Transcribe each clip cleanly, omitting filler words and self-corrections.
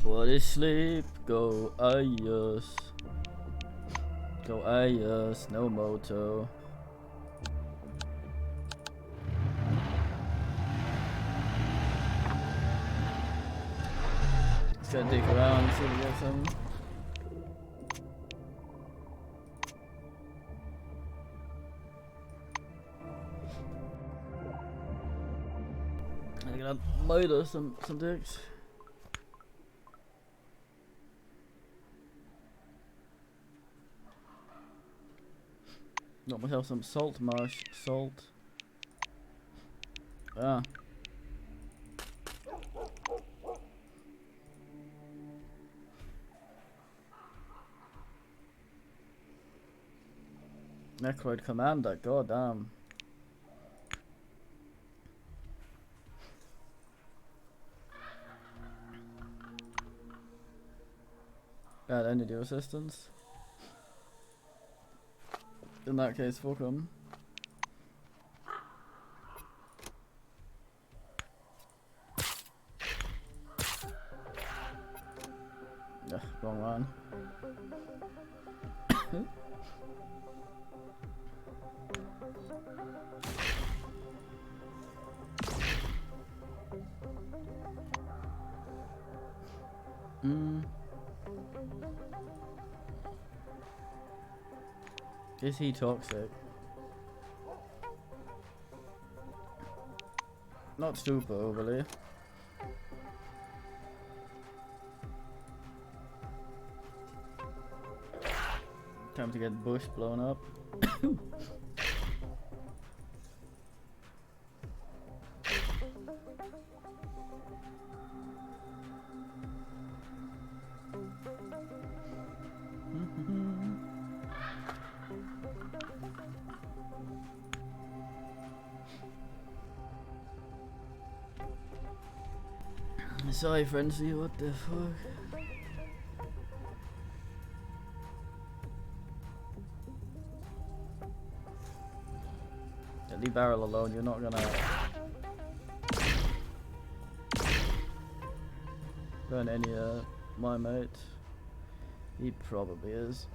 What is sleep? Go ayos. Go ayos, no moto. Just gotta dig around, see if we get some. I'm gonna motor some dicks. Got myself some salt marsh. Salt. Ah. Necroid Commander, goddamn. Yeah, I need your assistance. In that case, fuck 'em. Yeah, wrong one. Is he toxic? Not super overly. Time to get bush blown up. Sorry, Frenzy, what the fuck? Yeah, leave Barrel alone, you're not gonna burn any my mate. He probably is.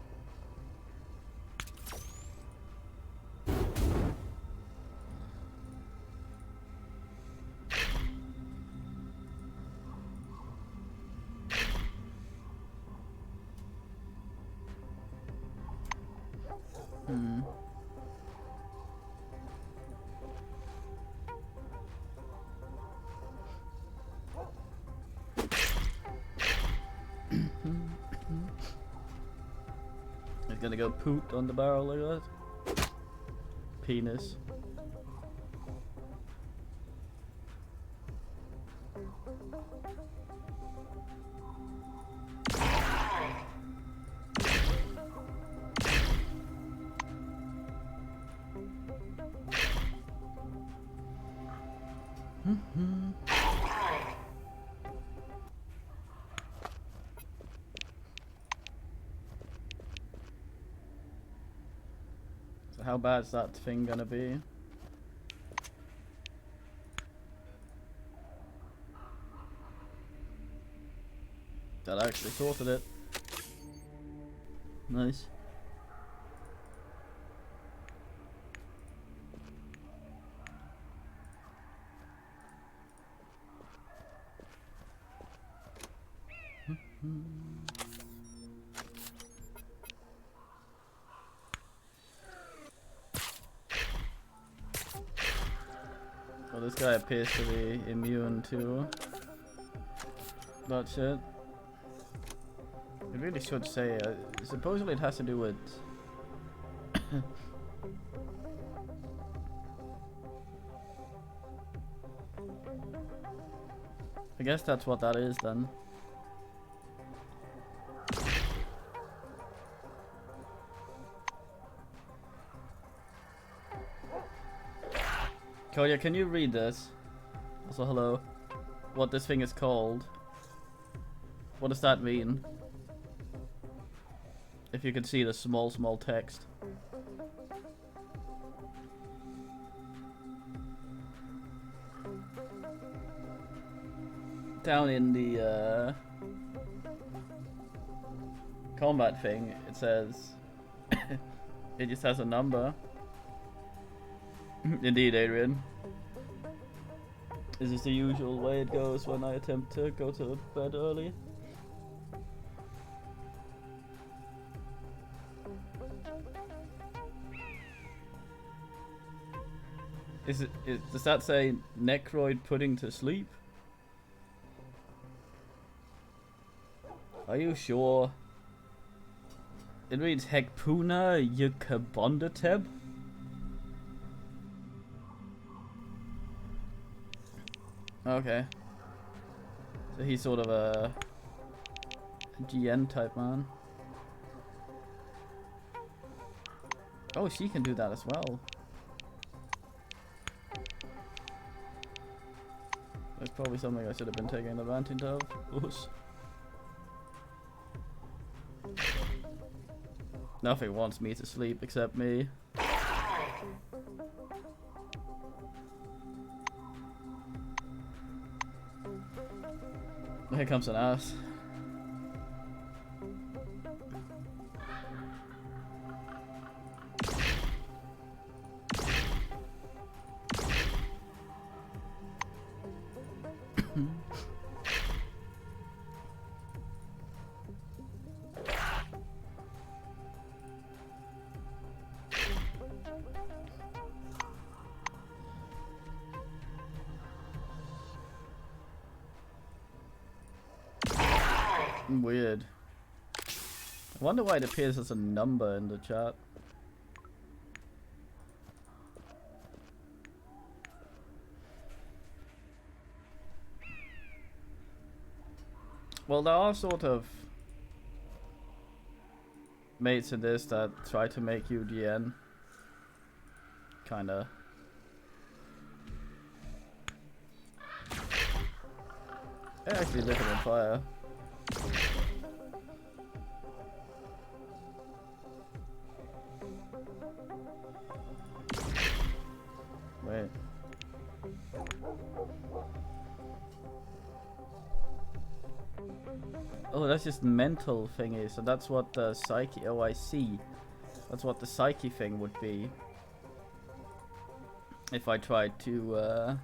He's gonna go poot on the barrel like that. Penis. So how bad is that thing gonna be? actually sorted it. Nice. Well, this guy appears to be immune to that shit. It really should say, supposedly it has to do with I guess that's what that is then. Koya, can you read this? Also, hello. What this thing is called? What does that mean? If you can see the small text. Down in the combat thing, it says it just has a number. Indeed, Adrian. Is this the usual way it goes when I attempt to go to bed early? Does that say Necroid putting to sleep? Are you sure? It reads Hekpuna Yukabondateb? Okay. So he's sort of a GN type man. Oh, she can do that as well. That's probably something I should have been taking advantage of. Oops. Nothing wants me to sleep except me. Here comes an ass. Weird. I wonder why it appears as a number in the chat. Well, there are sort of mates in this that try to make you GN. Kinda. They actually lit it on fire. Wait. Oh, that's just mental thingy, so that's what the psyche... Oh, I see. That's what the psyche thing would be. If I tried to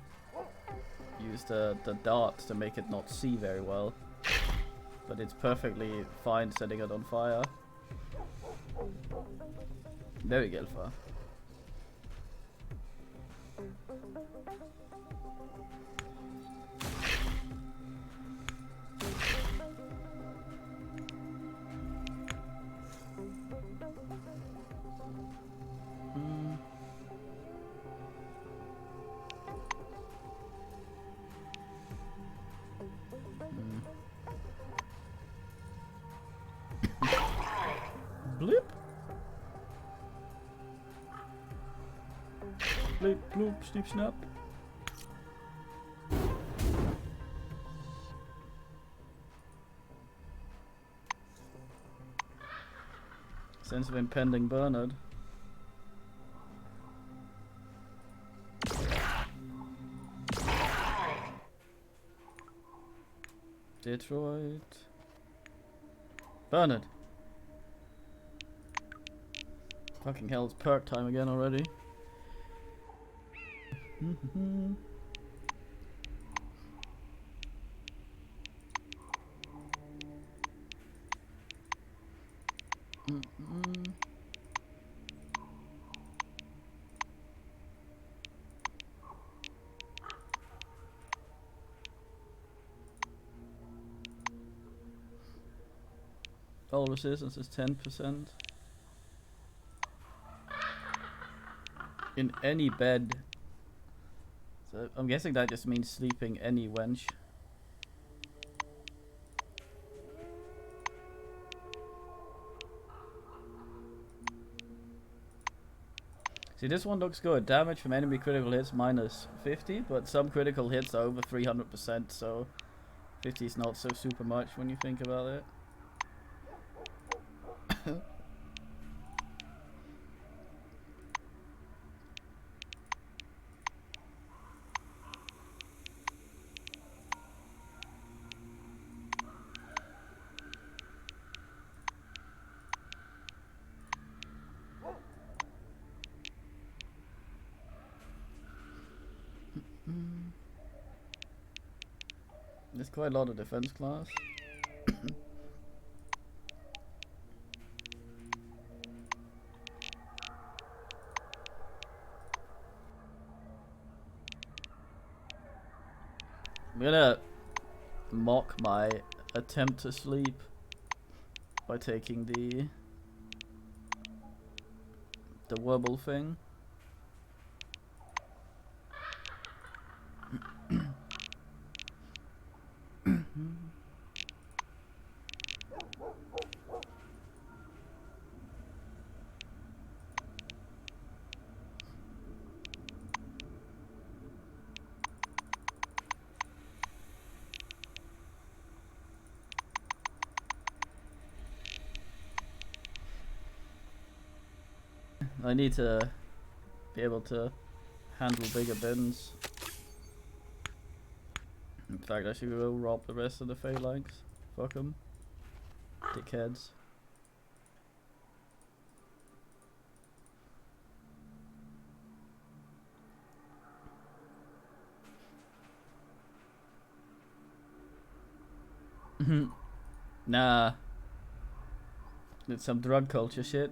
use the darts to make it not see very well. But it's perfectly fine setting it on fire. Very Gelfa. Blip. Blip, bloop, snip, snap. Sense of impending Bernard. Detroit. Burn it. Fucking hell, it's perk time again already. All resistance is 10%. In any bed. So I'm guessing that just means sleeping any wench. See, this one looks good. Damage from enemy critical hits minus 50, but some critical hits are over 300%, so 50 is not so super much when you think about it. There's quite a lot of defense class. I'm gonna mock my attempt to sleep by taking the wobble thing. I need to be able to handle bigger bins. In fact, I should go rob the rest of the phalanx. Fuck them. Dickheads. Nah. It's some drug culture shit.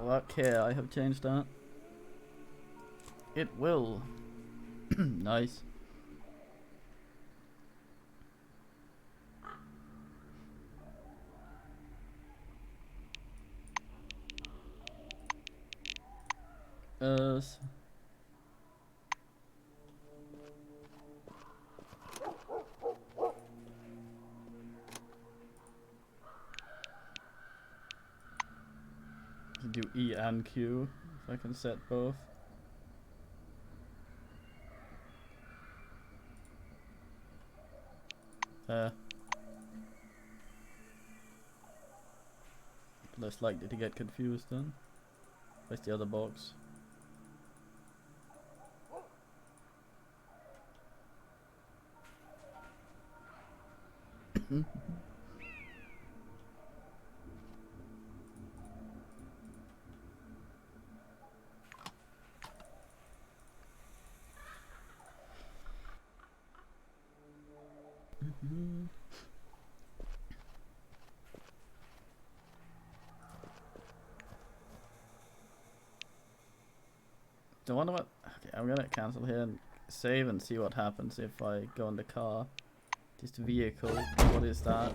Okay, I have changed that. It will. Nice. Do E and Q if I can set both. Less likely to get confused then. Where's the other box? I wonder I'm gonna cancel here and save and see what happens if I go in the car. Just vehicle, what is that?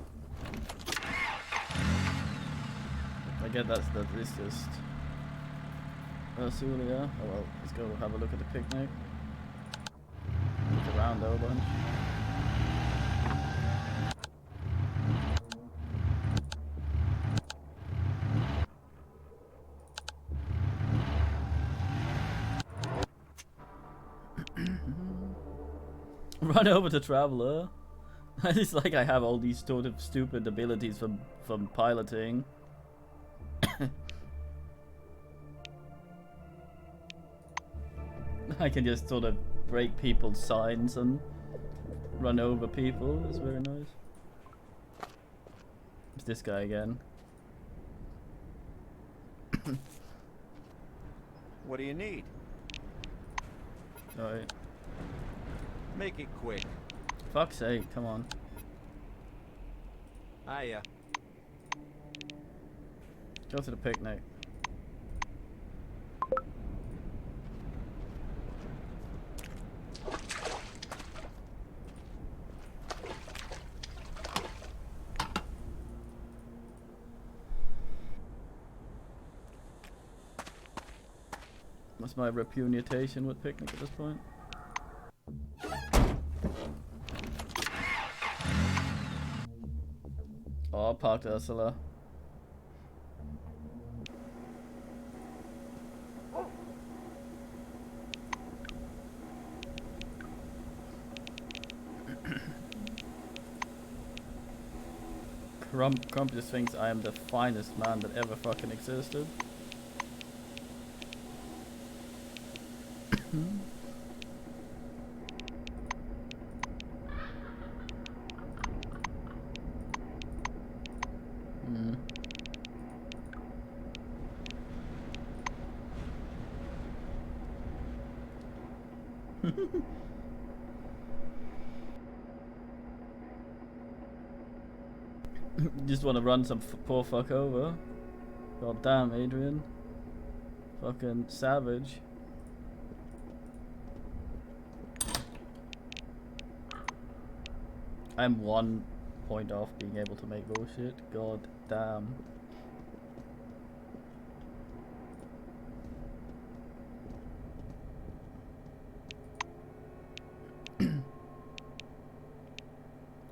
I get that is just Ursula. Oh well, let's go have a look at the picnic. Look around though a bunch. Run over to Traveler. It's like I have all these sort of stupid abilities from piloting. I can just sort of break people's signs and run over people. It's very nice. It's this guy again. What do you need? Alright. Make it quick. Fuck's sake, come on. Hiya. Go to the picnic. What's my reputation with picnic at this point? Oh, I parked Ursula. Crump just thinks I am the finest man that ever fucking existed. Just want to run some poor fuck over. God damn, Adrian. Fucking savage. I'm 1 point off being able to make bullshit. God damn.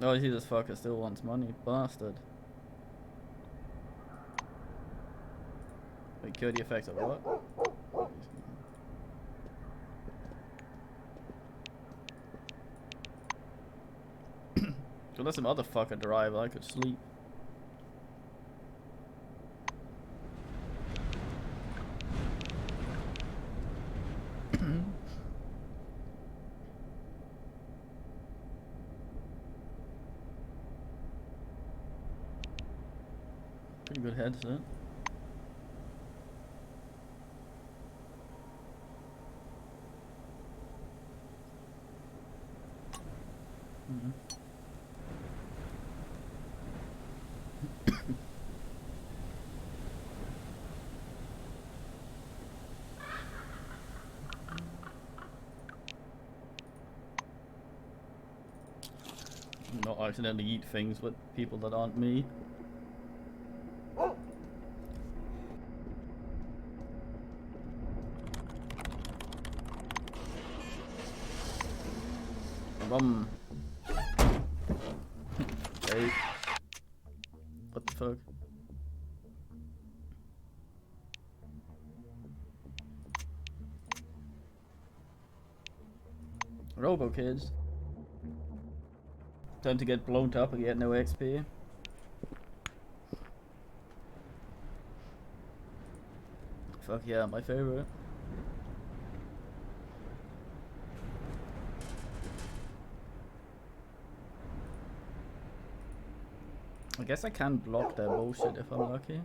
Oh, see, this fucker still wants money, bastard. Wait, cure the effects of what? So let some other fucker drive, I could sleep. Pretty good headset. Not accidentally eat things with people that aren't me. Rum. Hey. What the fuck? Robo kids. Time to get blown up and get no XP. Fuck yeah, my favorite. I guess I can block their bullshit if I'm lucky.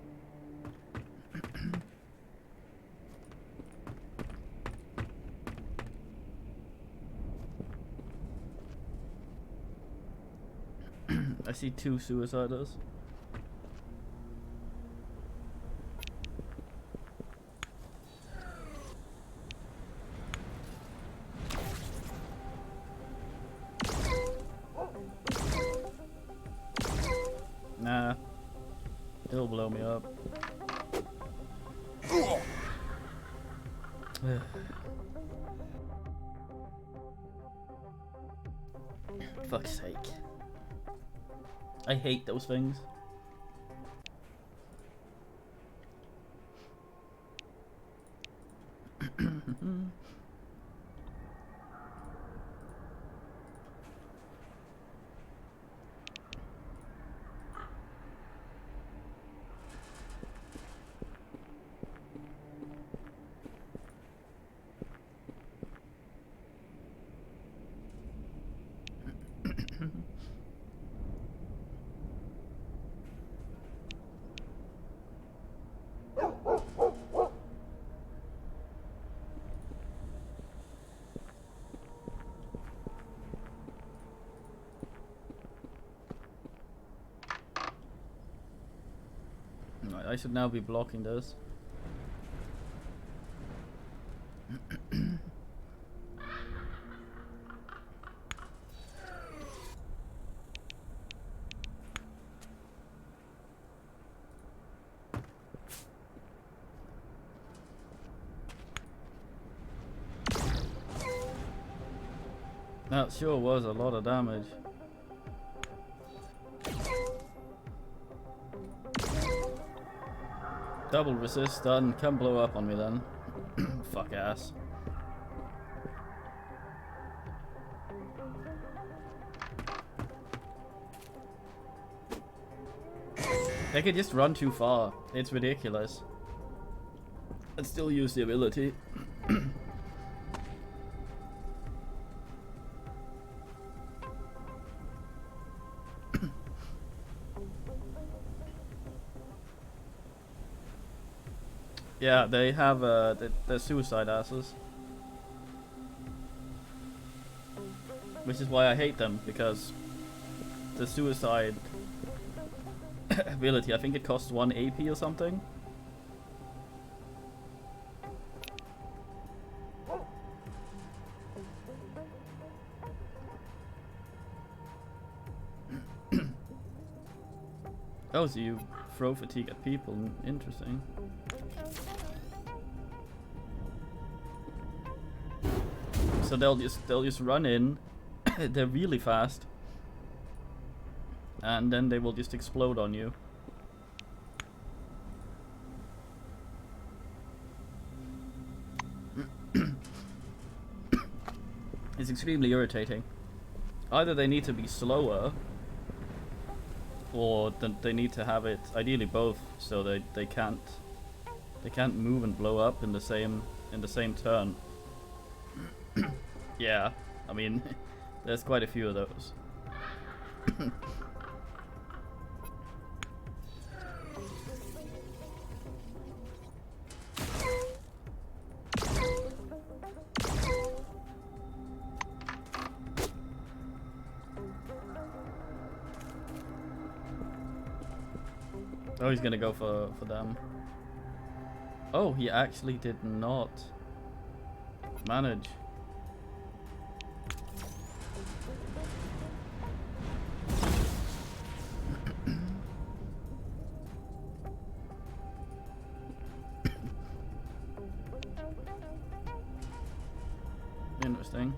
I see 2 suiciders. Nah. It'll blow me up. Fuck's sake. I hate those things. I should now be blocking this. That sure was a lot of damage. Double resist done. Come blow up on me then. Fuck ass. They could just run too far. It's ridiculous. And still use the ability. Yeah, they have they're suicide asses. Which is why I hate them, because the suicide ability, I think it costs 1 AP or something. Oh, so you throw fatigue at people. Interesting. So they'll just run in. They're really fast, and then they will just explode on you. It's extremely irritating. Either they need to be slower, or they need to have it, ideally both, so they can't move and blow up in the same turn. Yeah, I mean, there's quite a few of those. Oh, he's gonna go for them. Oh, he actually did not manage. Interesting.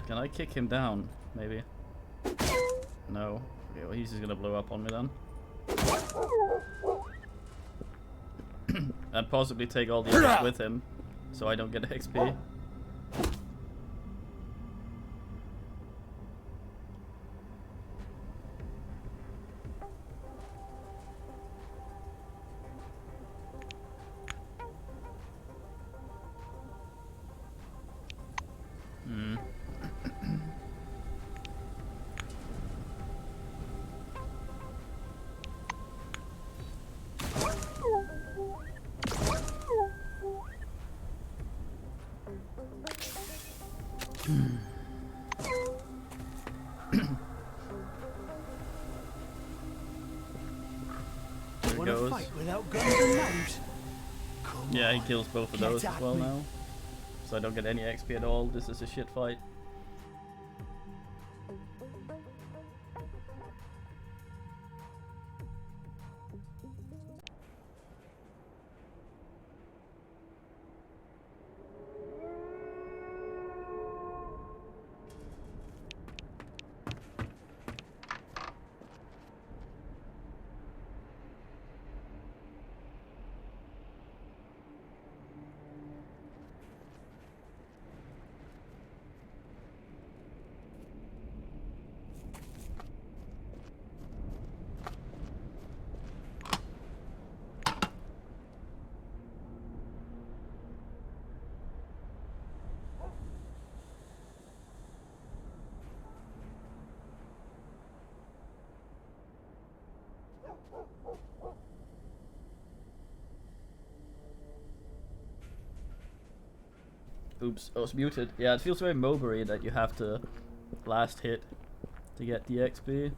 Can I kick him down? Maybe. No. Okay, well, he's just gonna blow up on me then. And possibly take all the others with him, so I don't get XP. Yeah, he kills both of those as well now. So I don't get any XP at all. This is a shit fight. Oops, I was muted. Yeah, it feels very MOBA-y that you have to last hit to get the XP.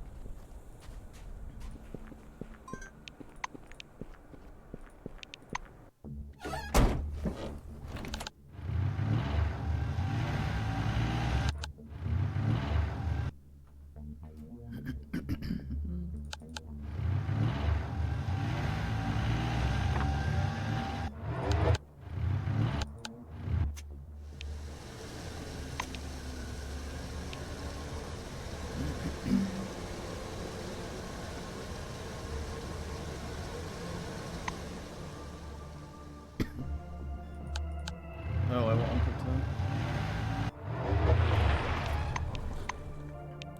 Oh,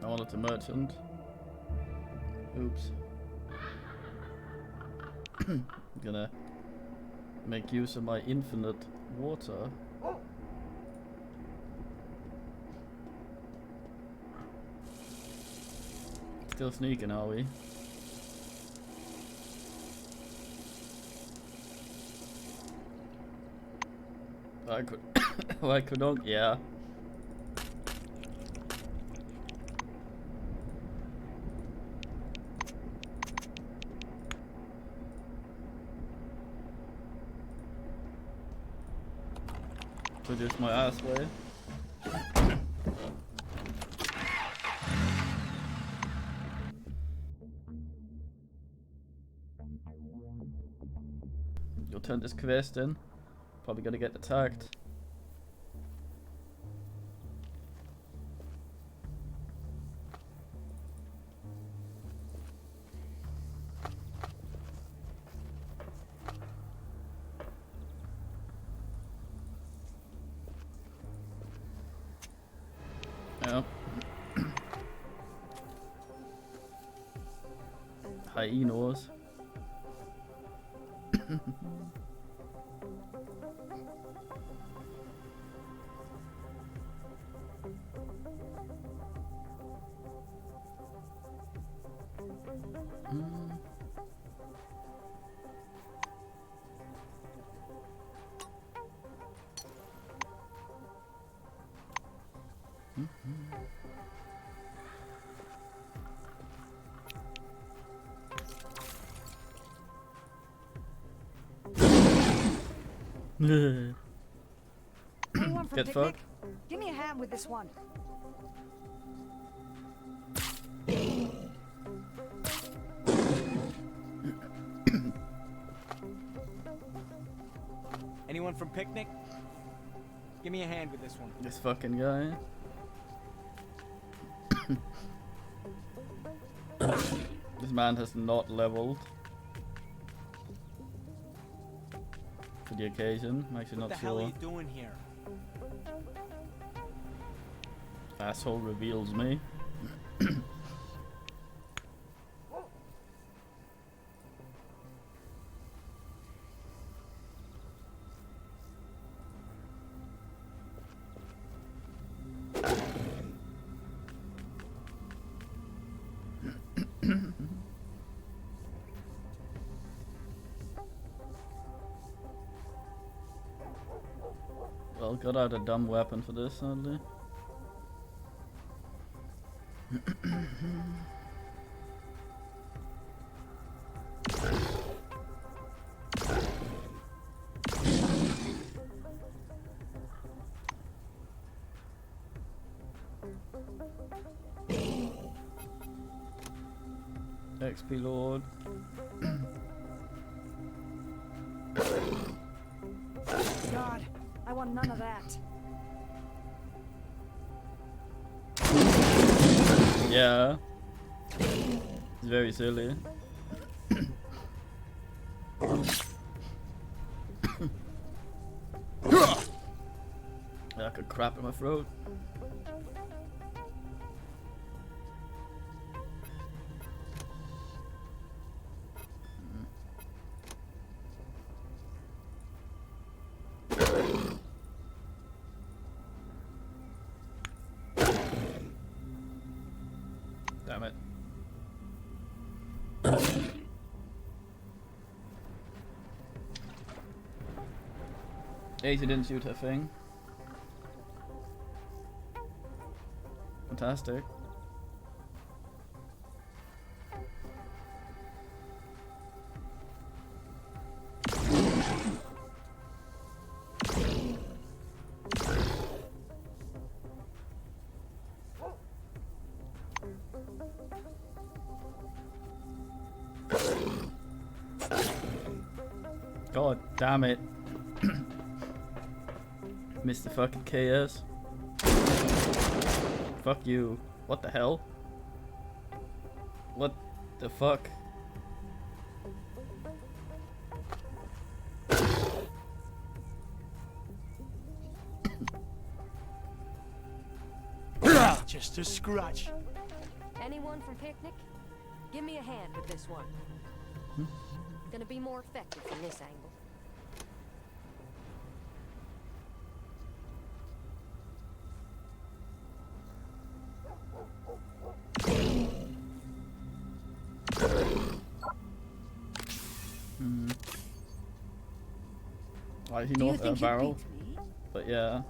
I wanted to merchant. Oops. Gonna make use of my infinite water. Still sneaking, are we? I could. I could not. Yeah. So just my ass way. You'll turn this quest in. Probably gonna get attacked. Yeah. Hyenas. Anyone from Get picnic? fucked. Give me a hand with this one. Anyone from picnic? Give me a hand with this one. This fucking guy. This man has not leveled for the occasion. I'm actually What not the hell are sure. you doing here? Asshole reveals me. Well, got out a dumb weapon for this, sadly. XP Lord. God, I want none of that. Yeah. It's very silly. I could crap in my throat. Damn it. Daisy didn't shoot her thing. Fantastic. God damn it. Mr. fucking KS. Fuck you. What the hell? What the fuck? Just a scratch. Anyone from Picnic? Give me a hand with this one. Gonna be more effective from this angle. Like he knows a barrel, but yeah.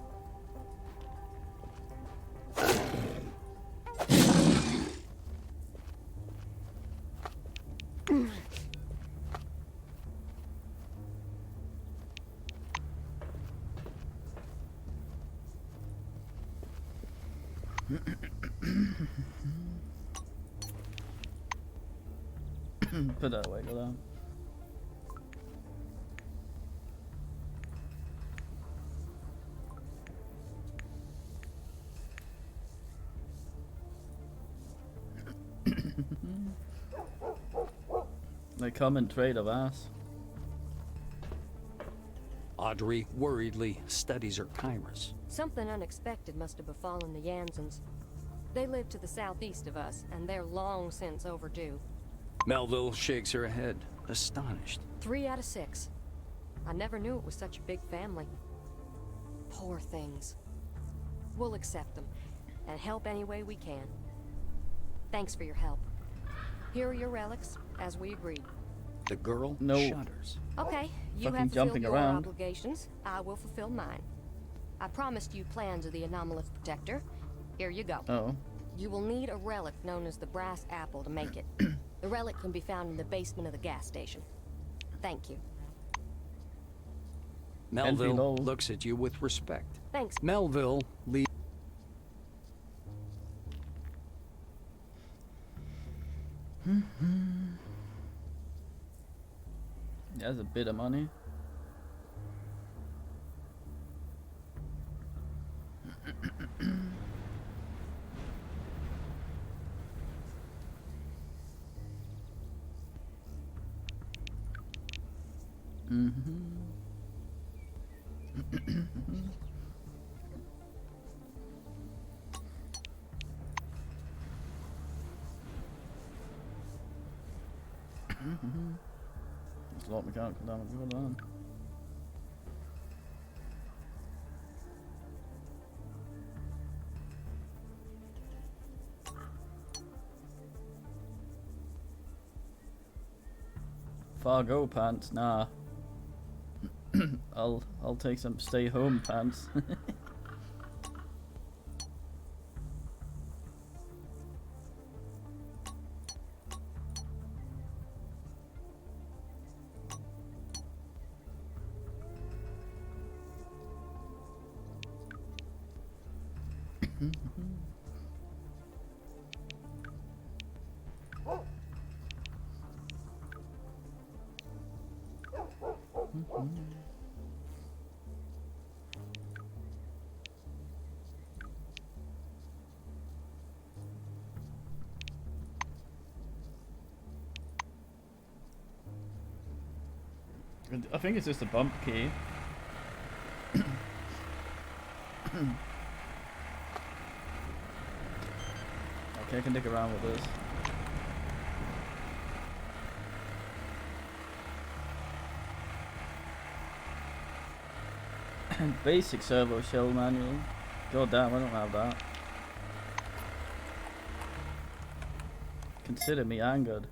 Put that away, go down. They come and trade of ass. Audrey worriedly studies her chimeras. Something unexpected must have befallen the Jansens. They live to the southeast of us, and they're long since overdue. Melville shakes her head, astonished. 3 out of 6. I never knew it was such a big family. Poor things. We'll accept them, and help any way we can. Thanks for your help. Here are your relics, as we agreed. The girl No. shudders. Okay, you Fucking have fulfilled jumping your around. obligations. I will fulfill mine. I promised you plans of the anomalous protector. Here you go. Oh. You will need a relic known as the brass apple to make it. The relic can be found in the basement of the gas station. Thank you. Melville low. looks at you with respect. Thanks. Melville leaves. That's a bit of money. There's a lot mechanical damage going on. Fargo pants, nah. I'll take some stay home pants. I think it's just a bump key. Okay, I can dig around with this. Basic servo shell manual. God damn, I don't have that. Consider me angered.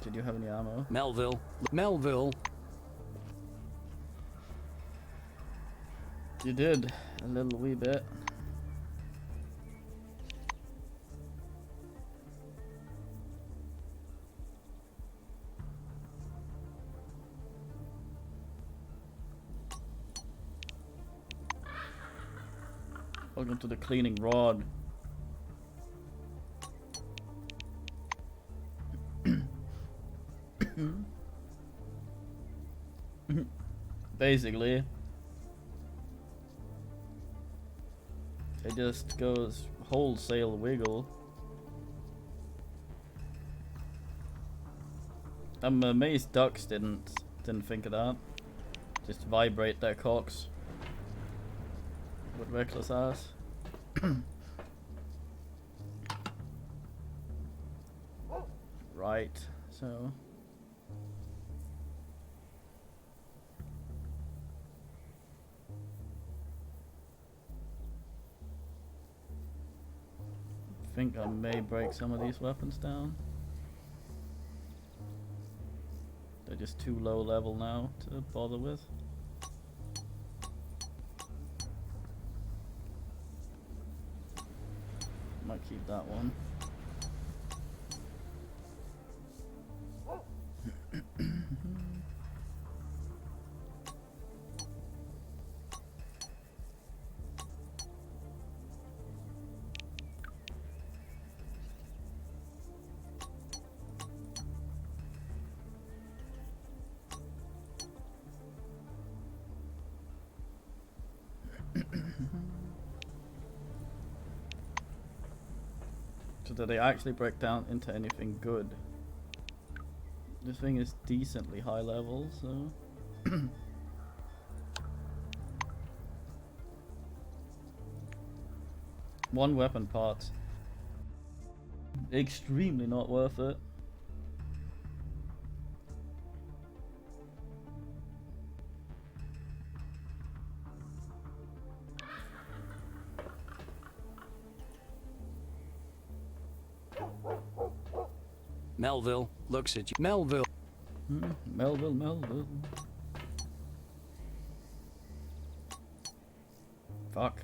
Did you have any ammo? Melville. Melville. You did. A little wee bit. Welcome to the cleaning rod. Basically, it just goes wholesale wiggle. I'm amazed ducks didn't think of that. Just vibrate their cocks with reckless ass. Right, so I think I may break some of these weapons down. They're just too low level now to bother with. Might keep that one. So that they actually break down into anything good. This thing is decently high level, so one weapon part, extremely not worth it. Melville looks at you. Melville. Melville. Fuck.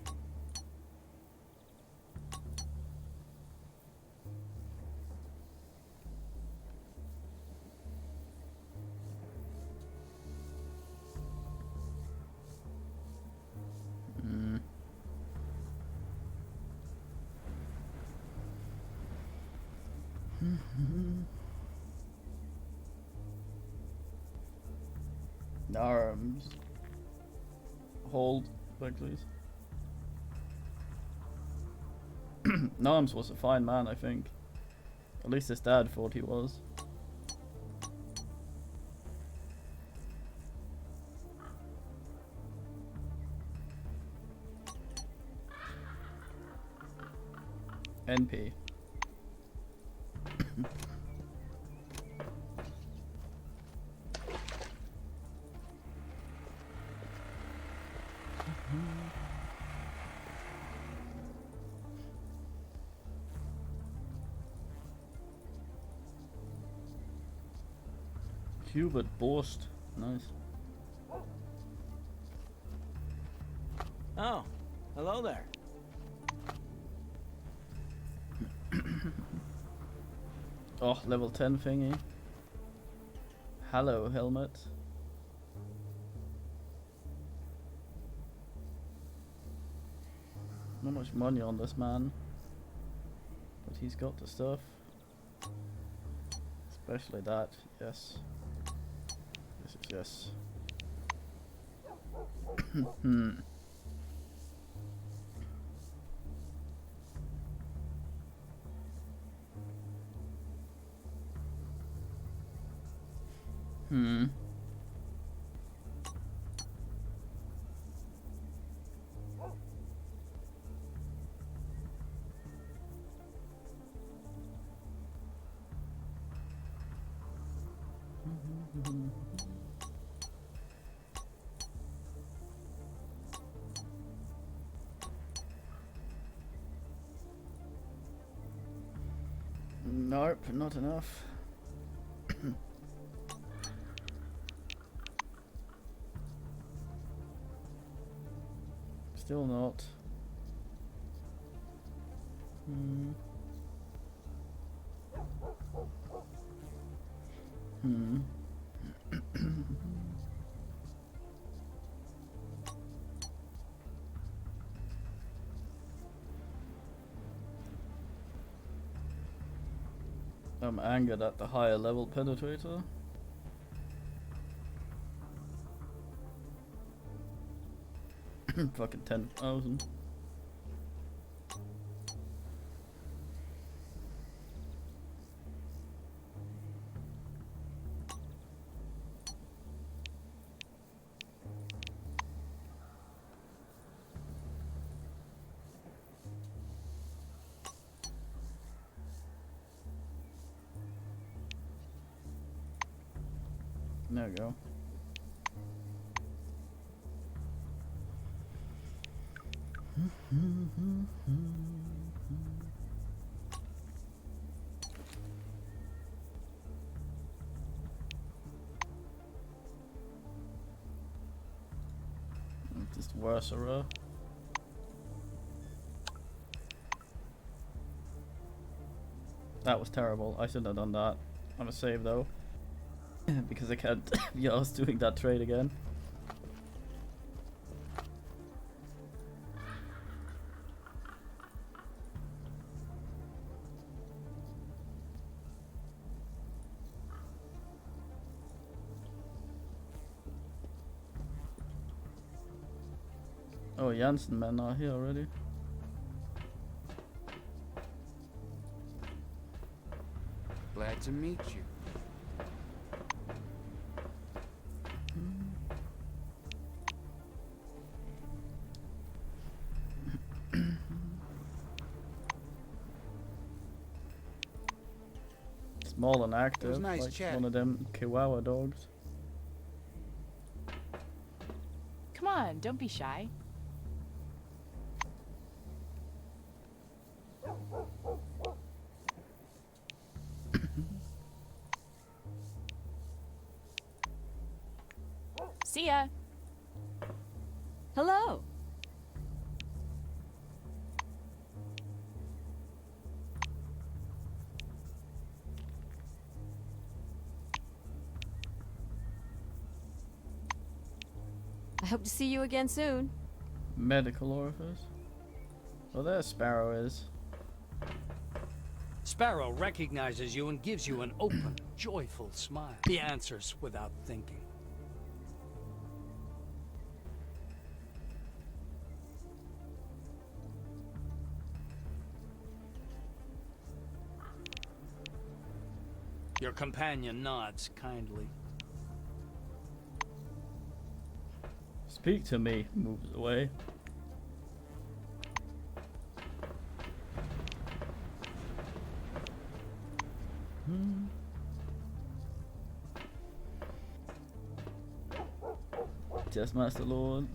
Arms. Hold, back please. Narms was a fine man, I think. At least his dad thought he was. NP. Hubert Borst. Nice. Oh, hello there. Oh, level 10 thingy. Hello, helmet. Not much money on this man, but he's got the stuff. Especially that, yes. This is yes. Nope, not enough. Still not. Hmm. Hmm. I'm angered at the higher level penetrator. Fucking 10,000. There we go. Just worse, or that was terrible. I shouldn't have done that. I'm a save though. Because I can't be asked doing that trade again. Oh, Janssen men are here already. Glad to meet you. Small and active, nice like chat. one of them Chihuahua dogs. Come on, don't be shy. See ya. Hello. I hope to see you again soon. Medical orifice. Well, there Sparrow is. Sparrow recognizes you and gives you an open, joyful smile. He answers without thinking. Your companion nods kindly. Speak to me. Moves away. Just Master Lord.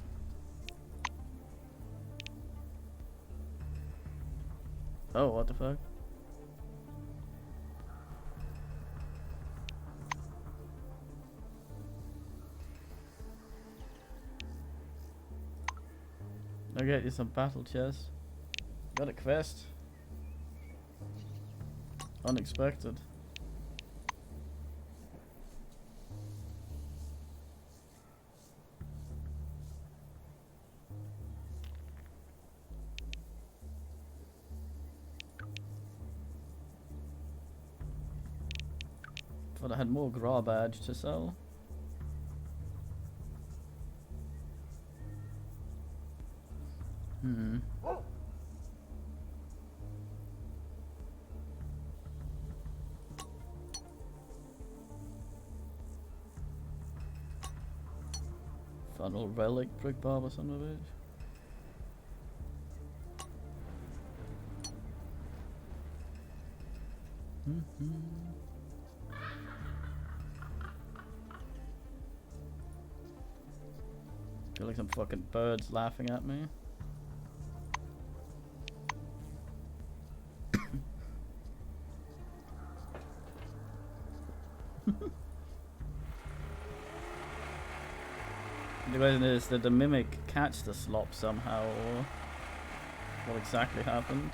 Oh, what the fuck? I'll get you some battle chests. Got a quest. Unexpected. Thought I had more Gra badge to sell. Funnel relic brick barb or some of it. Feel like some fucking birds laughing at me. The question is, did the mimic catch the slop somehow, or what exactly happened?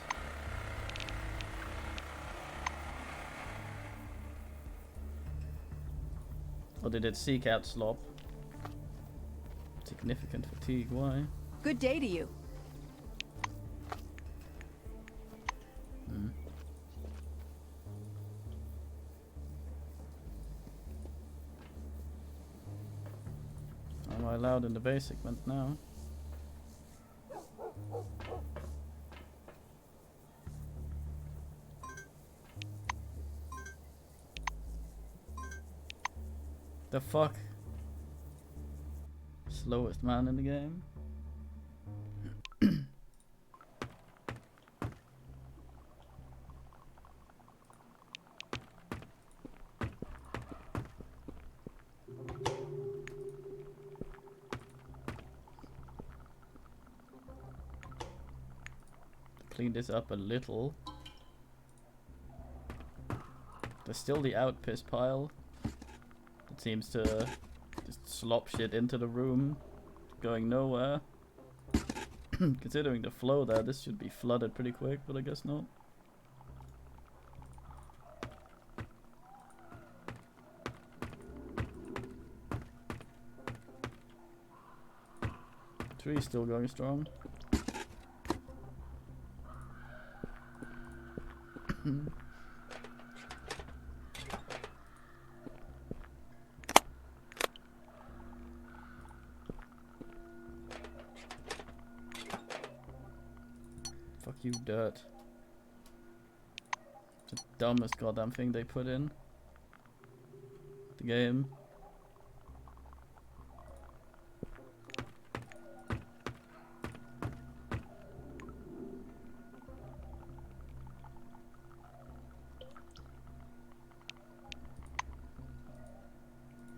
Or did it seek out slop? Significant fatigue, why? Good day to you. Hmm. Am I allowed in the base segment now? The fuck? Slowest man in the game? Clean this up a little. There's still the out piss pile. It seems to just slop shit into the room, going nowhere. Considering the flow there, this should be flooded pretty quick, but I guess not. Tree's still going strong. Fuck you, dirt. It's the dumbest goddamn thing they put in the game.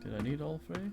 Did I need all three?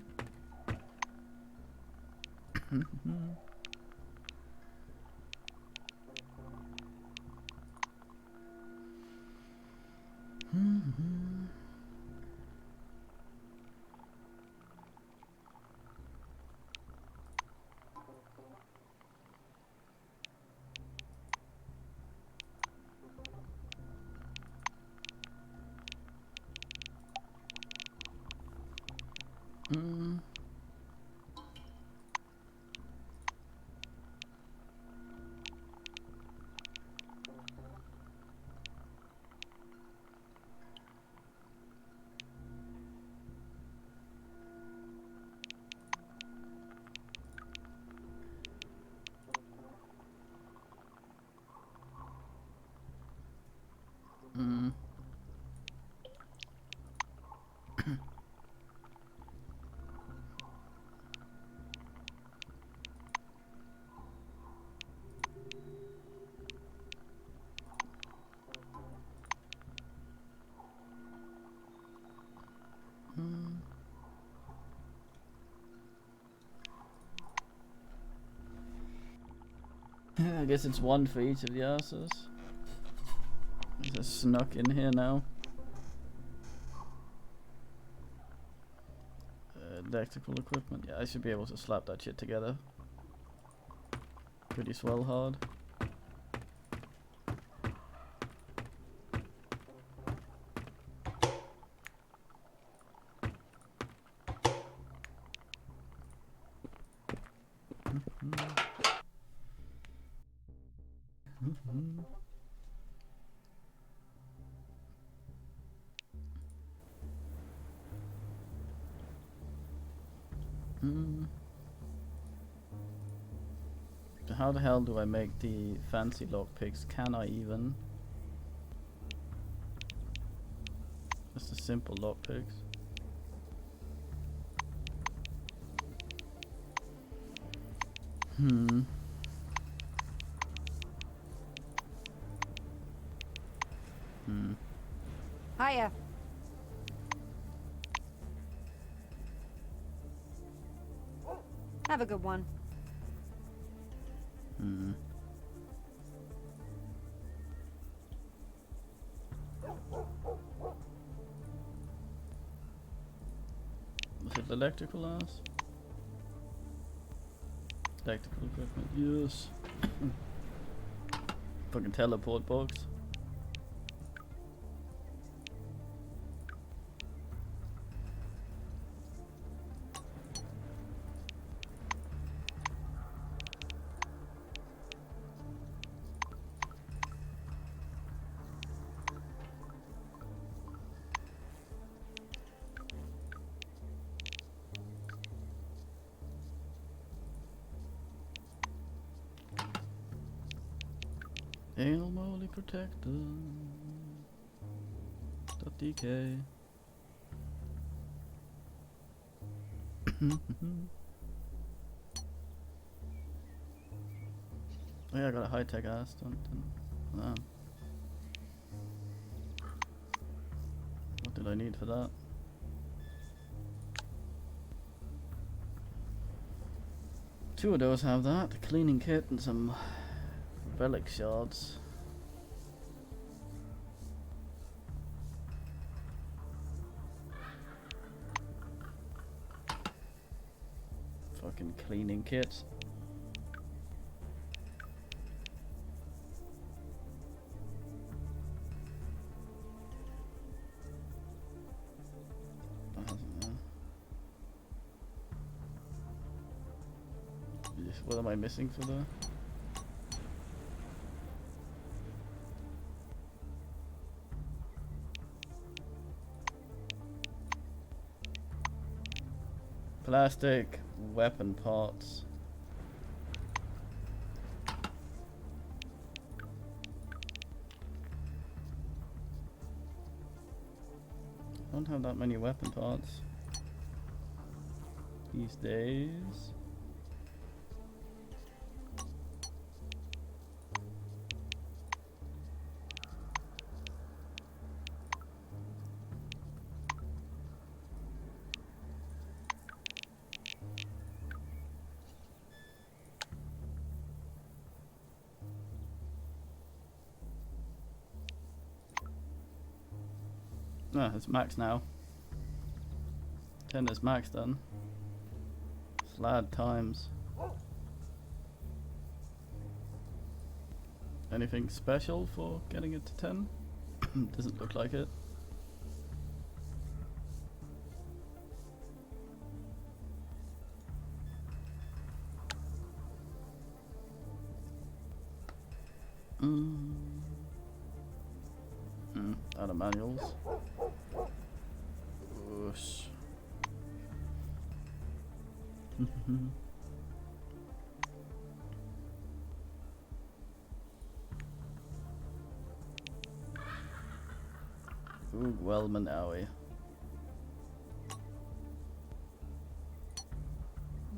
I guess it's one for each of the asses. Just snuck in here now. Electrical equipment. Yeah, I should be able to slap that shit together. Pretty swell hard. So how the hell do I make the fancy lockpicks? Can I even? Just the simple lockpicks. Hiya. Have a good one. Was it electrical ass? Tactical equipment, yes. Fucking teleport box. Hail Moly Protector. .dk. Oh yeah, I got a high-tech ass, don't wow. What did I need for that? Two of those have that, a cleaning kit and some relic shards. Fucking cleaning kit. What am I missing for the... Plastic weapon parts. Don't have that many weapon parts these days. Ah, it's max now. 10 is max then. Slad times. Anything special for getting it to 10? Doesn't look like it. Out of manuals. Whoosh. Ooh, Wellman Owie.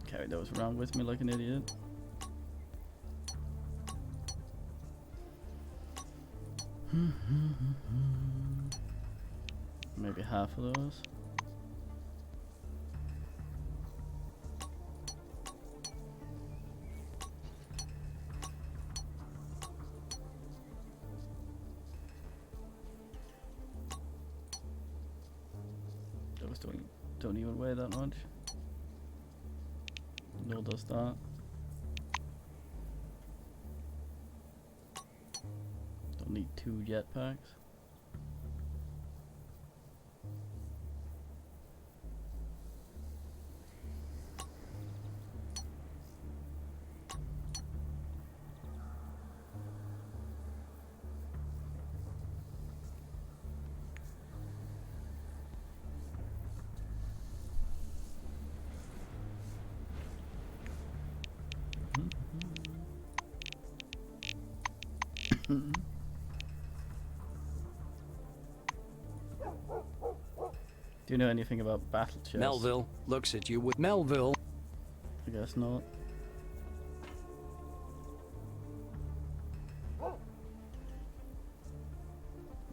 Carry those around with me like an idiot. Maybe half of those. Those don't even weigh that much. Nor does that. Don't need 2 jetpacks. Do you know anything about battle chests? Melville looks at you with Melville. I guess not.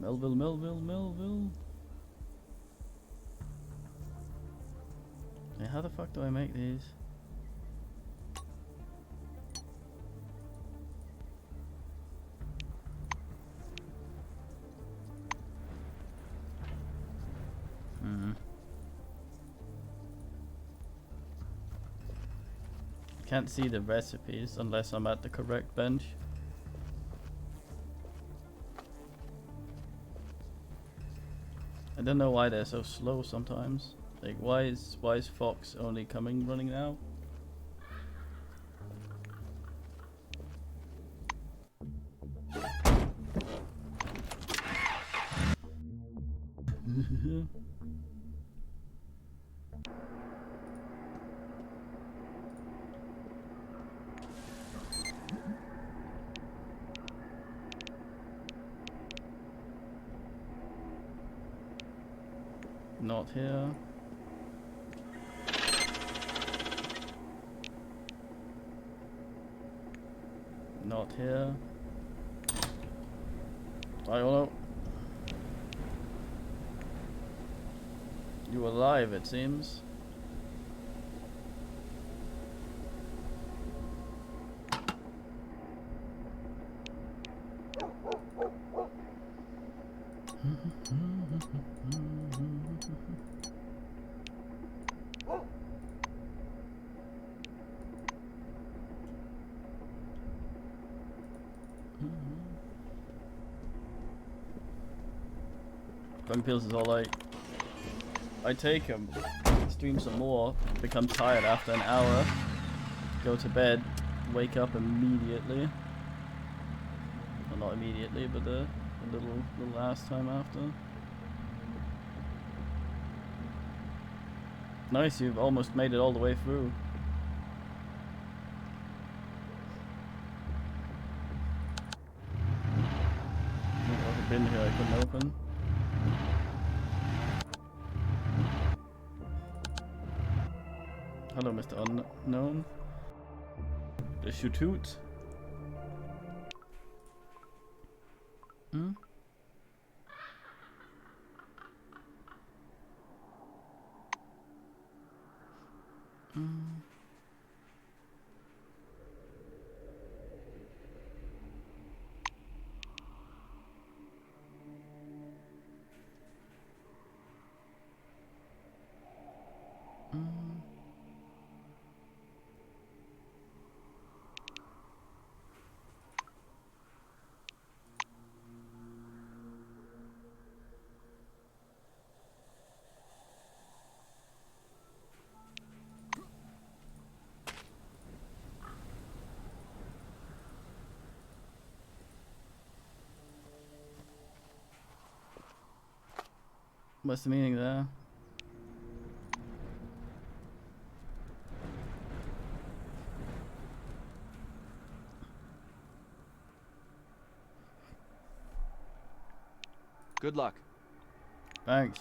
Melville. Hey, how the fuck do I make these? Can't see the recipes unless I'm at the correct bench. I don't know why they're so slow sometimes. Like, why is Fox only coming running now? Not here. Not here. I don't know. You alive, it seems. Drug pills is all I take them, stream some more, become tired after an hour, go to bed, wake up immediately. Well, not immediately, but the little last time after. Nice, you've almost made it all the way through. There's a bin here I couldn't open. Hello, Mr. Unknown. The shootout. Hmm? What's the meaning there? Good luck. Thanks.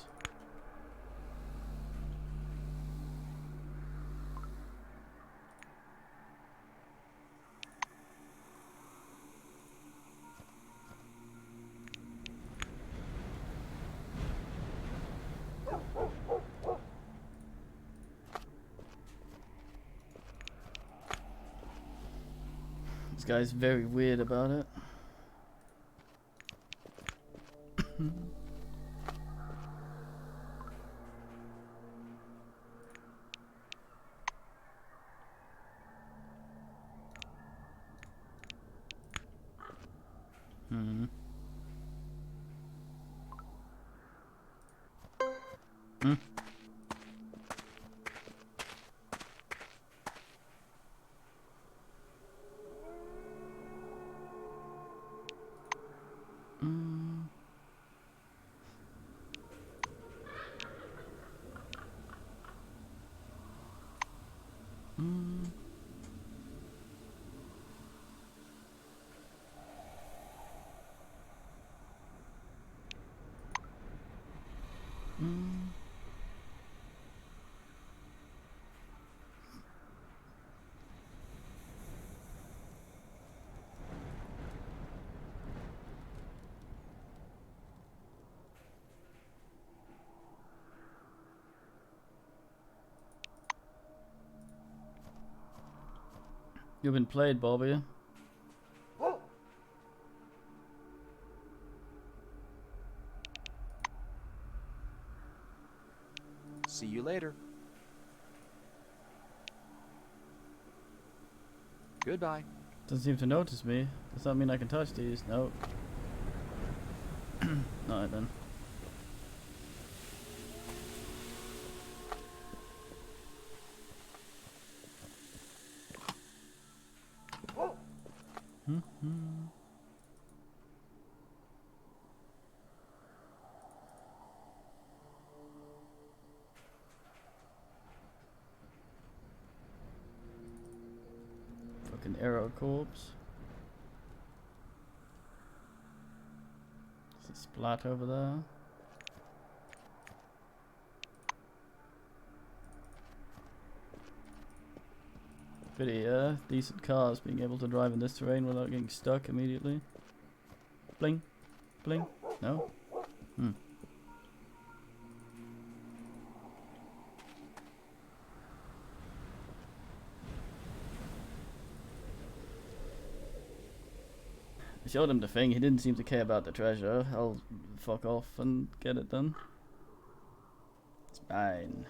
This guy's very weird about it. Hmm. Hmm. You've been played, Bobby. See you later. Goodbye. Doesn't seem to notice me. Does that mean I can touch these? No. Alright then. Fucking arrow corpse. There's a splat over there. Pretty decent cars being able to drive in this terrain without getting stuck immediately. Bling, bling. No. I showed him the thing. He didn't seem to care about the treasure. I'll fuck off and get it done. It's mine.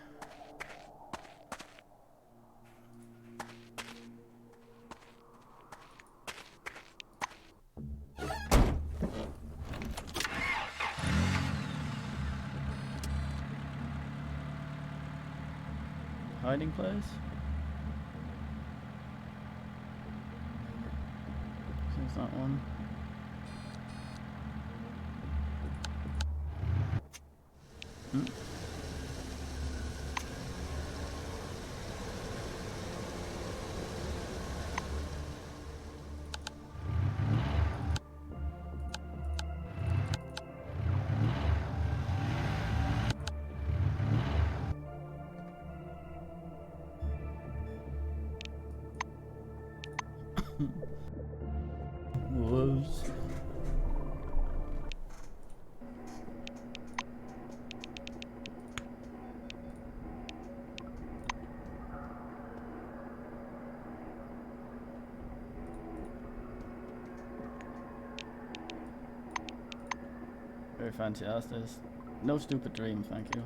Hiding place? There's that one. Was. Very fancy ass. There's no stupid dream, thank you.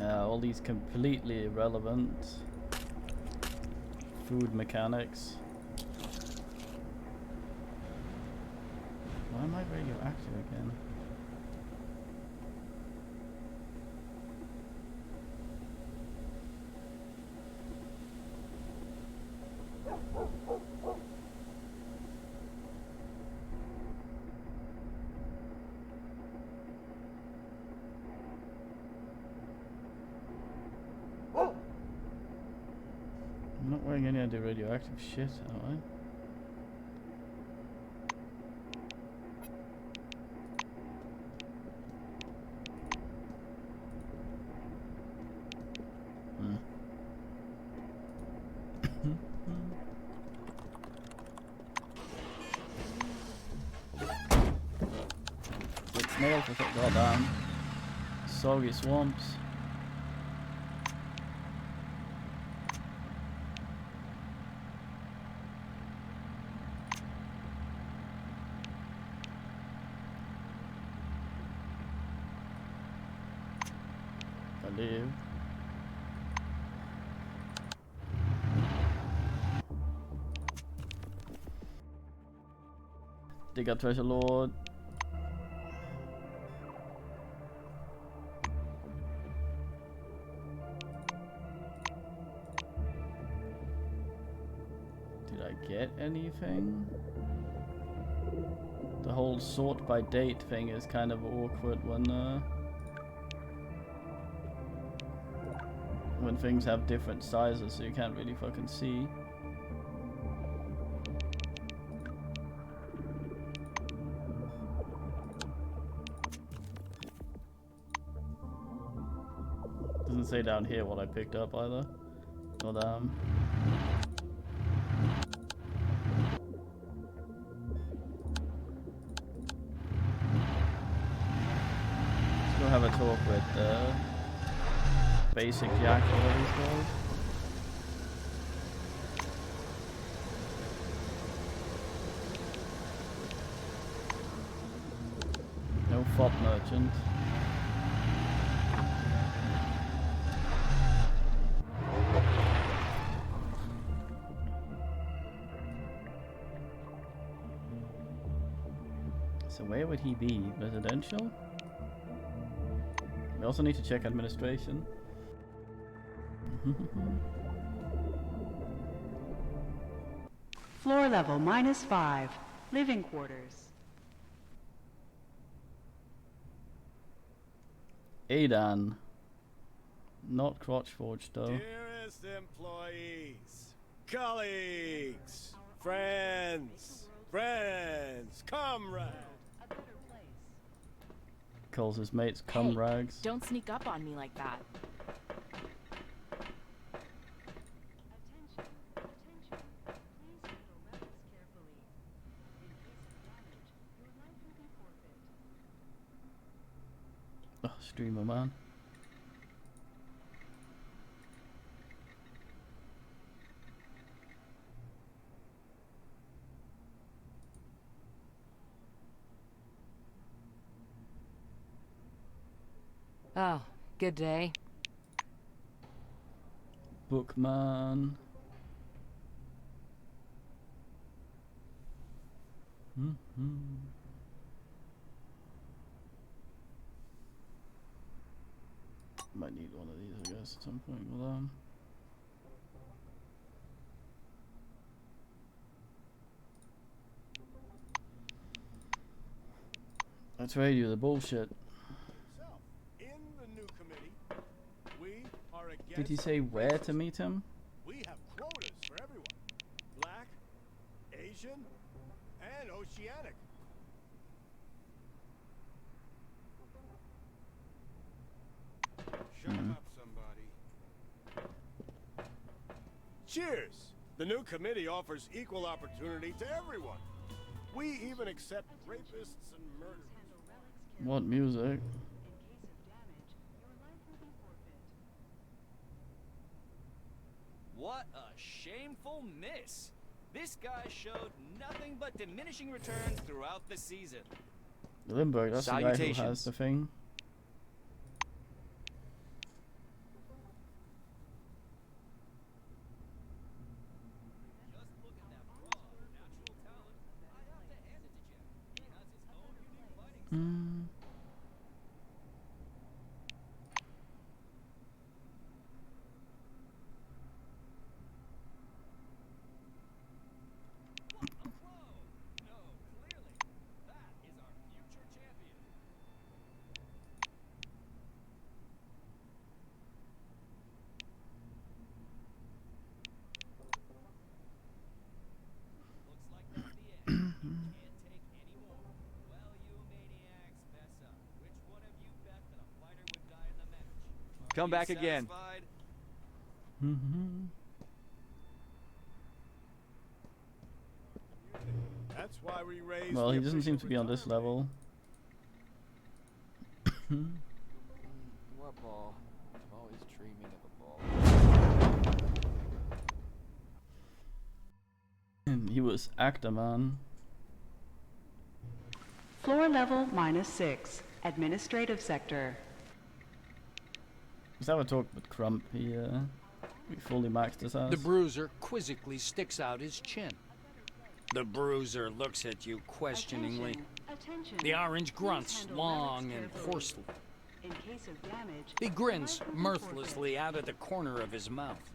All these completely irrelevant food mechanics. Why am I radioactive again? I'm not wearing any of the radioactive shit, am I? It's nail for that goddamn soggy swamps. Live. Dig up treasure lord. Did I get anything? The whole sort by date thing is kind of awkward when things have different sizes, so you can't really fucking see. Doesn't say down here what I picked up either. But let's go have a talk with Basic Jack or whatever he's called. fob merchant. So where would he be? Residential? We also need to check administration. Floor level -5. Living quarters. Aidan. Not Crotchforge though. Dearest employees, colleagues, friends, comrades. Calls his mates Hey, comrags. don't sneak up on me like that. Oh, streamer man. Oh, good day. Bookman. Might need one of these, I guess, at some point. Well, let's radio the bullshit. So, in the new committee, we are against. Did he say where to meet him? We have quotas for everyone: Black, Asian, and Oceanic. Shut up, somebody. Cheers! The new committee offers equal opportunity to everyone. We even accept rapists and murderers. What music? What a shameful miss. This guy showed nothing but diminishing returns throughout the season. Limburg, that's the guy who has Salutations. the thing. Just look at that raw natural talent. I have to hand it to Jeff. He has his own unique fighting style. What a pro! No, clearly. That is our future champion. Looks like that's the end. You can't take any more. Well, you maniacs, fess up. Which one of you bet that a fighter would die in the match? Are Come you back again. satisfied? That's why we raised. Well, the he doesn't seem official to be on this retirement level. What ball? I'm always dreaming of a ball. He was actor man. Floor level -6. Administrative sector. Let's have a talk with Crump. He fully maxed his ass. The bruiser quizzically sticks out his chin. The bruiser looks at you questioningly. Attention. The orange Please grunts handle long relics and carefully. hoarsely. In case of damage, He grins your life will be mirthlessly out of the corner of his mouth.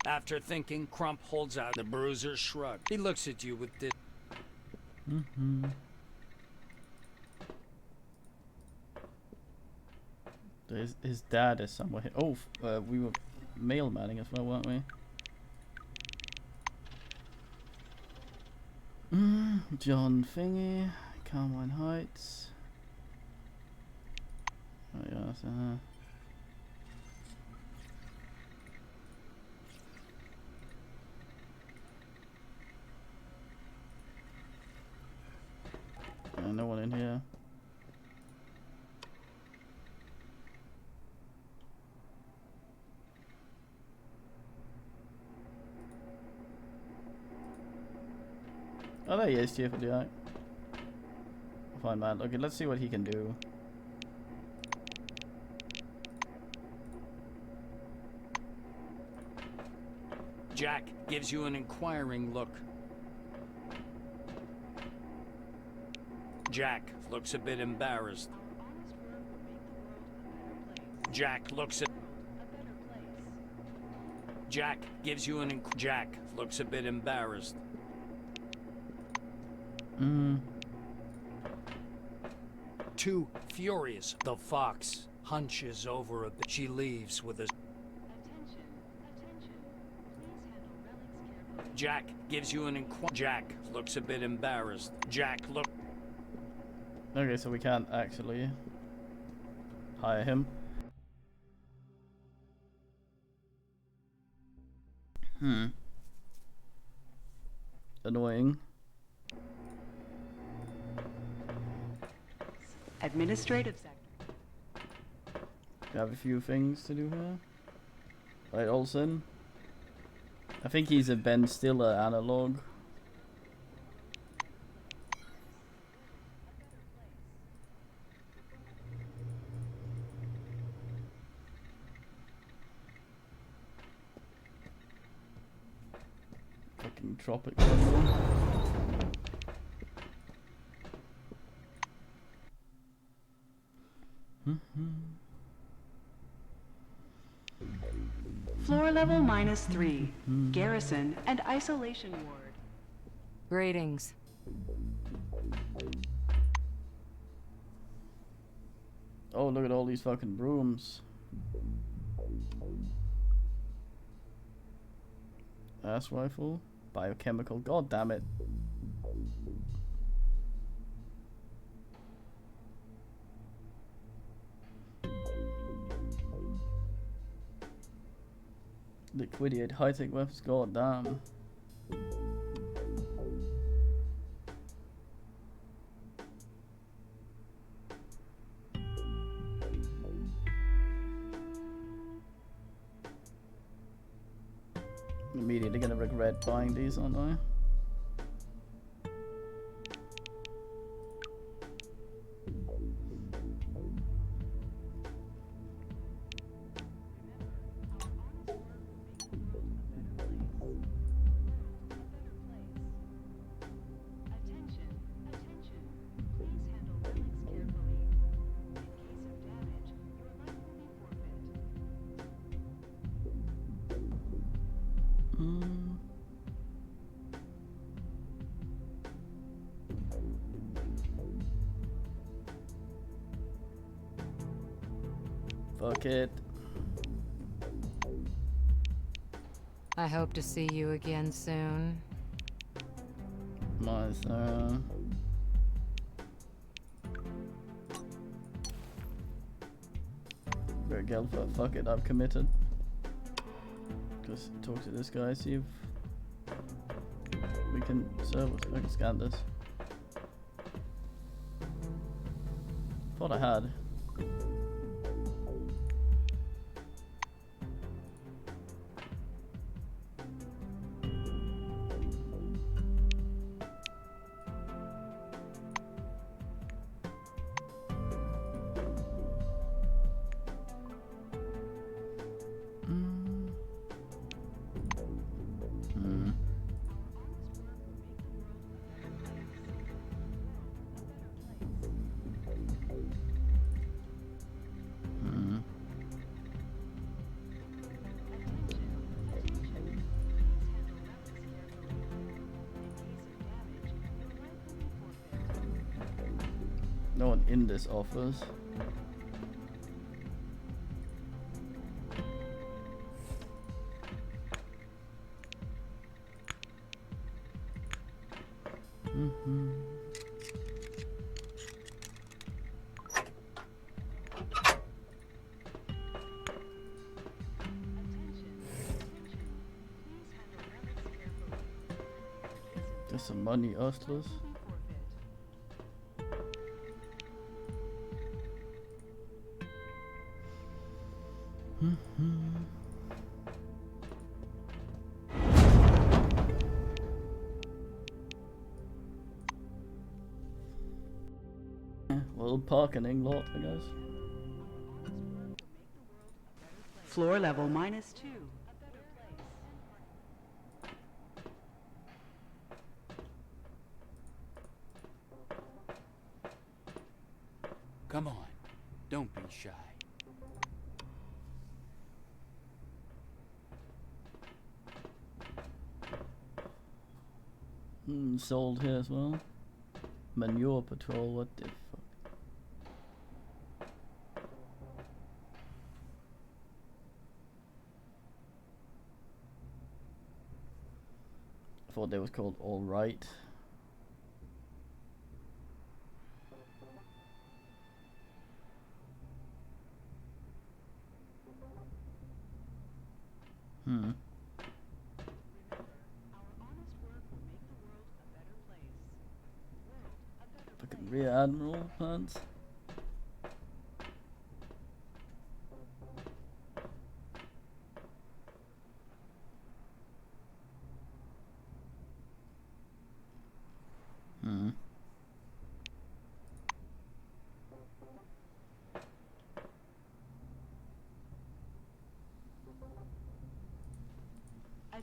After thinking, Crump holds out. The bruiser shrugs. He looks at you with His dad is somewhere here. Oh, we were mailmanning as well, weren't we? John Thingy, Carmine Heights. Oh yeah, so, no one in here. Oh, there he is, Chief of the Eye. Fine, man. Okay, let's see what he can do. Jack gives you an inquiring look. Jack looks a bit embarrassed. Jack looks at... Jack gives you an Jack looks a bit embarrassed. Too furious. The fox hunches over a bit. She leaves with a... Jack gives you an Jack looks a bit embarrassed. Jack look... Okay, so we can't actually hire him. Annoying. Administrative sector. We have a few things to do here. Right, Olsen. I think he's a Ben Stiller analog. Fucking tropic jungle. Floor level -3. Garrison and isolation ward. Greetings. Oh, look at all these fucking brooms. Ass rifle. Biochemical. God damn it. Liquidate high-tech weapons. God damn. Immediately gonna regret buying these, aren't I? Fuck it. I hope to see you again soon. Nice. Very Gelfa. Fuck it, I've committed. Just talk to this guy, see if we can serve us. I can scan this. Thought I had. No one in this office. Just some money, hustlers. Well, parking lot, I guess. Floor level -2. Come on. Don't be shy. Sold here as well. Manure patrol, what the fuck? I thought they was called All Right. Fucking Rear Admiral plans.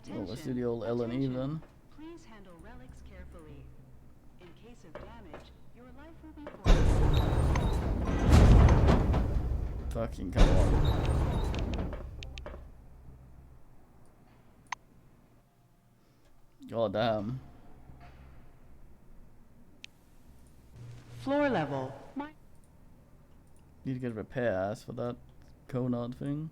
Well, let's do the old L&E then. Please handle relics carefully. In case of damage, your life will be forfeited. Fucking come on. God damn. Floor level. Need to get a repair ass for that Conard thing.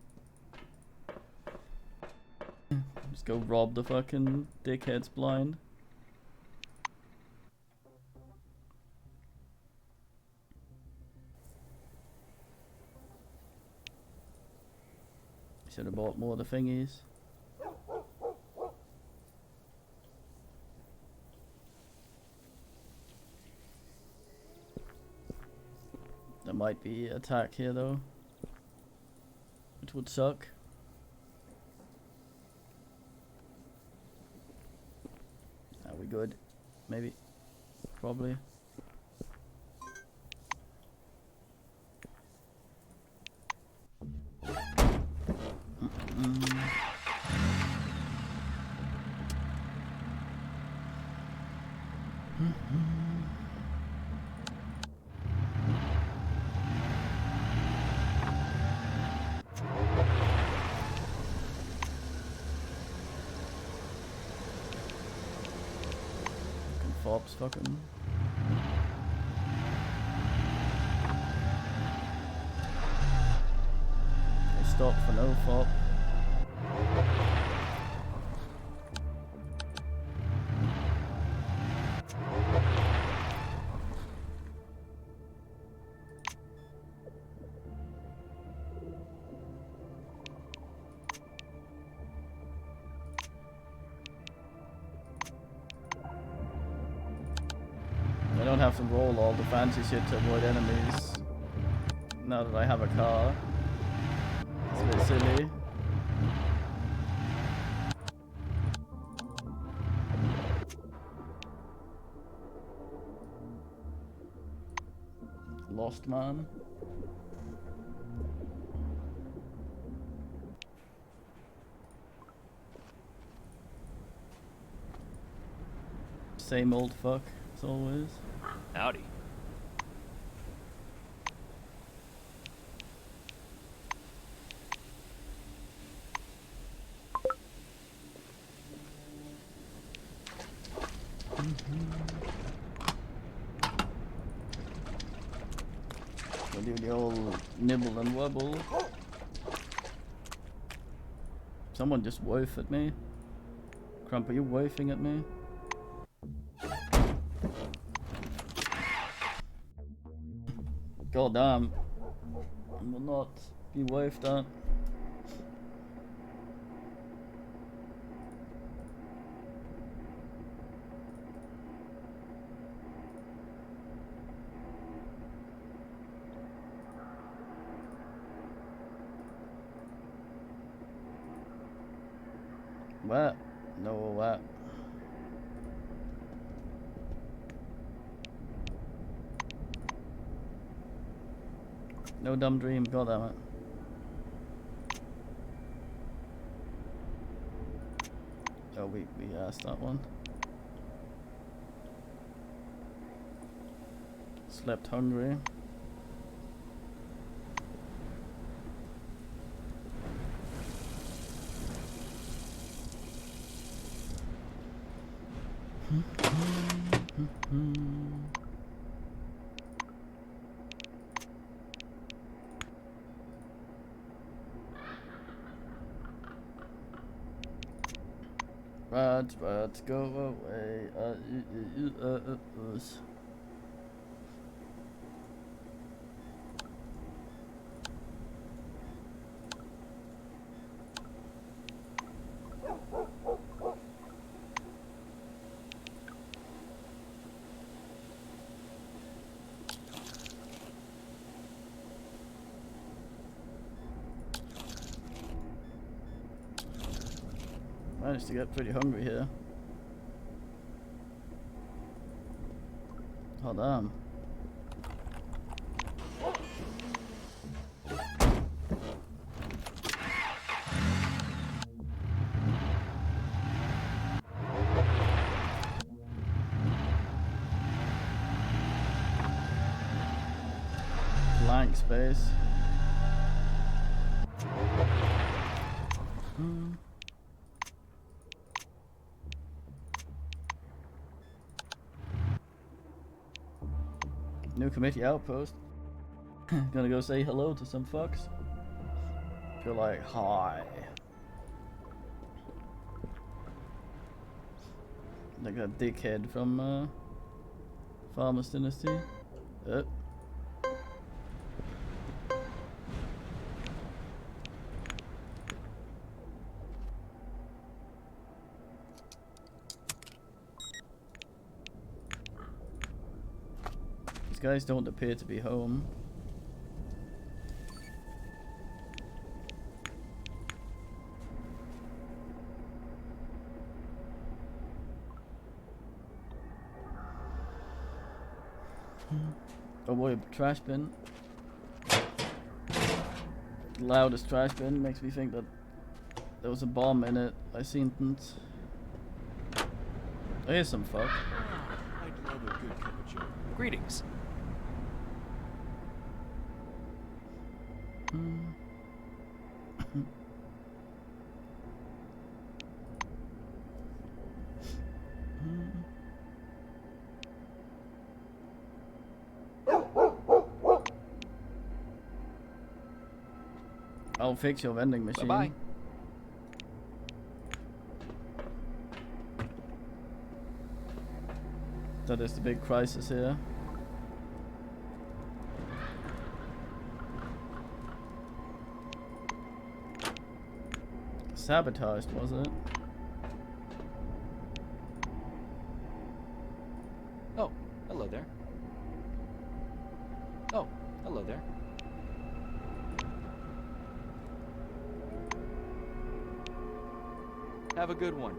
Just go rob the fucking dickheads blind. Should have bought more of the thingies. There might be attack here though, which would suck. Are we good? Maybe. Probably. Fops fucking. They stop for no fop. I don't have to roll all the fancy shit to avoid enemies now that I have a car. It's a bit silly. Lost man. Same old fuck as always. Howdy. We'll do the old nibble and wobble. Someone just woofed at me. Crump, are you woofing at me? God damn. I will not be woofed at. What? No, what? No dumb dream, god damn it. Oh, we asked that one. Slept hungry. Rats, rats, go away. Managed to get pretty hungry here. Oh damn. Blank space. New committee outpost. Gonna go say hello to some fucks. Feel like, hi. Like that dickhead from Farmer's Dynasty. These guys don't appear to be home. Oh boy, trash bin. Loudest trash bin makes me think that there was a bomb in it. I seen it. Oh, here's some fuck. I'd love a good cup of joe. Greetings. I'll fix your vending machine. Bye-bye. That is the big crisis here. Sabotaged, was it? Oh, hello there. Oh, hello there. Have a good one.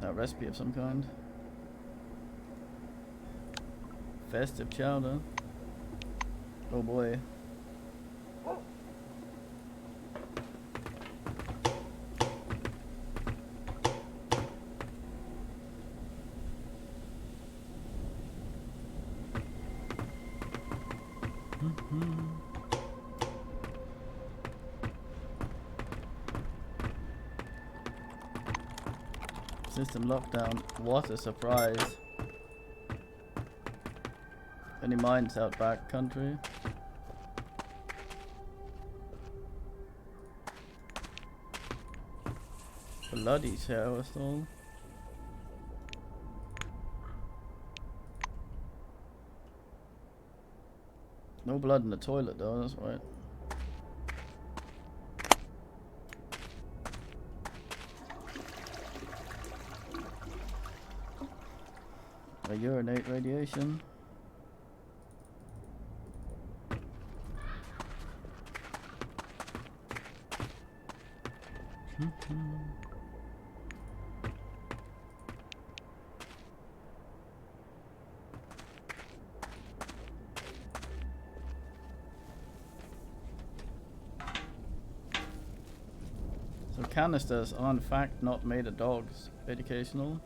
A recipe of some kind. Festive chowder. Oh boy. System lockdown. What a surprise. Any mines out back country? Bloody shower stall. No blood in the toilet though, that's right. A urinate radiation. So canisters are in fact not made of dogs. Educational.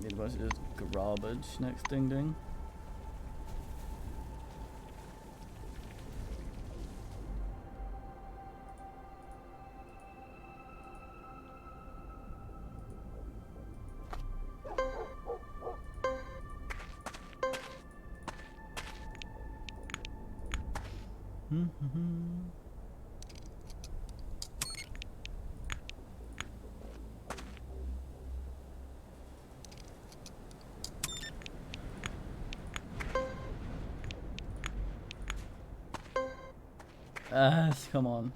It was just garbage. Next ding ding. Come on.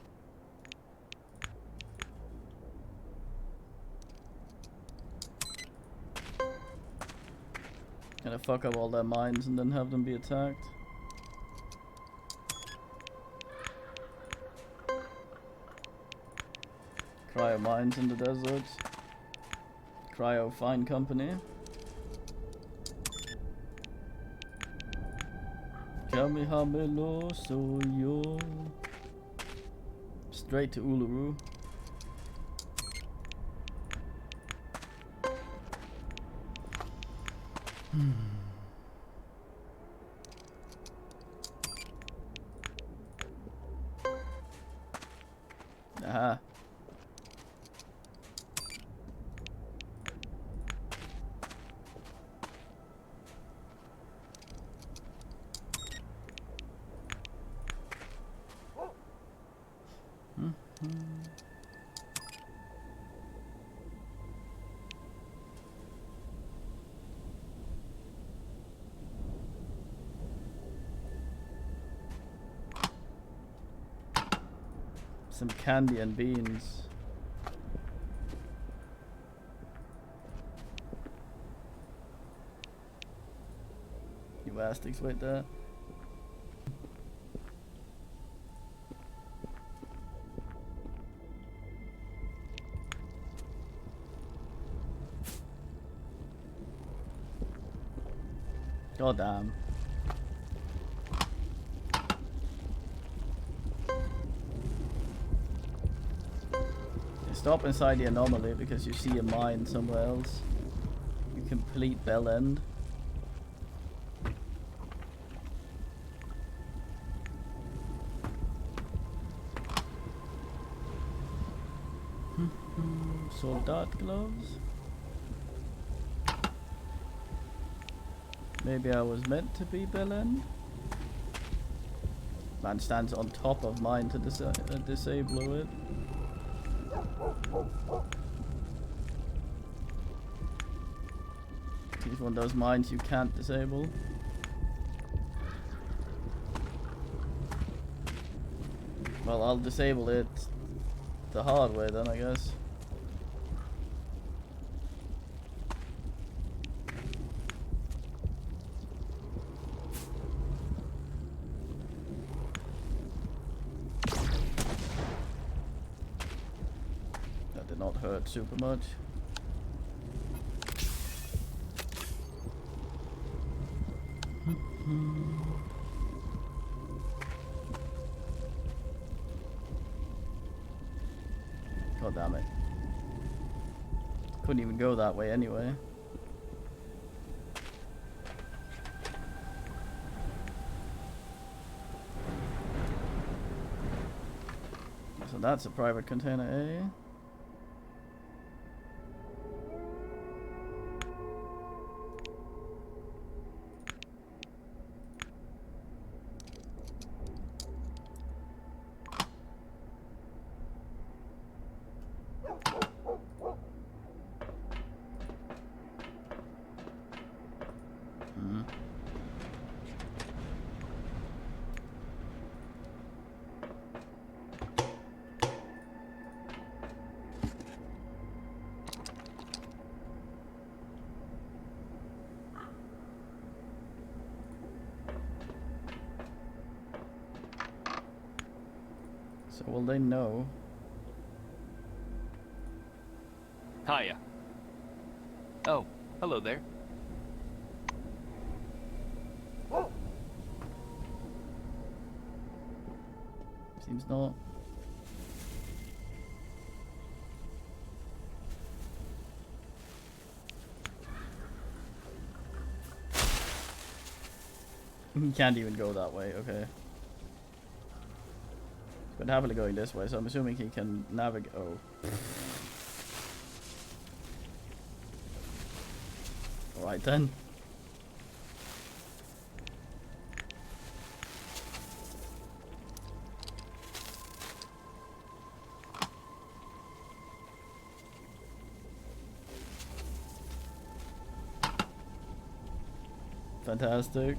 Gonna fuck up all their mines and then have them be attacked. Cryo mines in the desert. Cryo fine company. Kamihamelo Soyo. Straight to Uluru. Aha. Some candy and beans. You bastards, wait there. God damn. Stop inside the anomaly because you see a mine somewhere else. You complete bell end. Soldat gloves. Maybe I was meant to be bell end. Man stands on top of mine to disable it. He's one of those mines you can't disable. Well, I'll disable it the hard way then, I guess. That did not hurt super much. God damn it. Couldn't even go that way anyway. So that's a private container, eh? So will they know? Hiya. Oh, hello there. Seems not. He can't even go that way, okay. But happily going this way, so I'm assuming he can navigate. Oh. Alright then. Fantastic.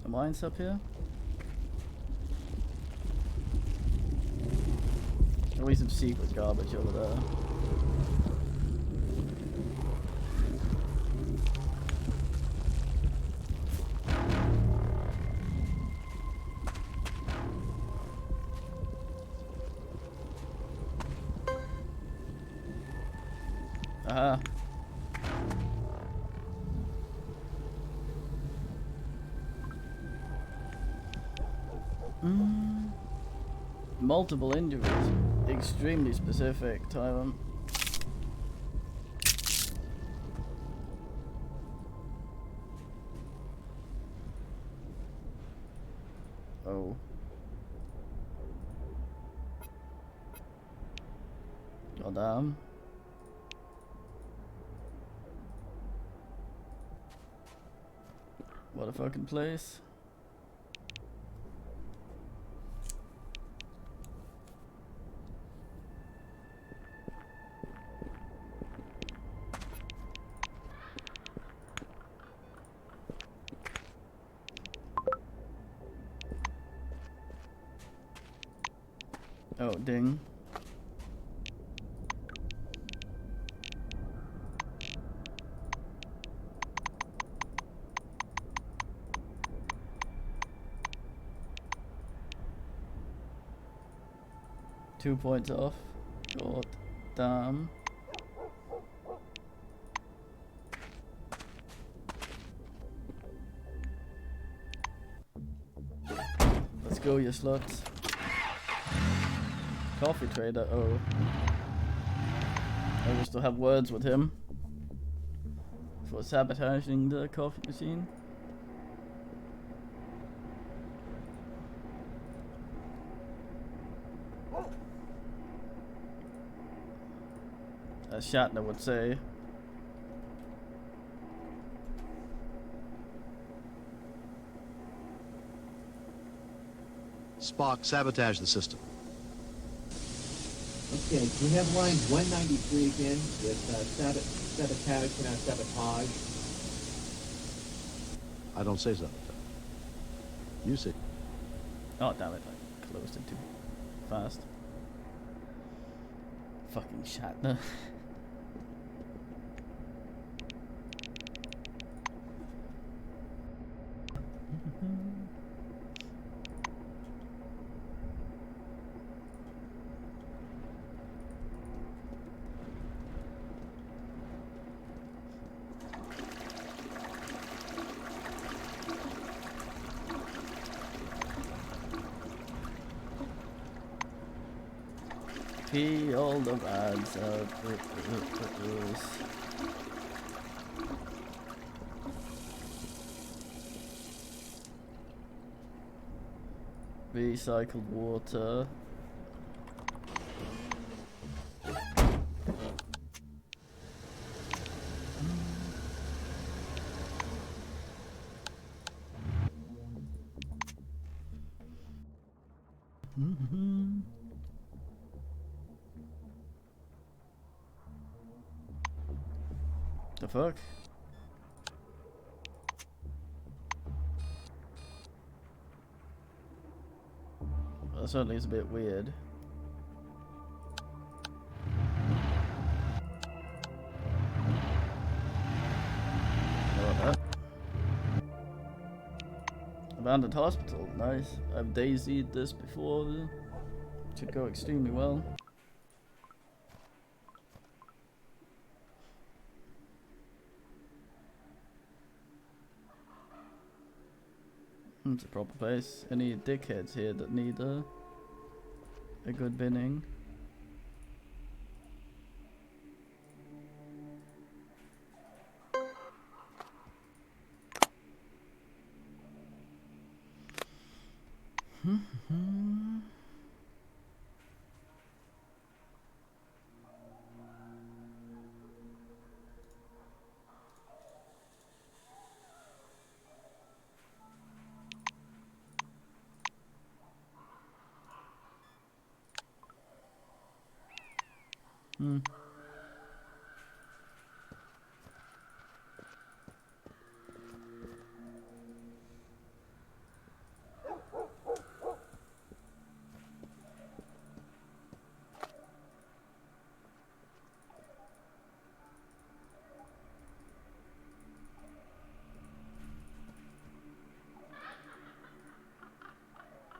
The mines up here? Always some secret garbage over there. Aha. Multiple injuries. Extremely specific, Tyrant. Oh. Goddamn. What a fucking place. Oh, ding. Two points off. God damn. Let's go, you sluts. Coffee trader, oh. I wish to have words with him for sabotaging the coffee machine. As Shatner would say. Spock, sabotage the system. Okay, can we have line 193 again with sabotage, pronounced sabotage? I don't say sabotage. You say. Oh, damn it, I closed it too fast. Fucking Shatner. All the ads out. Recycled water. The fuck? Well, that certainly is a bit weird. Abandoned hospital, nice. I've daisied this before. Should go extremely well. It's a proper place. Any dickheads here that need a good binning?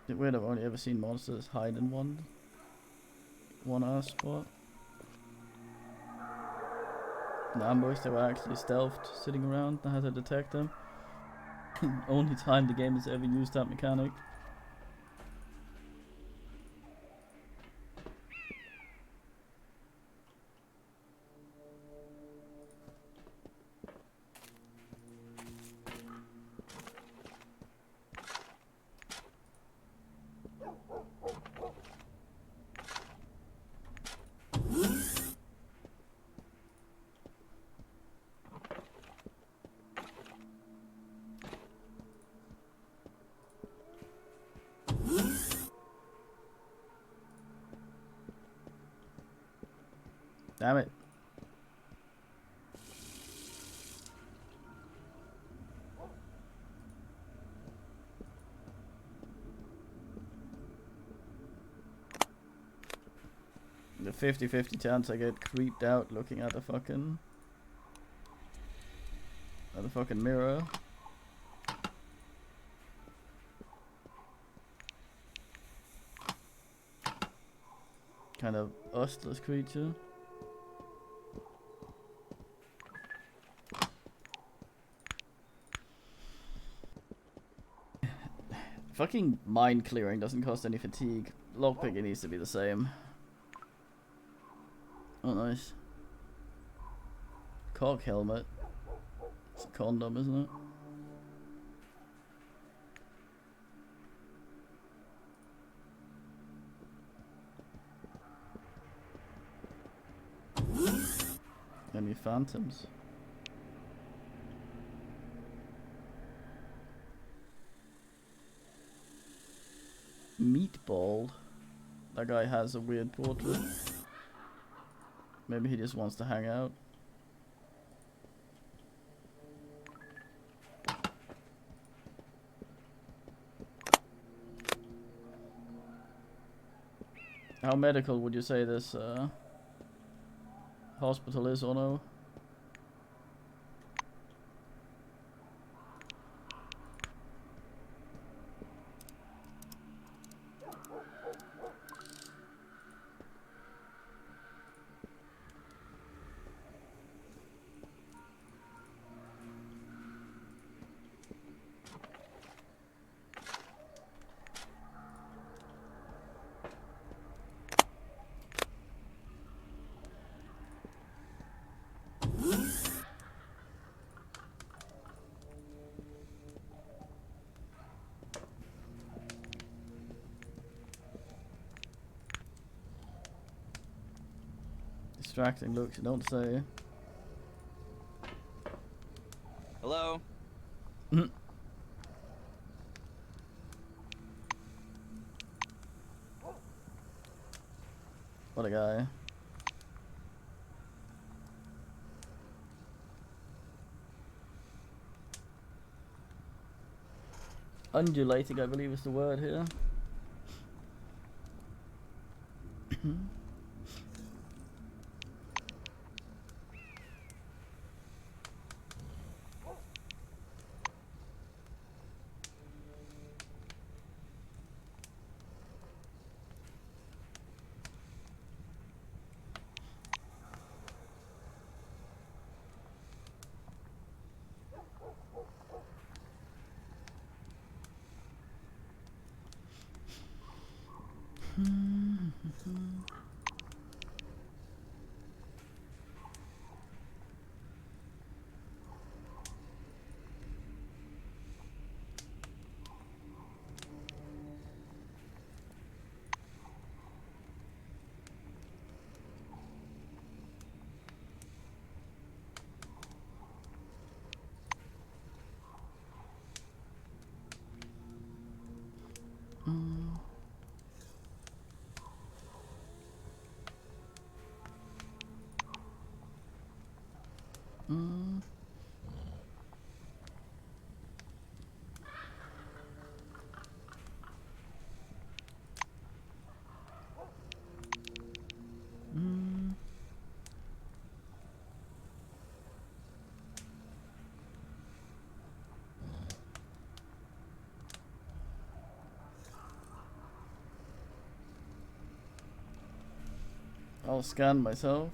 It's weird, I've only ever seen monsters hide in one ass spot. In ambush, they were actually stealthed, sitting around. I had to detect them. Only time the game has ever used that mechanic. Damn it. The 50-50 chance I get creeped out looking at the fucking mirror. Kind of ustless creature. Fucking mine clearing doesn't cost any fatigue. Lockpicking needs to be the same. Oh, nice. Cock helmet. It's a condom, isn't it? Any phantoms? Meatball. That guy has a weird portrait. Maybe he just wants to hang out. How medical would you say this hospital is, or no? Distracting looks, you don't say. Hello? What a guy. Undulating, I believe is the word here. Mm. Mm. I'll scan myself.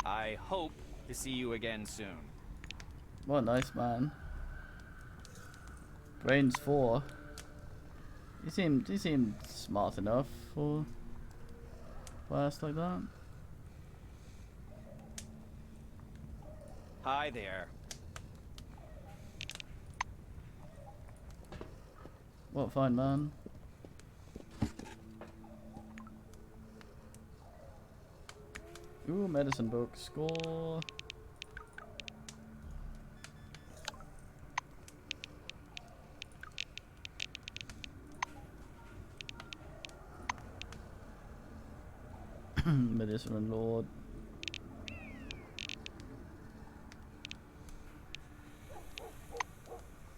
I hope to see you again soon. What a nice man. Brains 4. He seemed smart enough for class like that. Hi there. What a fine man. Ooh, medicine book. Score. Medicine Lord.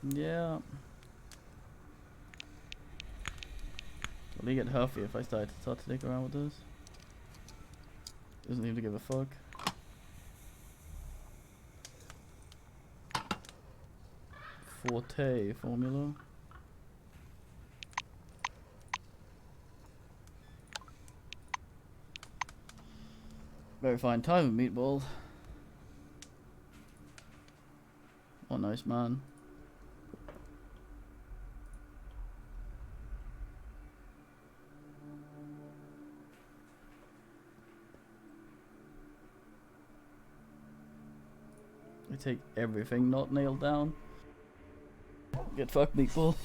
Yeah. Will he get huffy if I start to dick around with this? Doesn't seem to give a fuck. Forte formula. Very fine time, meatball. Oh, nice man. I take everything not nailed down. Get fucked, meatball.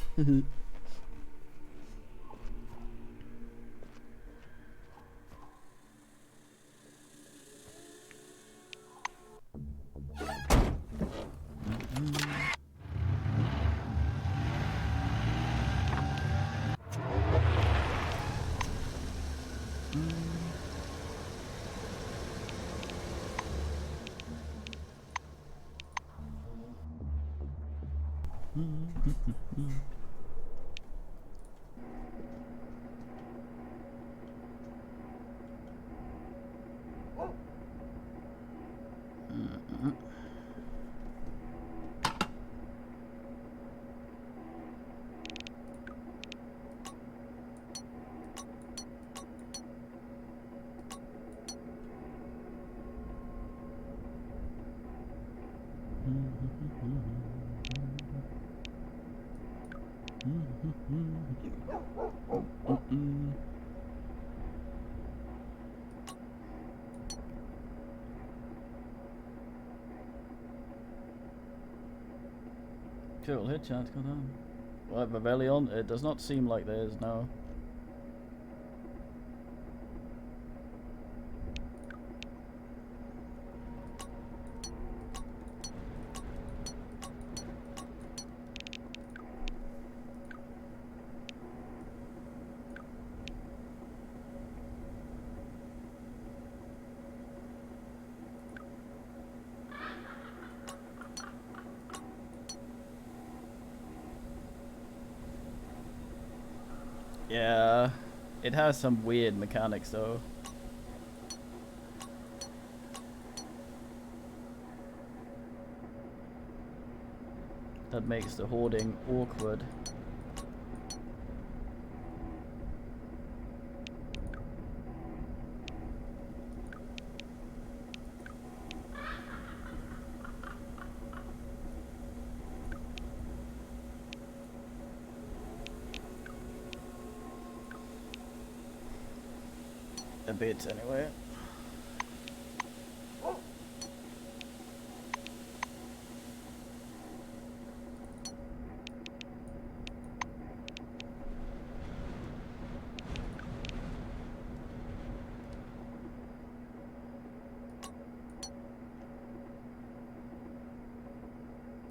Cool headshots, go down. What, Rebellion? It does not seem like there is, no. Yeah, it has some weird mechanics though. That makes the hoarding awkward. A bit anyway.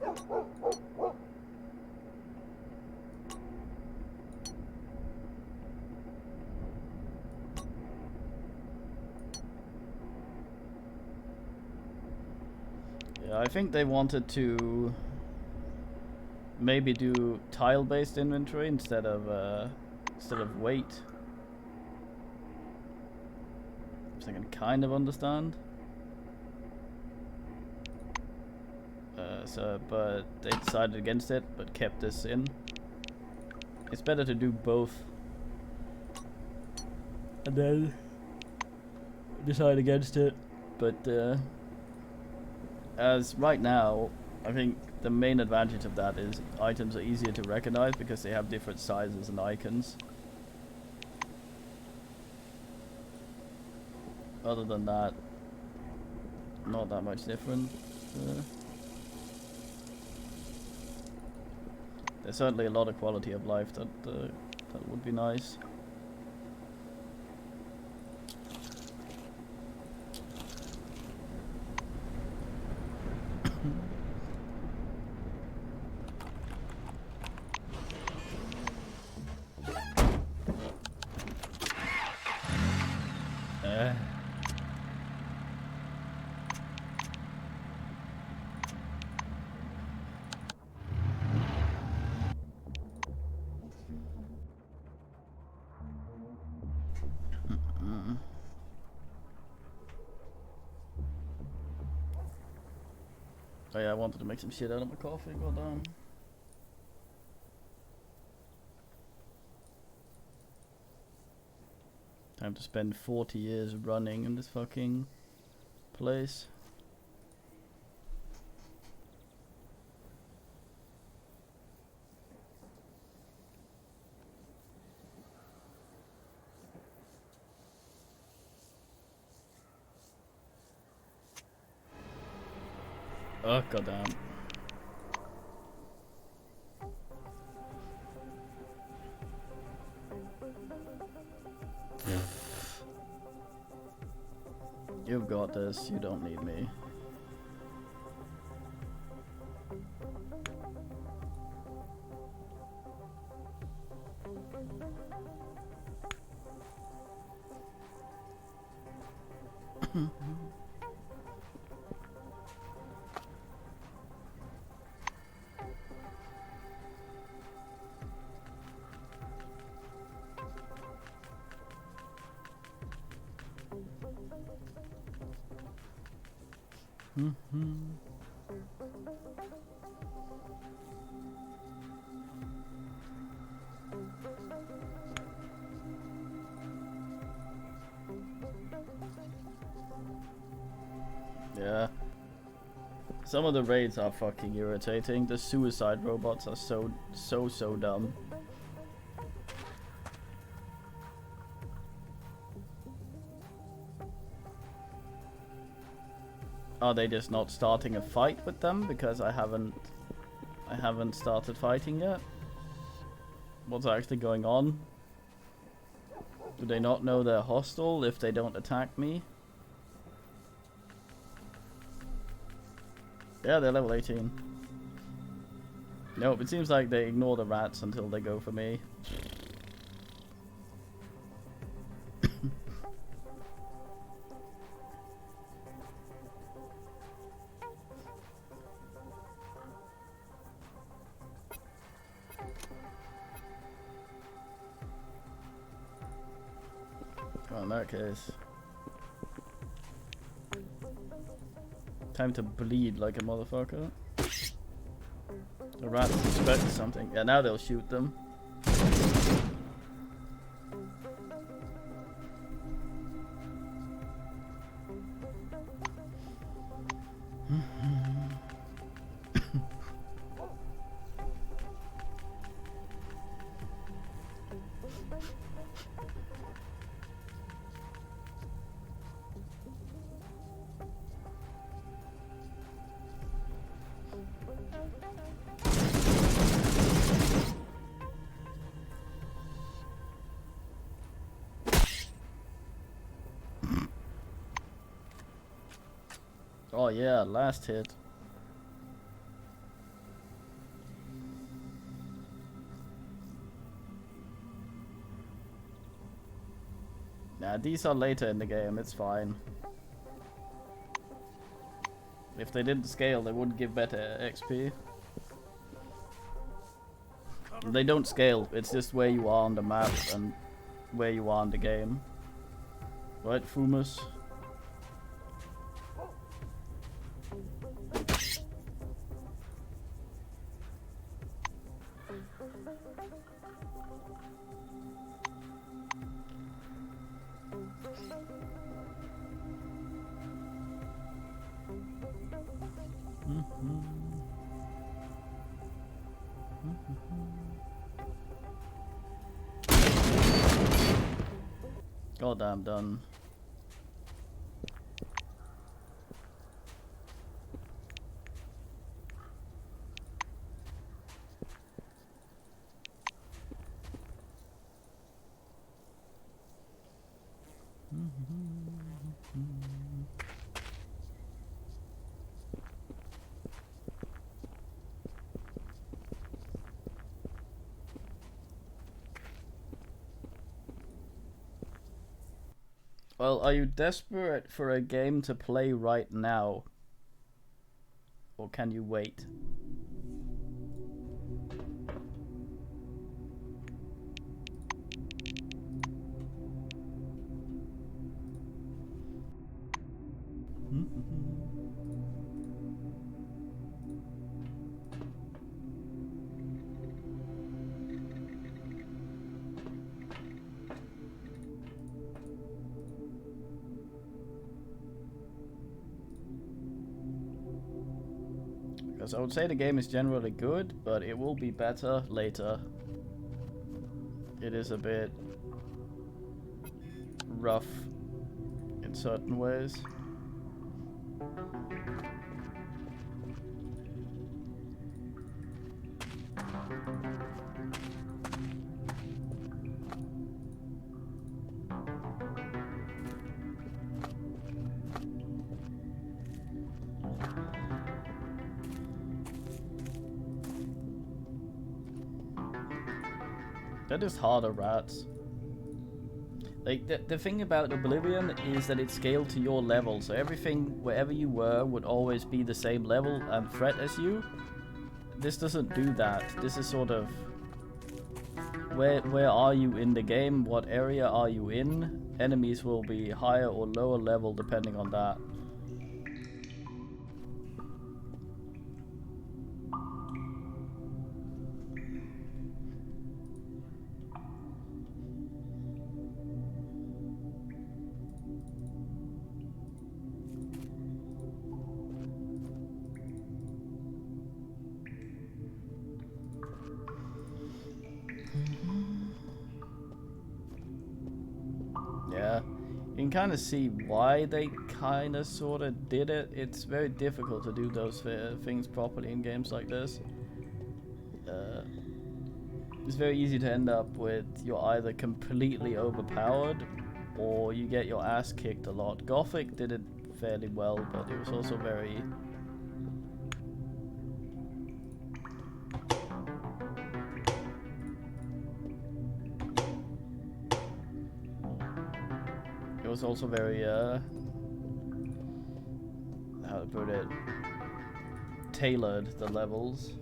Yeah, I think they wanted to maybe do tile-based inventory instead of weight. Which I can kind of understand. But they decided against it, but kept this in. It's better to do both. And then decide against it. But as right now, I think the main advantage of that is items are easier to recognize because they have different sizes and icons. Other than that, not that much different. There's certainly a lot of quality of life that would be nice. Oh yeah, I wanted to make some shit out of my coffee, goddamn. Time to spend 40 years running in this fucking place. Oh goddamn. You've got this, you don't need me. Yeah. Some of the raids are fucking irritating. The suicide robots are so dumb. Are they just not starting a fight with them because I haven't started fighting yet? What's actually going on? Do they not know they're hostile if they don't attack me? Yeah, they're level 18. Nope, it seems like they ignore the rats until they go for me. Well, in that case, time to bleed like a motherfucker. The rats suspect something. Yeah, now they'll shoot them. Oh yeah, last hit. Yeah, these are later in the game, it's fine. If they didn't scale, they wouldn't give better XP. They don't scale, it's just where you are on the map and where you are in the game. Right, Fumus? Goddamn done. Well, are you desperate for a game to play right now? Or can you wait? Because I would say the game is generally good, but it will be better later. It is a bit rough in certain ways. That is harder, rats. Like, the thing about Oblivion is that it's scaled to your level, so everything, wherever you were, would always be the same level and threat as you. This doesn't do that. This is sort of... Where are you in the game? What area are you in? Enemies will be higher or lower level depending on that. Yeah, you can kind of see why they kind of sort of did it. It's very difficult to do those things properly in games like this. It's very easy to end up with you're either completely overpowered or you get your ass kicked a lot. Gothic did it fairly well, but it was also very... It was also very, how to put it, tailored, the levels.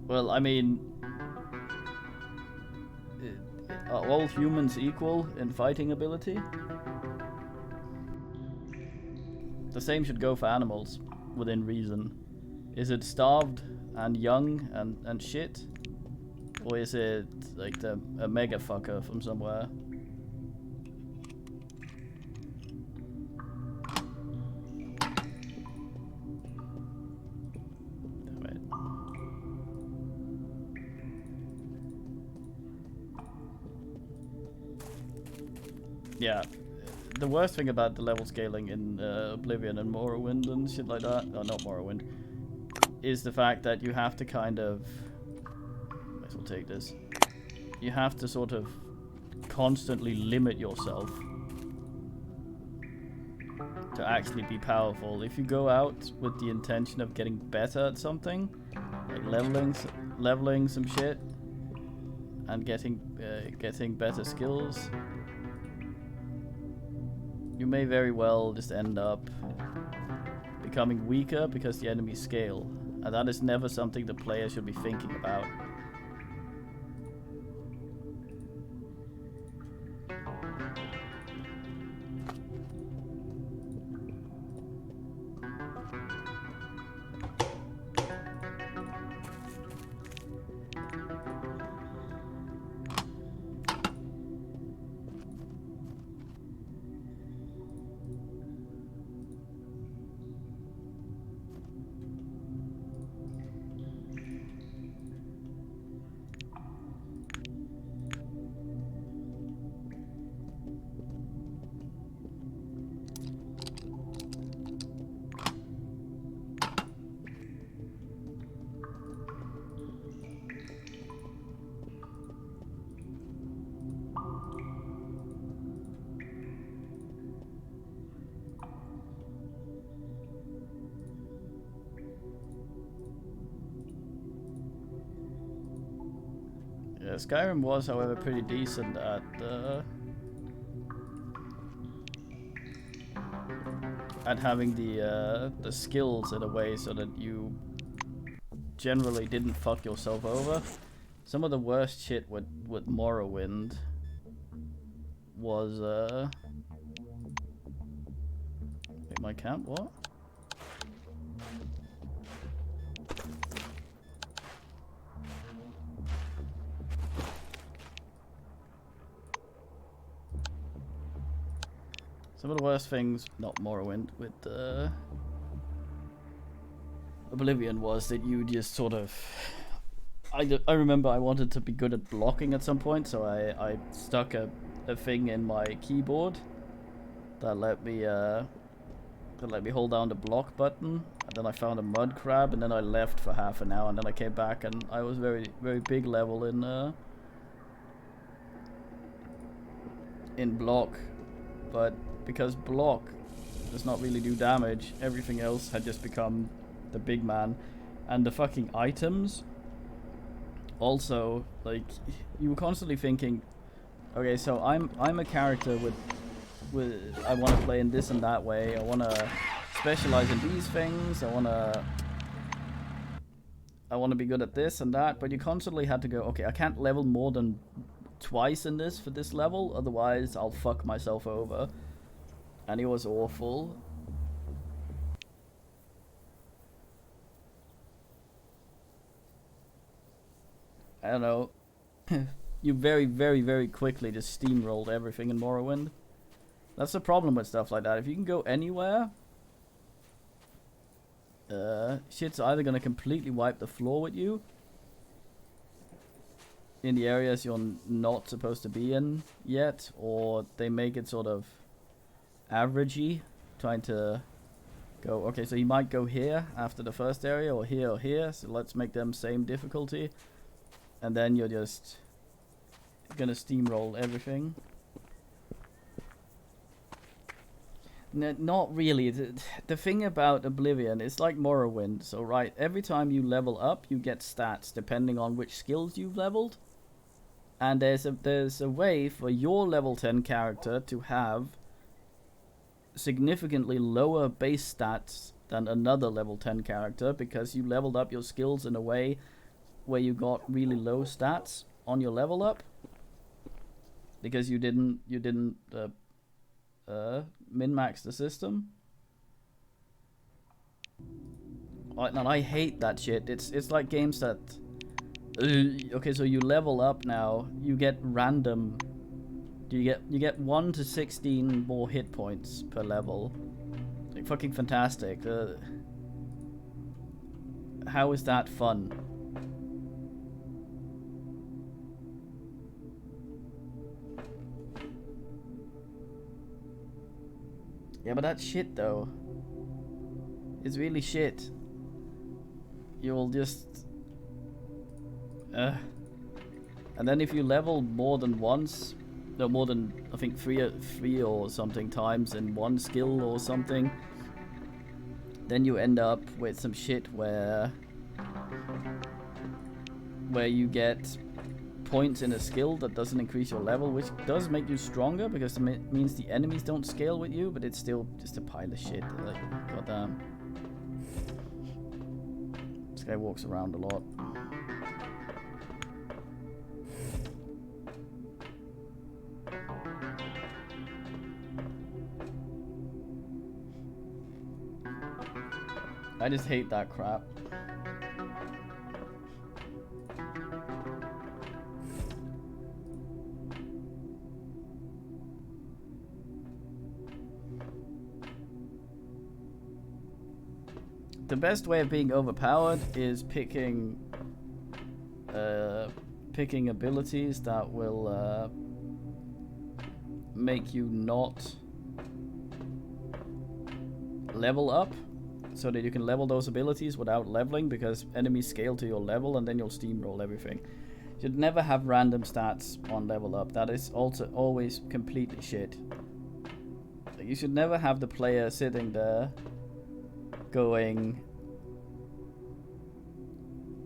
Well, I mean, are all humans equal in fighting ability? The same should go for animals, within reason. Is it starved and young and shit? Or is it like a mega fucker from somewhere? Damn it. Yeah. The worst thing about the level scaling in Oblivion and Morrowind and shit like that, no, not Morrowind, is the fact that you have to kind of... Might as well take this. You have to sort of constantly limit yourself to actually be powerful. If you go out with the intention of getting better at something, like leveling some shit and getting better skills, you may very well just end up becoming weaker because the enemies scale, and that is never something the player should be thinking about. Yeah, Skyrim was, however, pretty decent at having the skills in a way so that you generally didn't fuck yourself over. Some of the worst shit with Morrowind was wait, my camp, what? Some of the worst things, not Morrowind, with Oblivion was that you just sort of... I remember I wanted to be good at blocking at some point, so I stuck a thing in my keyboard that let me hold down the block button, and then I found a mud crab, and then I left for half an hour, and then I came back, and I was very big level in block, but because block does not really do damage, everything else had just become the big man. And the fucking items also, like, you were constantly thinking, okay, so I'm a character with I want to play in this and that way, I want to specialize in these things, I want to be good at this and that, but you constantly had to go, okay, I can't level more than twice in this for this level, otherwise I'll fuck myself over. And it was awful. I don't know. You very quickly just steamrolled everything in Morrowind. That's the problem with stuff like that. If you can go anywhere, shit's either gonna completely wipe the floor with you in the areas you're not supposed to be in yet, or they make it sort of averagey, trying to go, okay, so you might go here after the first area, or here, so let's make them same difficulty, and then you're just gonna steamroll everything. Not really. The thing about Oblivion, it's like Morrowind, so right, every time you level up, you get stats depending on which skills you've leveled, and there's a way for your level 10 character to have significantly lower base stats than another level 10 character, because you leveled up your skills in a way where you got really low stats on your level up, because you didn't min-max the system. And I hate that shit. It's like games that okay, so you level up now, you get random. You get 1 to 16 more hit points per level. Like, fucking fantastic. How is that fun? Yeah, but that's shit though. It's really shit. You'll just and then if you level more than once, no, more than I think three or something times in one skill or something, then you end up with some shit where where you get points in a skill that doesn't increase your level, which does make you stronger because it means the enemies don't scale with you, but it's still just a pile of shit. Like, goddamn. This guy walks around a lot. I just hate that crap. The best way of being overpowered is picking abilities that will make you not level up, so that you can level those abilities without leveling, because enemies scale to your level and then you'll steamroll everything. You'd never have random stats on level up. That is also always completely shit. You should never have the player sitting there going...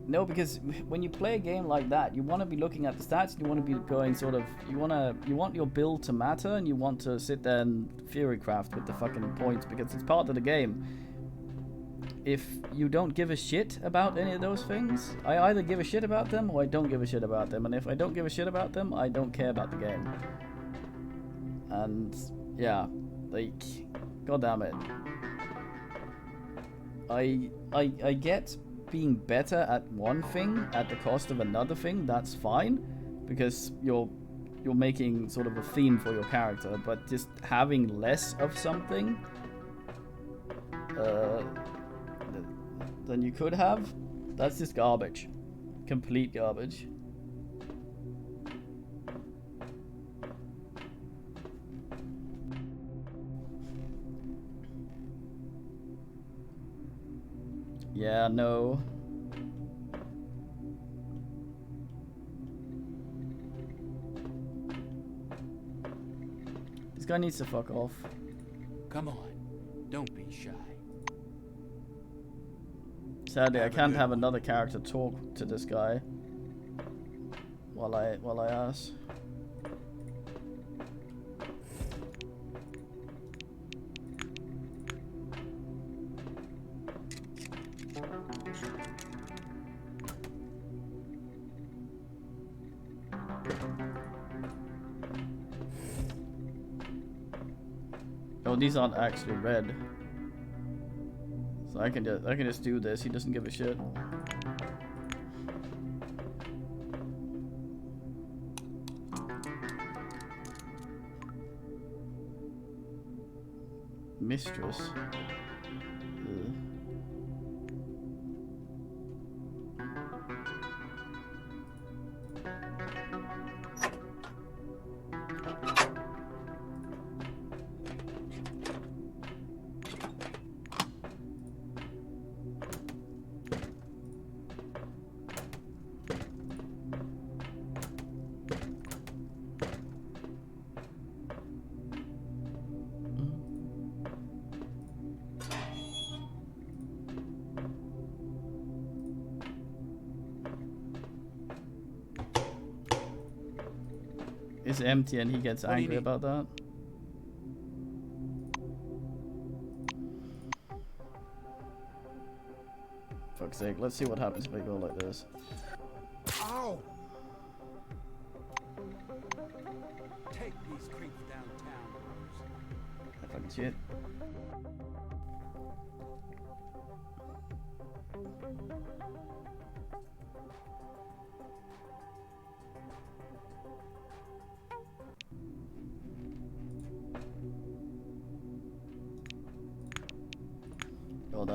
No, because when you play a game like that, you want to be looking at the stats, you want to be going sort of... You want your build to matter, and you want to sit there and Furycraft with the fucking points, because it's part of the game. If you don't give a shit about any of those things, I either give a shit about them or I don't give a shit about them. And if I don't give a shit about them, I don't care about the game. And yeah, like, god damn it. I get being better at one thing at the cost of another thing. That's fine, because you're making sort of a theme for your character. But just having less of something than you could have, that's just garbage. Complete garbage. Yeah, no. This guy needs to fuck off. Come on, don't be shy. Sadly, I can't have another character talk to this guy while I ask. Oh, these aren't actually red. So I can just do this. He doesn't give a shit. Mistress. Ugh. It's empty and he gets angry about that. Fuck's sake, let's see what happens if I go like this. Ow! Take these creeps downtown. That fucking shit. Hold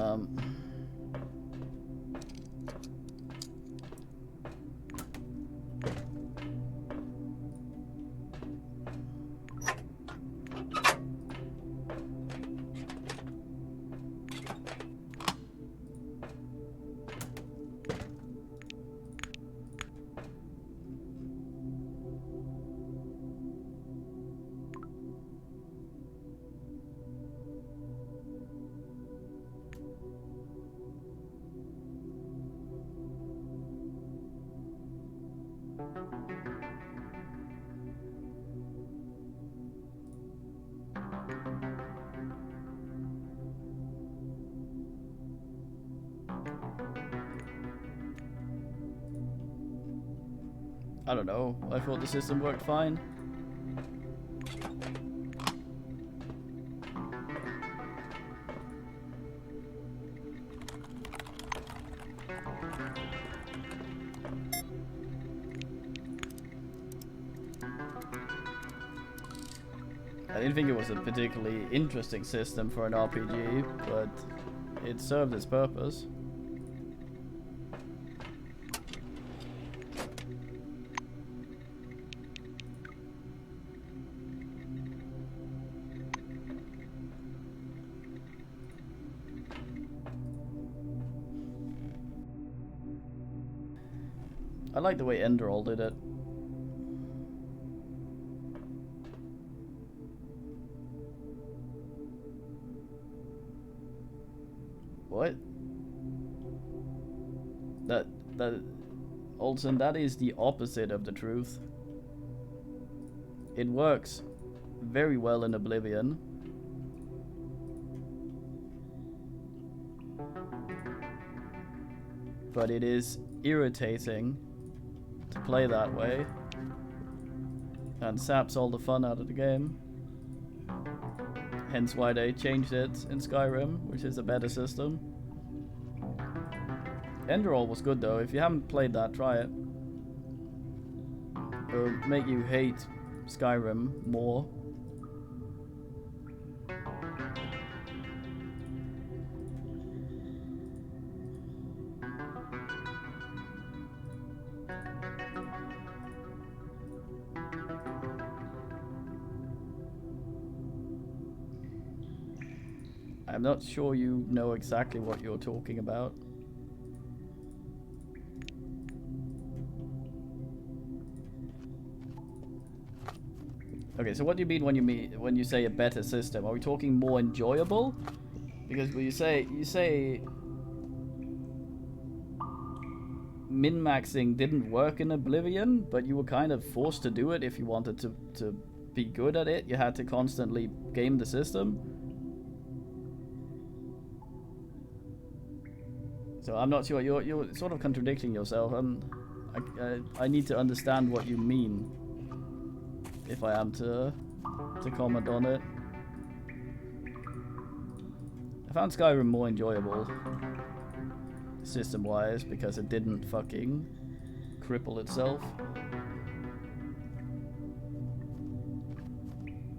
I don't know. I thought the system worked fine. I didn't think it was a particularly interesting system for an RPG, but it served its purpose. I like the way Enderall did it. What? That Olsen, that is the opposite of the truth. It works very well in Oblivion. But it is irritating to play that way. And saps all the fun out of the game. Hence why they changed it in Skyrim, which is a better system. Enderall was good though. If you haven't played that, try it. It'll make you hate Skyrim more. I'm not sure you know exactly what you're talking about. Okay, so what do you mean when you say a better system? Are we talking more enjoyable? Because when you say min-maxing didn't work in Oblivion, but you were kind of forced to do it if you wanted to be good at it. You had to constantly game the system. So I'm not sure. You're sort of contradicting yourself. I need to understand what you mean if I am to comment on it. I found Skyrim more enjoyable system-wise because it didn't fucking cripple itself.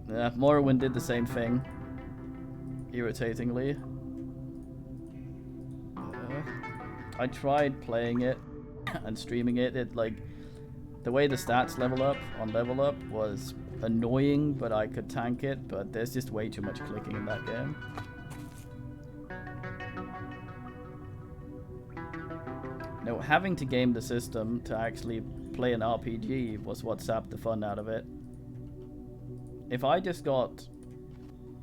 Yeah, Morrowind did the same thing, irritatingly. I tried playing it and streaming it. It like the way the stats level up on Level Up was annoying, but I could tank it. But there's just way too much clicking in that game. No, having to game the system to actually play an RPG was what sapped the fun out of it. If I just got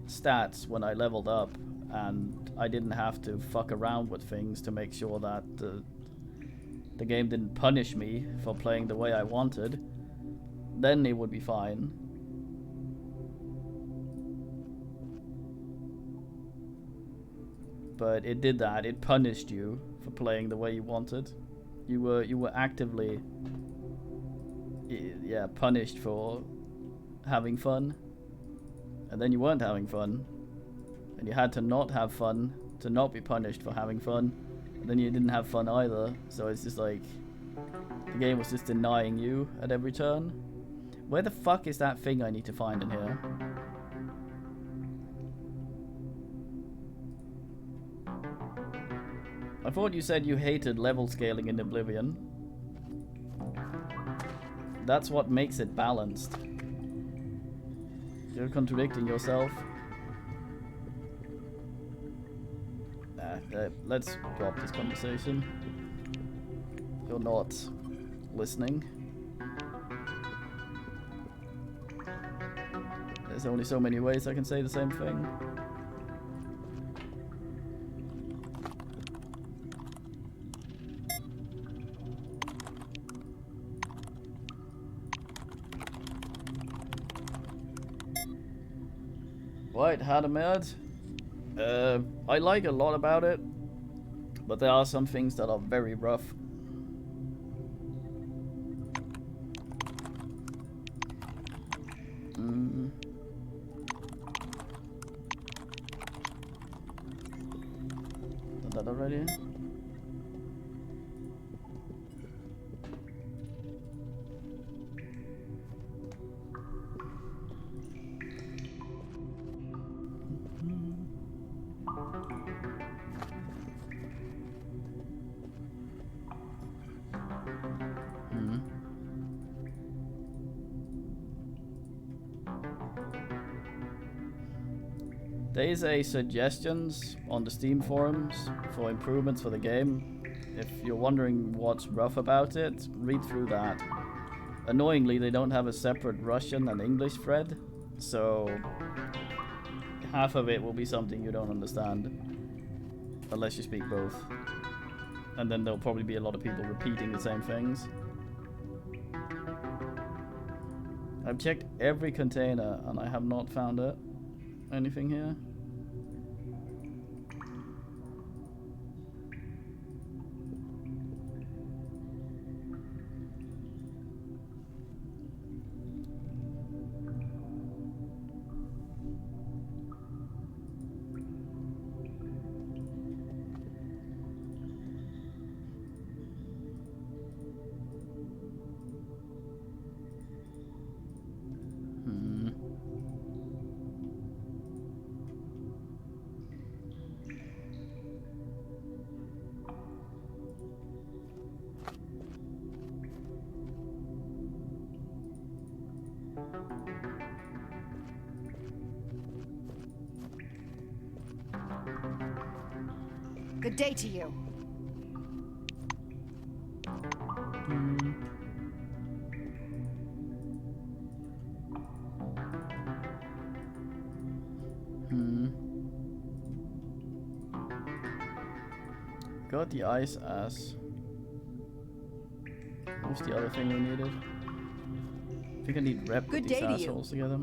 stats when I leveled up and I didn't have to fuck around with things to make sure that the game didn't punish me for playing the way I wanted, then it would be fine. But it did that. It punished you for playing the way you wanted. You were actively punished for having fun, and then you weren't having fun. And you had to not have fun to not be punished for having fun. And then you didn't have fun either. So it's just like the game was just denying you at every turn. Where the fuck is that thing I need to find in here? I thought you said you hated level scaling in Oblivion. That's what makes it balanced. You're contradicting yourself. Let's drop this conversation. You're not listening. There's only so many ways I can say the same thing. Right, Hadamerd. I like a lot about it, but there are some things that are very rough. Did that already? There is a suggestions on the Steam forums for improvements for the game. If you're wondering what's rough about it, read through that. Annoyingly, they don't have a separate Russian and English thread, so half of it will be something you don't understand, unless you speak both. And then there'll probably be a lot of people repeating the same things. I've checked every container and I have not found it. Anything here? Good day to you. Got the ice ass. What's the other thing we needed? I think I need rep with these assholes together.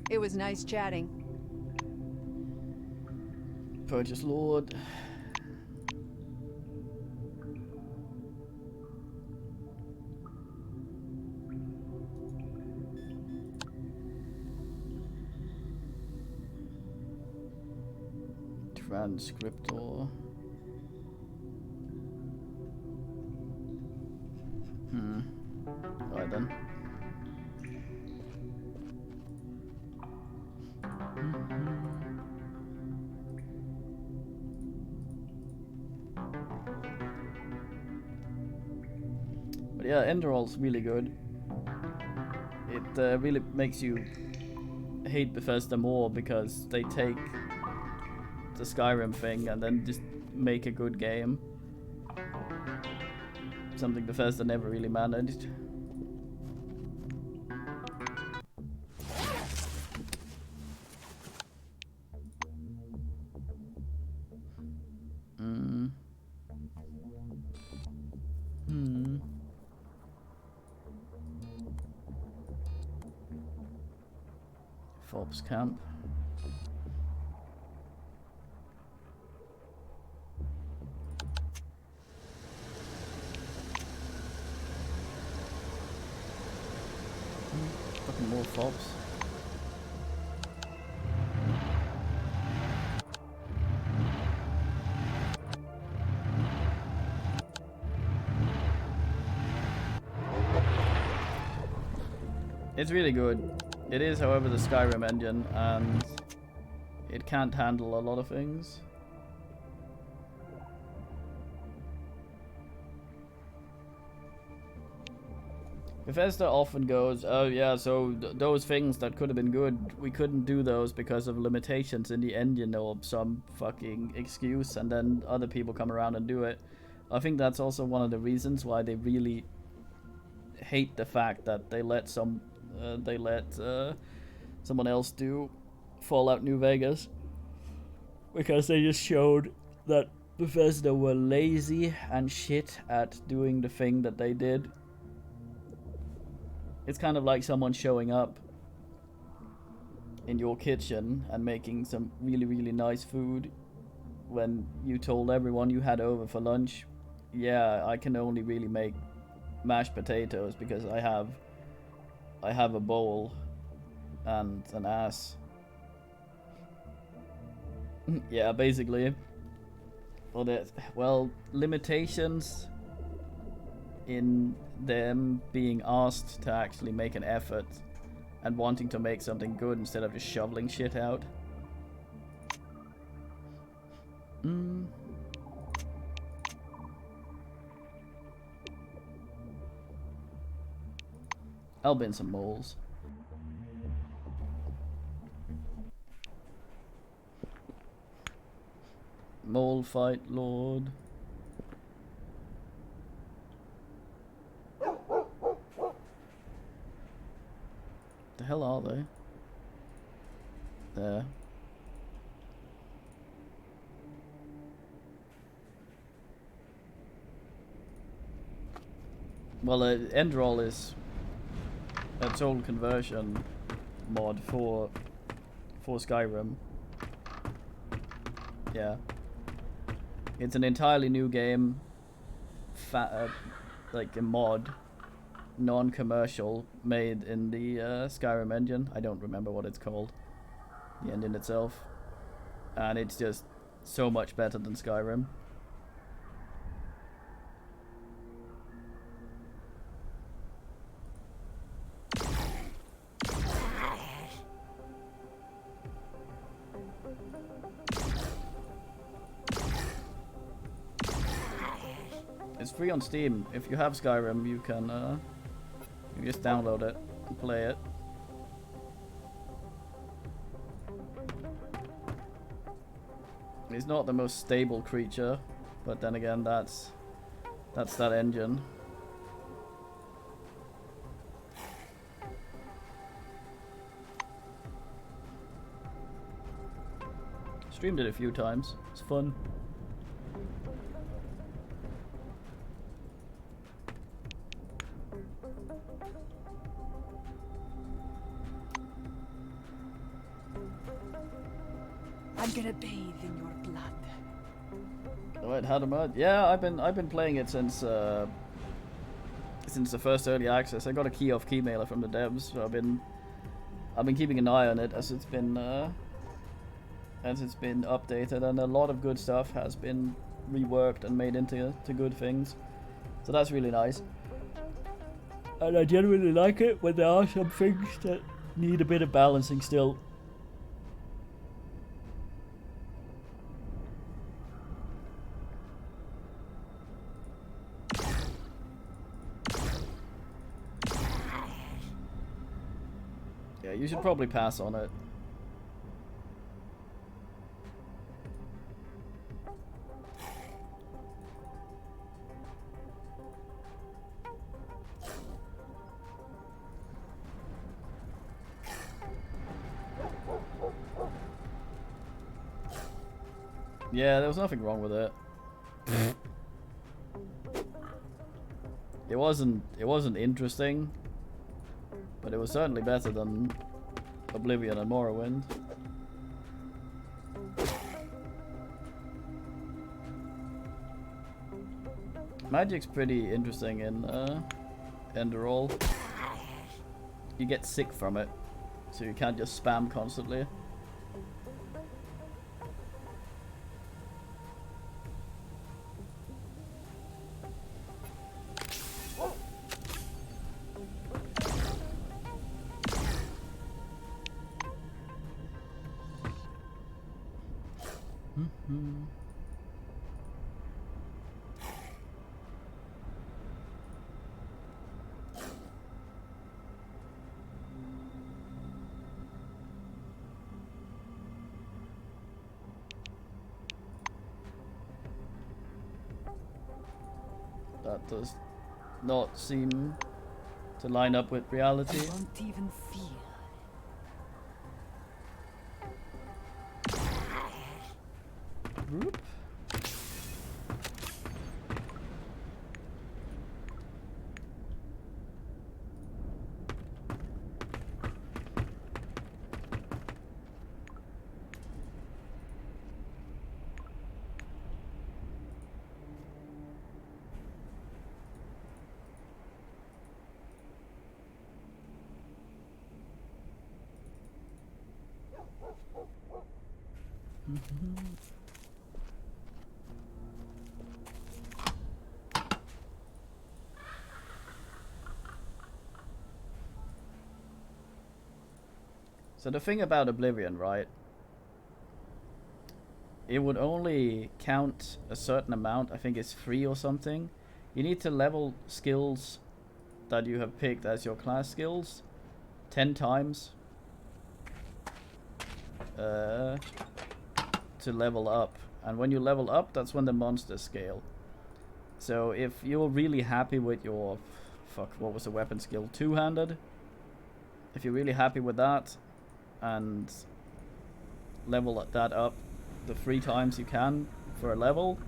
It was nice chatting. Purchase Lord. Transcriptor. Alright then. But yeah, Enderall's really good. It really makes you hate Bethesda more because they take the Skyrim thing and then just make a good game. Something Bethesda never really managed. Forbes camp. Fucking more fobs. It's really good. It is, however, the Skyrim engine, and it can't handle a lot of things. Bethesda often goes, oh yeah, so those things that could have been good, we couldn't do those because of limitations in the engine or some fucking excuse, and then other people come around and do it. I think that's also one of the reasons why they really hate the fact that they let someone else do Fallout New Vegas, because they just showed that Bethesda were lazy and shit at doing the thing that they did. It's kind of like someone showing up in your kitchen and making some really, really nice food when you told everyone you had over for lunch, yeah, I can only really make mashed potatoes because I have a bowl and an ass. Yeah, basically. Well, limitations in them being asked to actually make an effort and wanting to make something good instead of just shoveling shit out. I'll bin some moles. Mole fight lord. The hell are they? There. Well, Enderall is a total conversion mod for Skyrim. Yeah. It's an entirely new game, like a mod, non-commercial, made in the Skyrim engine. I don't remember what it's called, the engine itself. And it's just so much better than Skyrim. It's free on Steam. If you have Skyrim, you can you just download it and play it. It's not the most stable creature, but then again, that's that engine. Streamed it a few times. It's fun. I'm gonna bathe in your blood. Alright, Hadamard. Yeah, I've been playing it since the first early access. I got a key off Keymailer from the devs, so I've been keeping an eye on it as it's been updated, and a lot of good stuff has been reworked and made into good things. So that's really nice. And I genuinely like it when there are some things that need a bit of balancing still. Yeah, you should probably pass on it. Yeah, there was nothing wrong with it. It wasn't interesting, but it was certainly better than Oblivion and Morrowind. Magic's pretty interesting in Enderall. You get sick from it, so you can't just spam constantly. That does not seem to line up with reality. I won't even feel. Whoop. So the thing about Oblivion, right? It would only count a certain amount. I think it's 3 or something. You need to level skills that you have picked as your class skills 10 times to level up. And when you level up, that's when the monsters scale. So if you're really happy with your... Fuck, what was the weapon skill? Two-handed? If you're really happy with that, and level that up the 3 times you can for a level,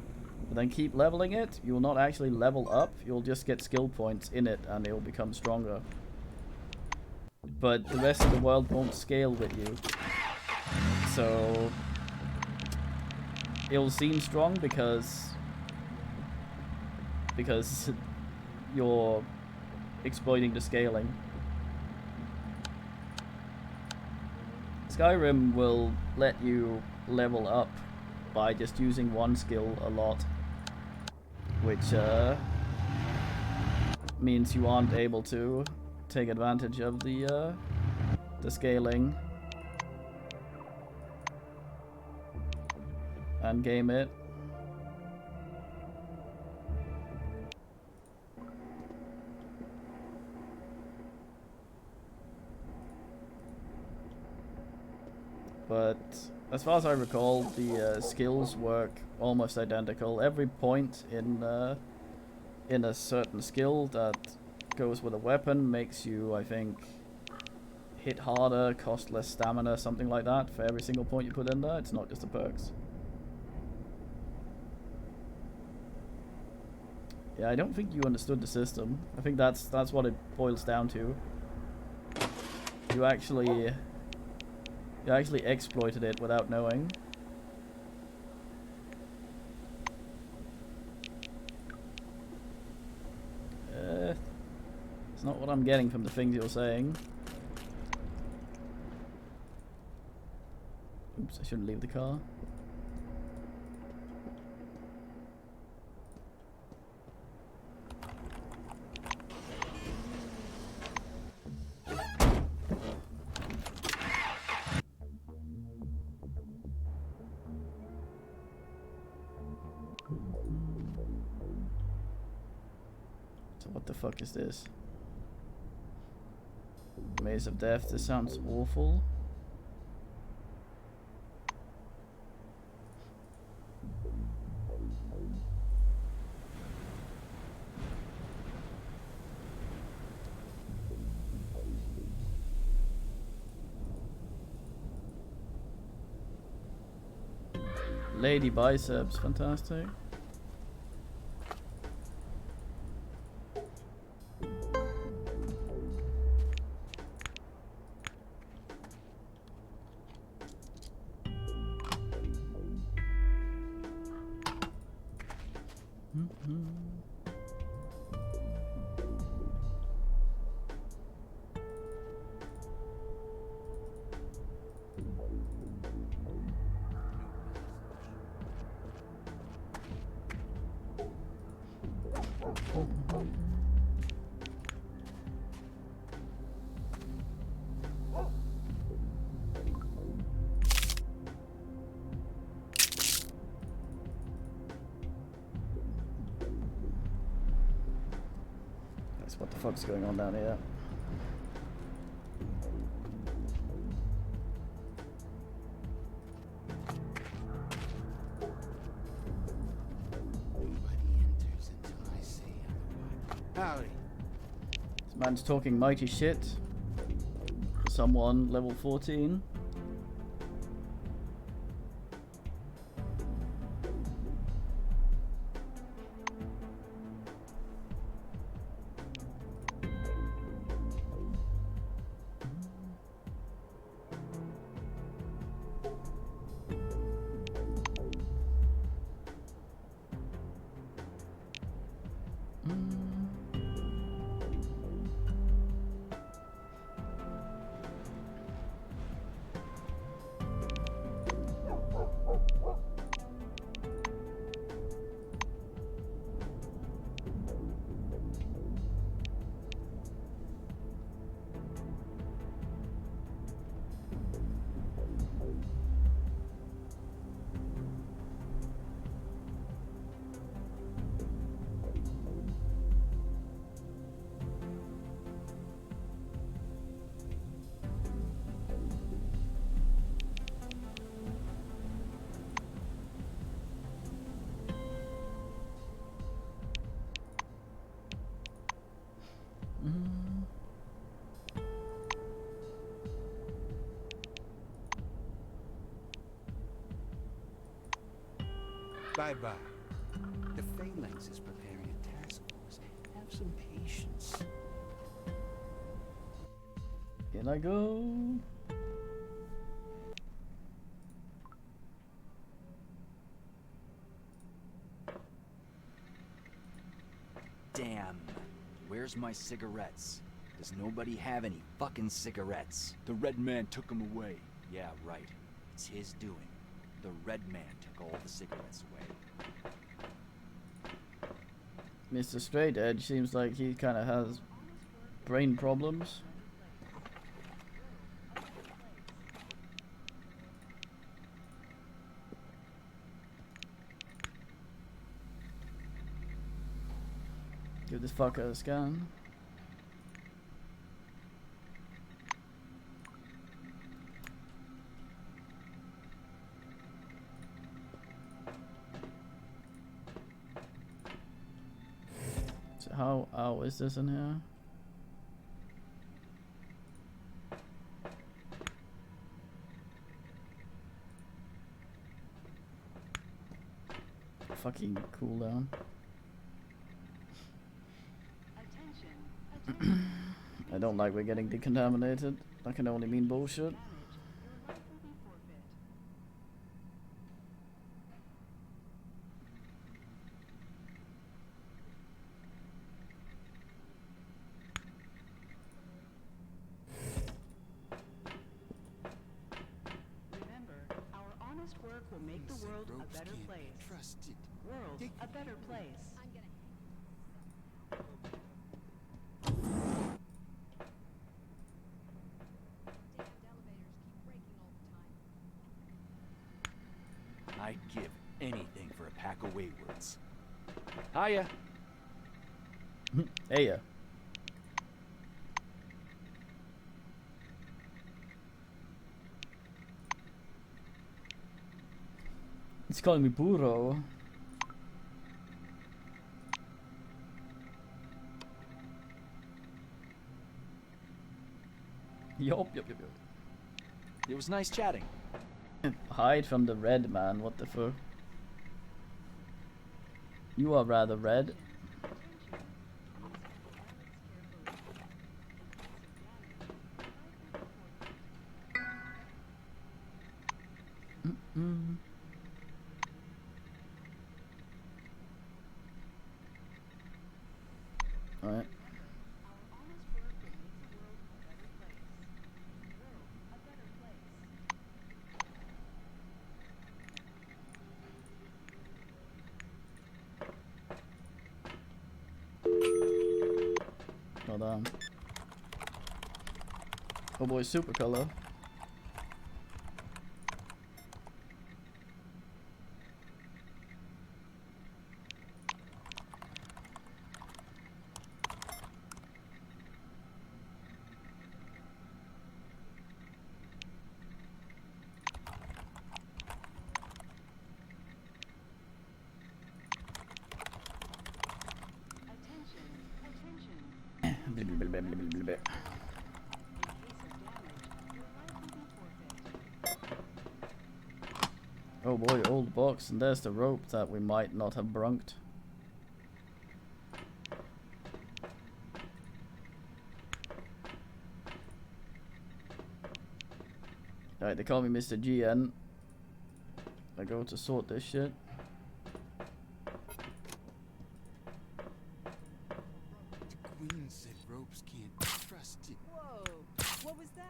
but then keep leveling it, you will not actually level up, you'll just get skill points in it and it will become stronger. But the rest of the world won't scale with you. So it'll seem strong because you're exploiting the scaling. Skyrim will let you level up by just using one skill a lot, which means you aren't able to take advantage of the scaling and game it. But as far as I recall, the skills work almost identical. Every point in a certain skill that goes with a weapon makes you, I think, hit harder, cost less stamina, something like that, for every single point you put in there. It's not just the perks. Yeah, I don't think you understood the system. I think that's what it boils down to. You actually exploited it without knowing. It's not what I'm getting from the things you're saying. Oops, I shouldn't leave the car. What the fuck is this? Maze of Death, this sounds awful. Lady Biceps, fantastic. What the fuck's going on down here? Howdy. This man's talking mighty shit. Someone level 14. Bye-bye. The Phalanx is preparing a task force. Have some patience. In I go. Damn. Where's my cigarettes? Does nobody have any fucking cigarettes? The Red Man took them away. Yeah, right. It's his doing. The Red Man took all the cigarettes away. Mr. Straight Edge seems like he kind of has brain problems. Give this fucker a scan. So how is this in here? Fucking cooldown. I don't like we're getting decontaminated. That can only mean bullshit. Remember, our honest work will make the world a better place. World a better place. I'd give anything for a pack of Waywards. Hiya. Hey ya. He's calling me burro. Yup. It was nice chatting. Hide from the red man, what the fuck? You are rather red. Alright. Hold on. Oh boy, super color. Oh boy, old box, and there's the rope that we might not have brunked. Alright, they call me Mr. GN. I go to sort this shit. The Queen said ropes can't be trusted. Whoa, what was that?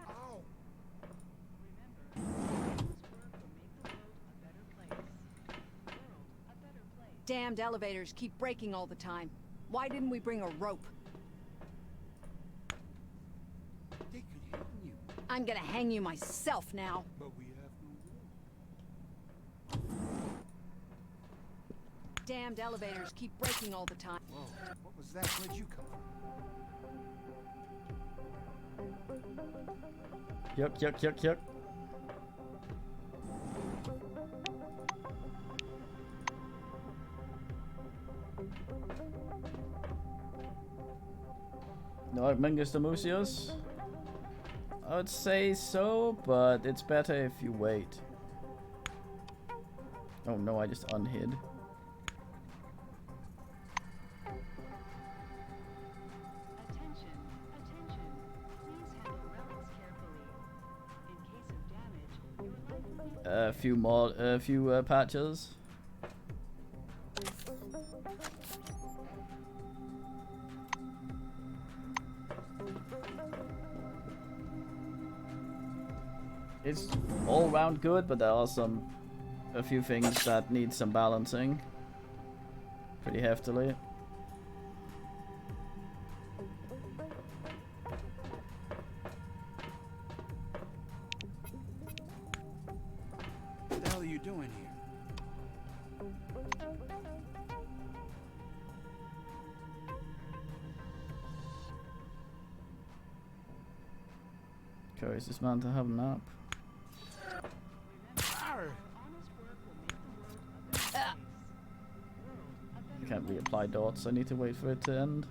Remember, our honest work will make the world a better place. World a better place. Damned elevators keep breaking all the time. Why didn't we bring a rope? They could hang you, I'm gonna hang you myself now. but we have no rope. Damned elevators keep breaking all the time. Whoa, what was that? Where'd you come from? Yuck. No Mingus the Musios? I would say so, but it's better if you wait. Oh no, I just unhid. a few patches. It's all round good, but there are a few things that need some balancing pretty heftily. What the hell are you doing here? Encourage this man to have a nap. I can't reapply dots, I need to wait for it to end.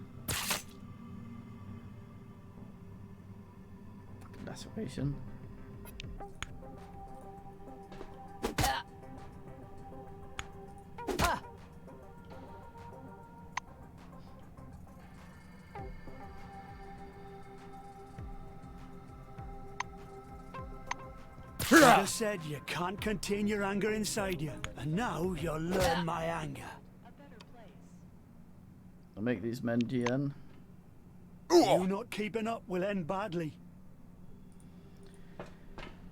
Fucking laceration. I said you can't contain your anger inside you, and now you'll learn my anger. I'll make these men GN. You not keeping up will end badly.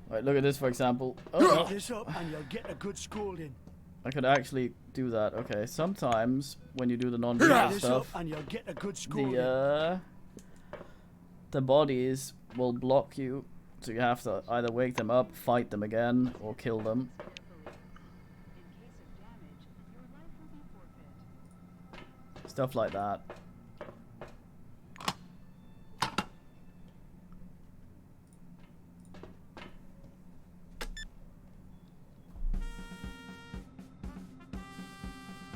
Right, look at this for example. Keep Oh, this up and you'll get a good scolding. I could actually do that. Okay, sometimes when you do the non-lethal Keep this up stuff, and you'll get a good scolding. the bodies will block you, so you have to either wake them up, fight them again, or kill them. Stuff like that.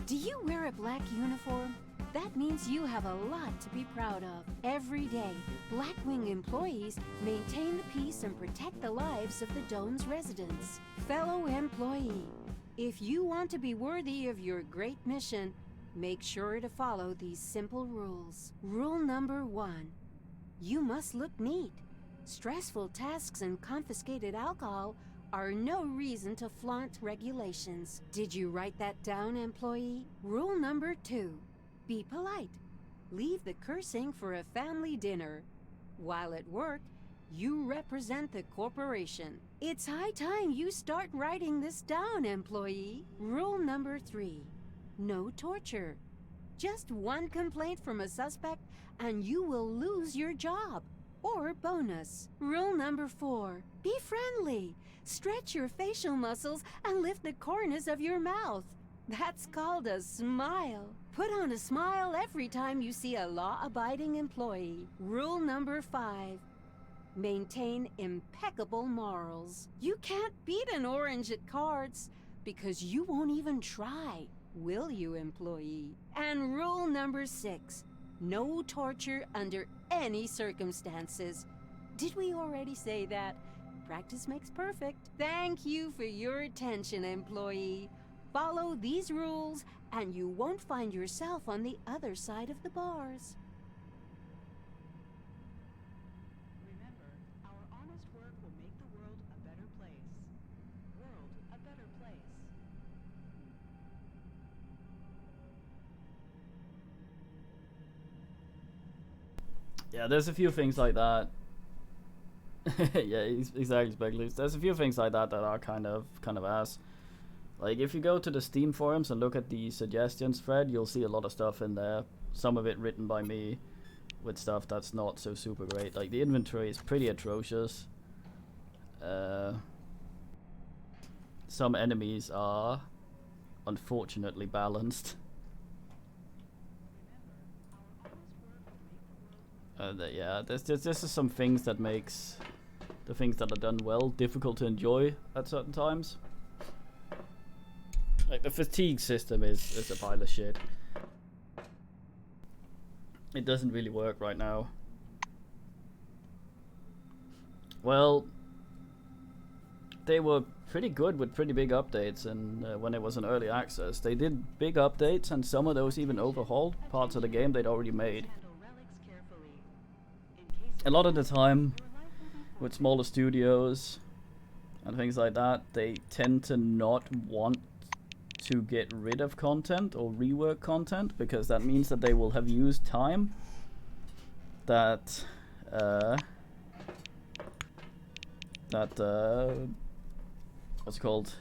Do you wear a black uniform? That means you have a lot to be proud of. Every day, Blackwing employees maintain the peace and protect the lives of the Dome's residents. Fellow employee, if you want to be worthy of your great mission, make sure to follow these simple rules. Rule number 1. You must look neat. Stressful tasks and confiscated alcohol are no reason to flaunt regulations. Did you write that down, employee? Rule number 2. Be polite. Leave the cursing for a family dinner. While at work, you represent the corporation. It's high time you start writing this down, employee. Rule number 3. No torture. Just one complaint from a suspect and you will lose your job or bonus. Rule number 4. Be friendly. Stretch your facial muscles and lift the corners of your mouth. That's called a smile. Put on a smile every time you see a law-abiding employee. Rule number 5. Maintain impeccable morals. You can't beat an orange at cards because you won't even try. Will you, employee? And rule number 6. No torture under any circumstances. Did we already say that? Practice makes perfect. Thank you for your attention, employee. Follow these rules and you won't find yourself on the other side of the bars. Remember, our honest work will make the world a better place. World a better place. Yeah, there's a few things like that. Yeah, exactly, Specloose. There's a few things like that that are kind of ass. Like, if you go to the Steam forums and look at the suggestions thread, you'll see a lot of stuff in there. Some of it written by me, with stuff that's not so super great. Like, the inventory is pretty atrocious. Some enemies are unfortunately balanced. Yeah, there's just some things that makes the things that are done well difficult to enjoy at certain times. Like, the fatigue system is a pile of shit. It doesn't really work right now. Well, they were pretty good with pretty big updates, and when it was in early access, they did big updates, and some of those even overhauled parts of the game they'd already made. A lot of the time, with smaller studios, and things like that, they tend to not want to get rid of content or rework content, because that means that they will have used time that what's it called,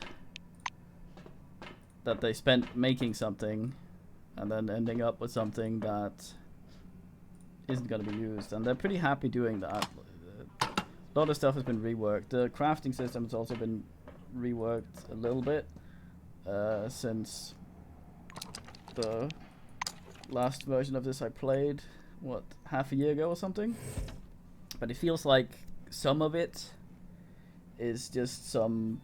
that they spent making something and then ending up with something that isn't going to be used, and they're pretty happy doing that. A lot of stuff has been reworked. The crafting system has also been reworked a little bit since the last version of this I played, what, half a year ago or something? But it feels like some of it is just some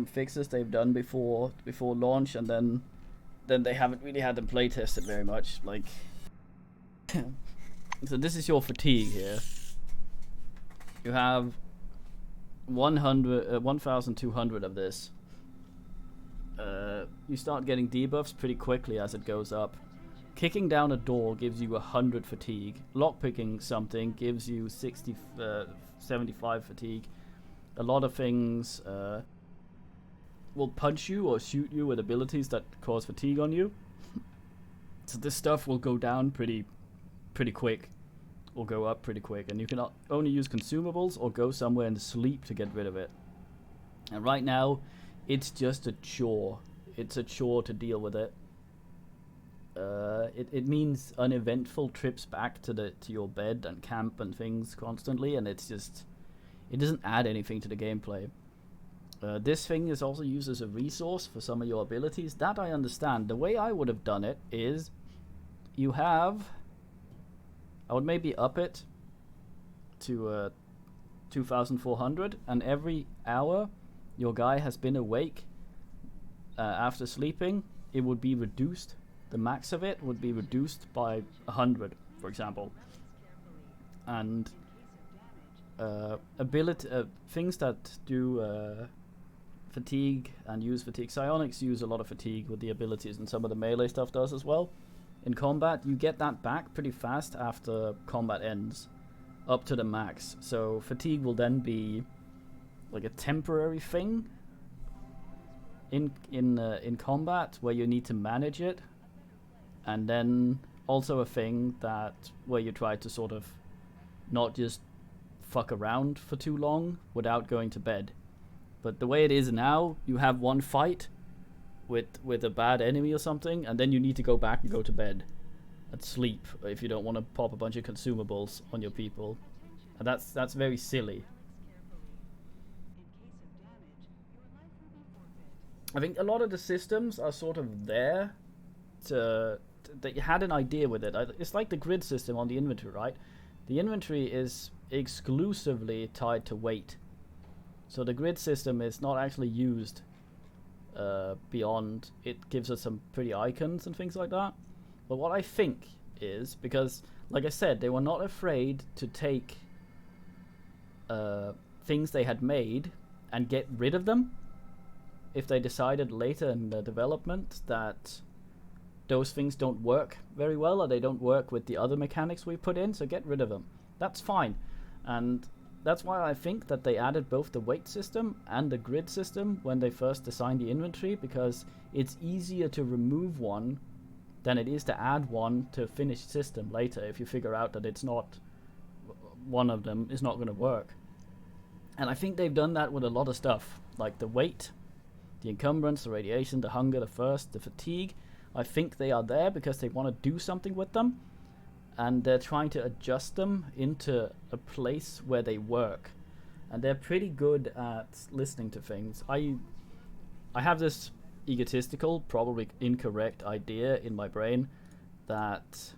fixes they've done before launch, and then they haven't really had them play tested very much. Like, so this is your fatigue here. You have 1,200 of this. You start getting debuffs pretty quickly as it goes up. Kicking down a door gives you 100 fatigue. Lockpicking something gives you 75 fatigue. A lot of things will punch you or shoot you with abilities that cause fatigue on you. So this stuff will go down pretty quick, or go up pretty quick, and you can only use consumables or go somewhere and sleep to get rid of it. And right now, it's just a chore. It's a chore to deal with it. It means uneventful trips back to your bed and camp and things constantly, and it doesn't add anything to the gameplay. This thing is also used as a resource for some of your abilities. That I understand. The way I would have done it is, I would maybe up it to 2,400, and every hour your guy has been awake after sleeping, it would be reduced. The max of it would be reduced by 100, for example. And things that do fatigue and use fatigue. Psionics use a lot of fatigue with the abilities, and some of the melee stuff does as well. In combat, you get that back pretty fast after combat ends, up to the max. So fatigue will then be like a temporary thing in combat where you need to manage it, and then also a thing that where you try to sort of not just fuck around for too long without going to bed. But the way it is now, you have one fight with a bad enemy or something, and then you need to go back and go to bed and sleep if you don't want to pop a bunch of consumables on your people, and that's very silly. I think a lot of the systems are sort of there that you had an idea with it. It's like the grid system on the inventory, right? The inventory is exclusively tied to weight, so the grid system is not actually used beyond. It gives us some pretty icons and things like that. But what I think is, because like I said, they were not afraid to take things they had made and get rid of them if they decided later in the development that those things don't work very well, or they don't work with the other mechanics we put in, so get rid of them. That's fine. And that's why I think that they added both the weight system and the grid system when they first designed the inventory, because it's easier to remove one than it is to add one to a finished system later if you figure out that it's not, one of them is not going to work. And I think they've done that with a lot of stuff, like the weight, the encumbrance, the radiation, the hunger, the thirst, the fatigue. I think they are there because they want to do something with them, and they're trying to adjust them into a place where they work. And they're pretty good at listening to things. I have this egotistical, probably incorrect idea in my brain that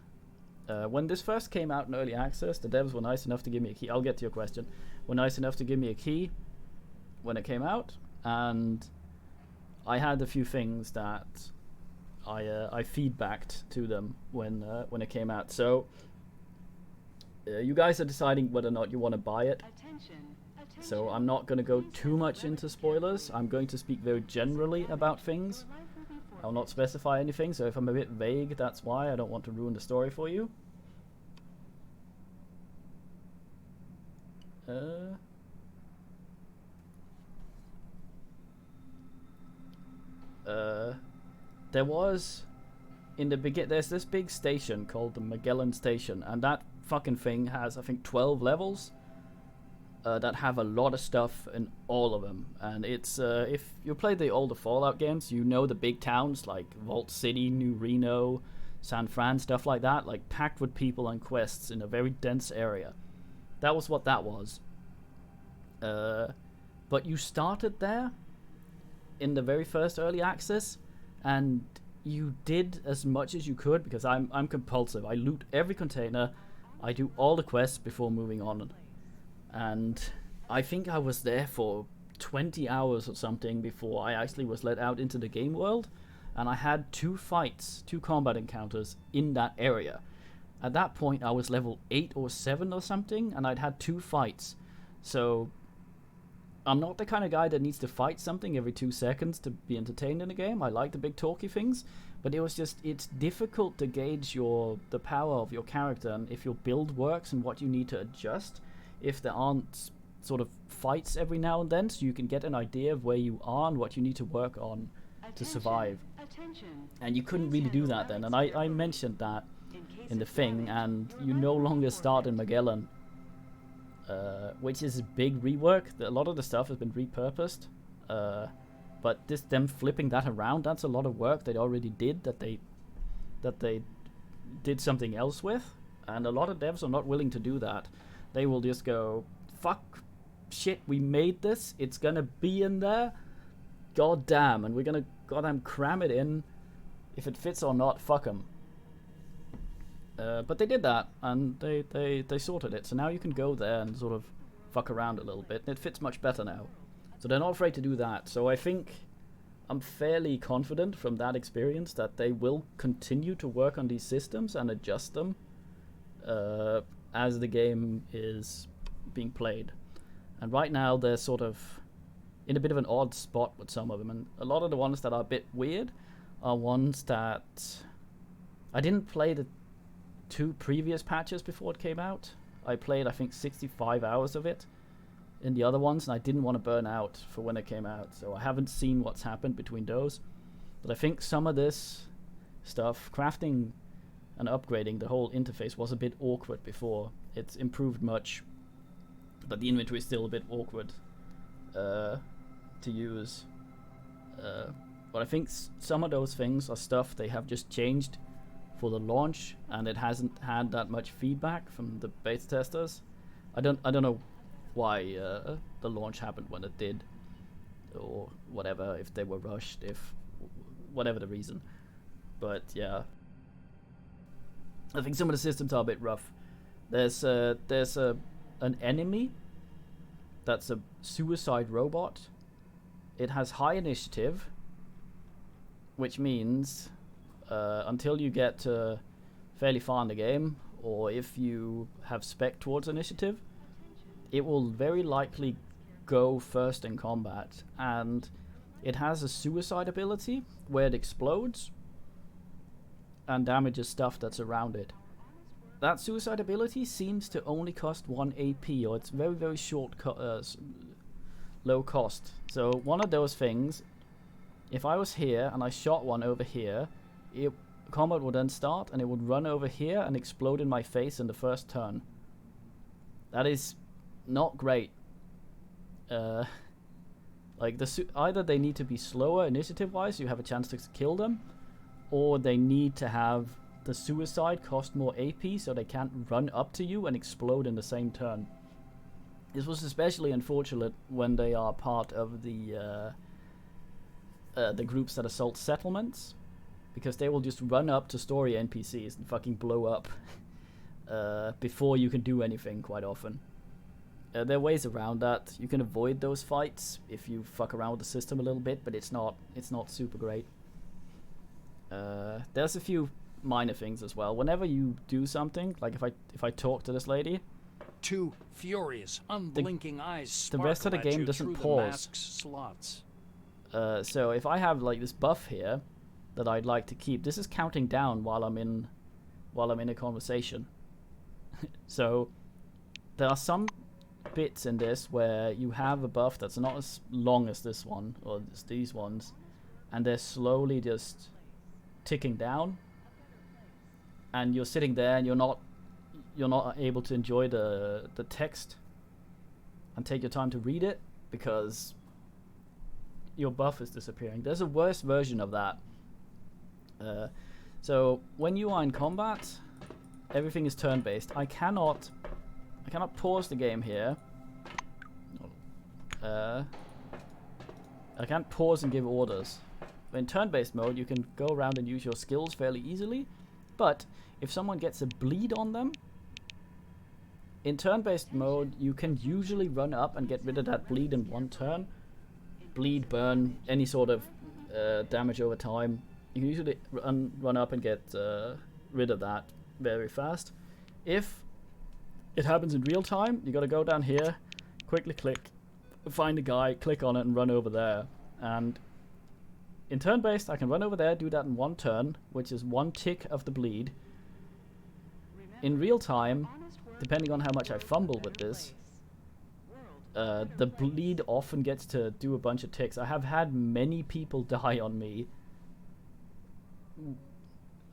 when this first came out in early access, the devs were nice enough to give me a key. I'll get to your question. Were nice enough to give me a key when it came out, and I had a few things that I feedbacked to them when it came out. So you guys are deciding whether or not you want to buy it. So I'm not going to go too much into spoilers. I'm going to speak very generally about things. I'll not specify anything, so if I'm a bit vague, that's why. I don't want to ruin the story for you. there was in the there's this big station called the Magellan Station, and that fucking thing has I think 12 levels that have a lot of stuff in all of them. And it's if you play the older Fallout games, you know the big towns like Vault City, New Reno, San Fran, stuff like that, like packed with people and quests in a very dense area. That was what that was. But you started there in the very first early access, and you did as much as you could, because I'm compulsive. I loot every container, I do all the quests before moving on. And I think I was there for 20 hours or something before I actually was let out into the game world, and I had 2 fights, 2 combat encounters in that area. At that point I was level 8 or 7 or something, and I'd had 2 fights. So I'm not the kind of guy that needs to fight something every 2 seconds to be entertained in a game. I like the big talky things, but it's difficult to gauge the power of your character and if your build works and what you need to adjust if there aren't sort of fights every now and then, so you can get an idea of where you are and what you need to work on to survive. And you couldn't really do that then, and I mentioned that in the thing, and you no longer start in Magellan, which is a big rework. A lot of the stuff has been repurposed, but them flipping that around, that's a lot of work they already did that they did something else with, and a lot of devs are not willing to do that. They will just go, fuck, shit, we made this, it's gonna be in there, god damn, and we're gonna goddamn cram it in. If it fits or not, fuck them. But they did that, and they sorted it, so now you can go there and sort of fuck around a little bit, and it fits much better now. So they're not afraid to do that. So I think I'm fairly confident from that experience that they will continue to work on these systems and adjust them as the game is being played. And right now they're sort of in a bit of an odd spot with some of them, and a lot of the ones that are a bit weird are ones that I didn't play the 2 previous patches before it came out. I played I think 65 hours of it in the other ones, and I didn't want to burn out for when it came out, so I haven't seen what's happened between those. But I think some of this stuff, crafting and upgrading the whole interface, was a bit awkward before. It's improved much, but the inventory is still a bit awkward to use. But I think some of those things are stuff they have just changed for the launch, and it hasn't had that much feedback from the beta testers. I don't know why the launch happened when it did, or whatever, if they were rushed, if whatever the reason. But yeah, I think some of the systems are a bit rough. There's an enemy that's a suicide robot. It has high initiative, which means until you get fairly far in the game, or if you have spec towards initiative, it will very likely go first in combat. And it has a suicide ability where it explodes and damages stuff that's around it. That suicide ability seems to only cost 1 AP, or it's very, very short, low cost. So one of those things, if I was here and I shot one over here, combat would then start and it would run over here and explode in my face in the first turn. That is not great. Like either they need to be slower initiative-wise, so you have a chance to kill them, or they need to have the suicide cost more AP so they can't run up to you and explode in the same turn. This was especially unfortunate when they are part of the groups that assault settlements, because they will just run up to story NPCs and fucking blow up before you can do anything quite often. There are ways around that. You can avoid those fights if you fuck around with the system a little bit, but it's not super great. There's a few minor things as well. Whenever you do something, like if I talk to this lady, 2 furious, unblinking eyes the rest of the sparkle at game you doesn't through the pause. mask's slots. So if I have like this buff here that I'd like to keep, this is counting down while I'm in a conversation. So there are some bits in this where you have a buff that's not as long as this one or as these ones, and they're slowly just ticking down, and you're sitting there and you're not able to enjoy the text and take your time to read it because your buff is disappearing. There's a worse version of that. So when you are in combat, everything is turn-based. I cannot pause the game here. I can't pause and give orders. In turn-based mode, you can go around and use your skills fairly easily, but if someone gets a bleed on them, in turn-based mode, you can usually run up and get rid of that bleed in one turn. Bleed, burn, any sort of damage over time. You can usually run up and get rid of that very fast. If it happens in real time, you gotta go down here, quickly click, find a guy, click on it, and run over there. And in turn-based, I can run over there, do that in one turn, which is one tick of the bleed. In real time, depending on how much I fumble with this, the bleed often gets to do a bunch of ticks. I have had many people die on me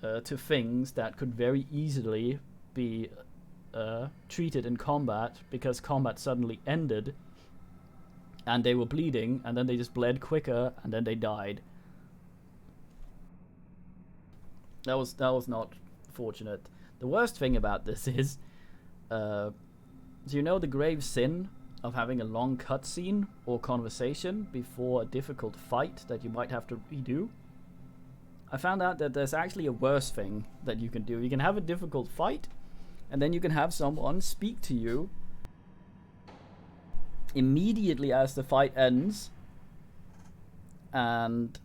to things that could very easily be treated in combat because combat suddenly ended and they were bleeding, and then they just bled quicker, and then they died. That was not fortunate. The worst thing about this is, do you know the grave sin of having a long cutscene or conversation before a difficult fight that you might have to redo? I found out that there's actually a worse thing that you can do. You can have a difficult fight, and then you can have someone speak to you immediately as the fight ends, and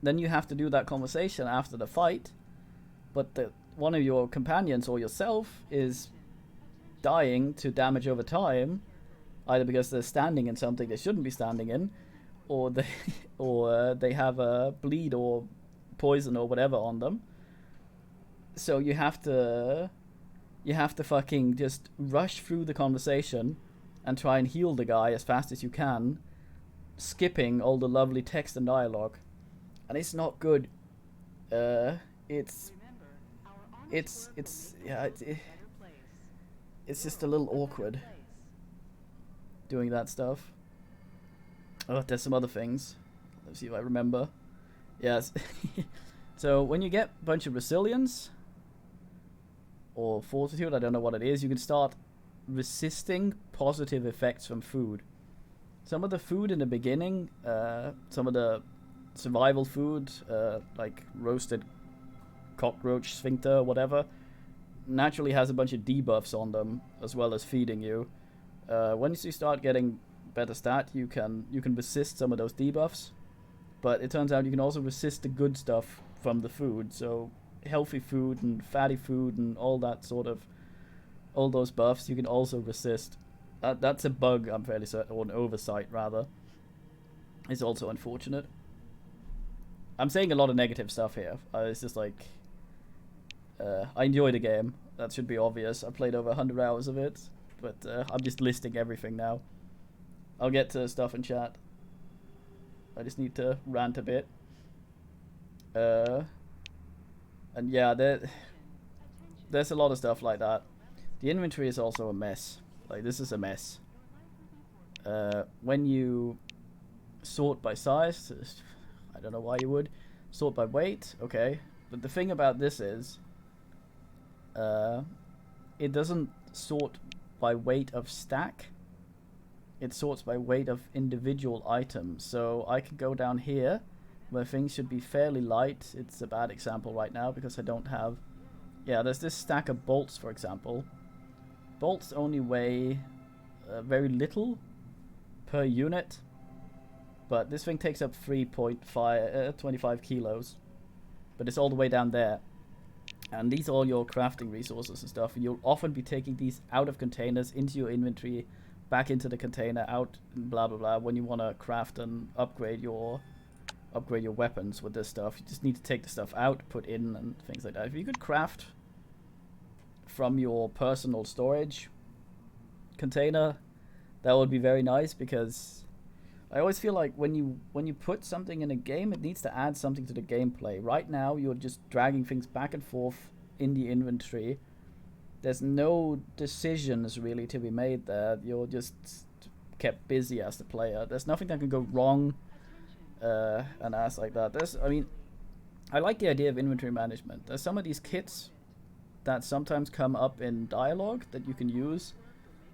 then you have to do that conversation after the fight, but one of your companions or yourself is dying to damage over time, either because they're standing in something they shouldn't be standing in, or they have a bleed or poison or whatever on them. So you have to fucking just rush through the conversation and try and heal the guy as fast as you can, skipping all the lovely text and dialogue. And it's not good. It's just a little awkward doing that stuff. Oh, there's some other things. Let's see if I remember. Yes. So when you get a bunch of resilience or fortitude, I don't know what it is, you can start resisting positive effects from food. Some of the food in the beginning, some of the survival food, like roasted cockroach sphincter, whatever, naturally has a bunch of debuffs on them, as well as feeding you. Once you start getting better stat, you can resist some of those debuffs, but it turns out you can also resist the good stuff from the food. So healthy food and fatty food and all that sort of, all those buffs you can also resist. That's a bug, I'm fairly certain, or an oversight rather. It's also unfortunate. I'm saying a lot of negative stuff here. It's just like, I enjoy the game. That should be obvious. I played over 100 hours of it, but I'm just listing everything now. I'll get to stuff in chat. I just need to rant a bit. And yeah, there's a lot of stuff like that. The inventory is also a mess. Like, this is a mess. When you sort by size, I don't know why you would. Sort by weight, okay. But the thing about this is, it doesn't sort by weight of stack. It sorts by weight of individual items. So I could go down here, where things should be fairly light. It's a bad example right now because I don't have... Yeah, there's this stack of bolts, for example. Bolts only weigh very little per unit, but this thing takes up 25 kilos. But it's all the way down there. And these are all your crafting resources and stuff. And you'll often be taking these out of containers into your inventory, back into the container, out, blah blah blah. When you want to craft and upgrade your weapons with this stuff, you just need to take the stuff out, put in, and things like that. If you could craft from your personal storage container, that would be very nice, because I always feel like when you put something in a game, it needs to add something to the gameplay. Right now, you're just dragging things back and forth in the inventory. There's no decisions really to be made there. You're just kept busy as the player. There's nothing that can go wrong, and ass like that. I mean, I like the idea of inventory management. There's some of these kits that sometimes come up in dialogue that you can use.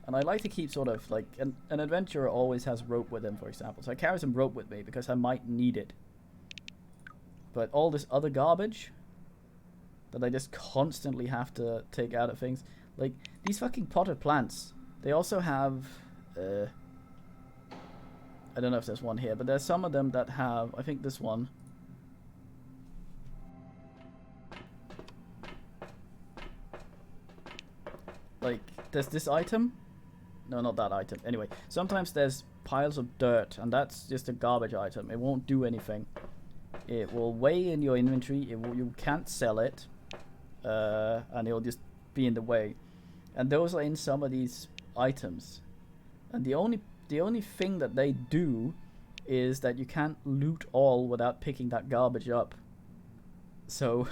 And I like to keep sort of like an adventurer always has rope with him, for example. So I carry some rope with me because I might need it. But all this other garbage that I just constantly have to take out of things, like these fucking potted plants. They also have, I don't know if there's one here, but there's some of them that have. I think this one. Like there's this item. No, not that item. Anyway, sometimes there's piles of dirt, and that's just a garbage item. It won't do anything. It will weigh in your inventory. You can't sell it, and it'll just be in the way. And those are in some of these items. And the only thing that they do is that you can't loot all without picking that garbage up. So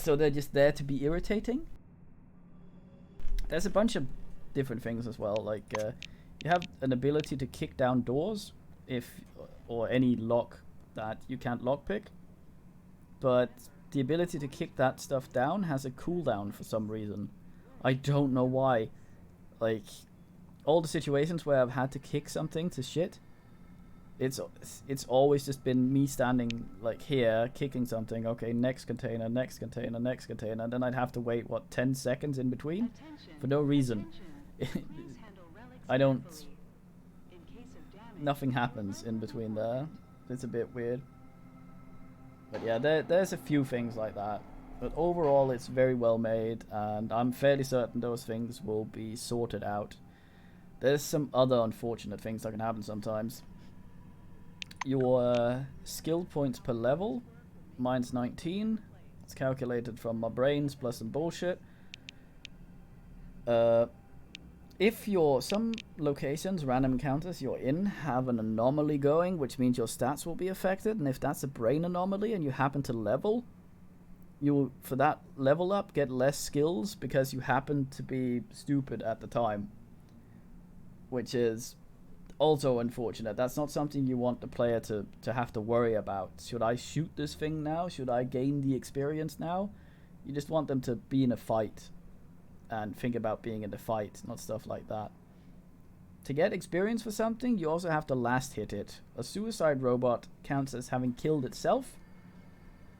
they're just there to be irritating. There's a bunch of different things as well, like you have an ability to kick down doors or any lock that you can't lockpick, but the ability to kick that stuff down has a cooldown for some reason. I don't know why. Like all the situations where I've had to kick something to shit, it's always just been me standing like here kicking something. Okay, next container, next container, next container, and then I'd have to wait 10 seconds in between for no reason. I don't. Nothing happens in between there. It's a bit weird. But yeah, there's a few things like that. But overall, it's very well made, and I'm fairly certain those things will be sorted out. There's some other unfortunate things that can happen sometimes. Your skill points per level, mine's 19. It's calculated from my brains plus some bullshit. If some locations, random encounters you're in, have an anomaly going, which means your stats will be affected, and if that's a brain anomaly and you happen to level, you will, for that level up, get less skills because you happen to be stupid at the time. Which is also unfortunate. That's not something you want the player to have to worry about. Should I shoot this thing now? Should I gain the experience now? You just want them to be in a fight and think about being in the fight, not stuff like that. To get experience for something, you also have to last hit it. A suicide robot counts as having killed itself,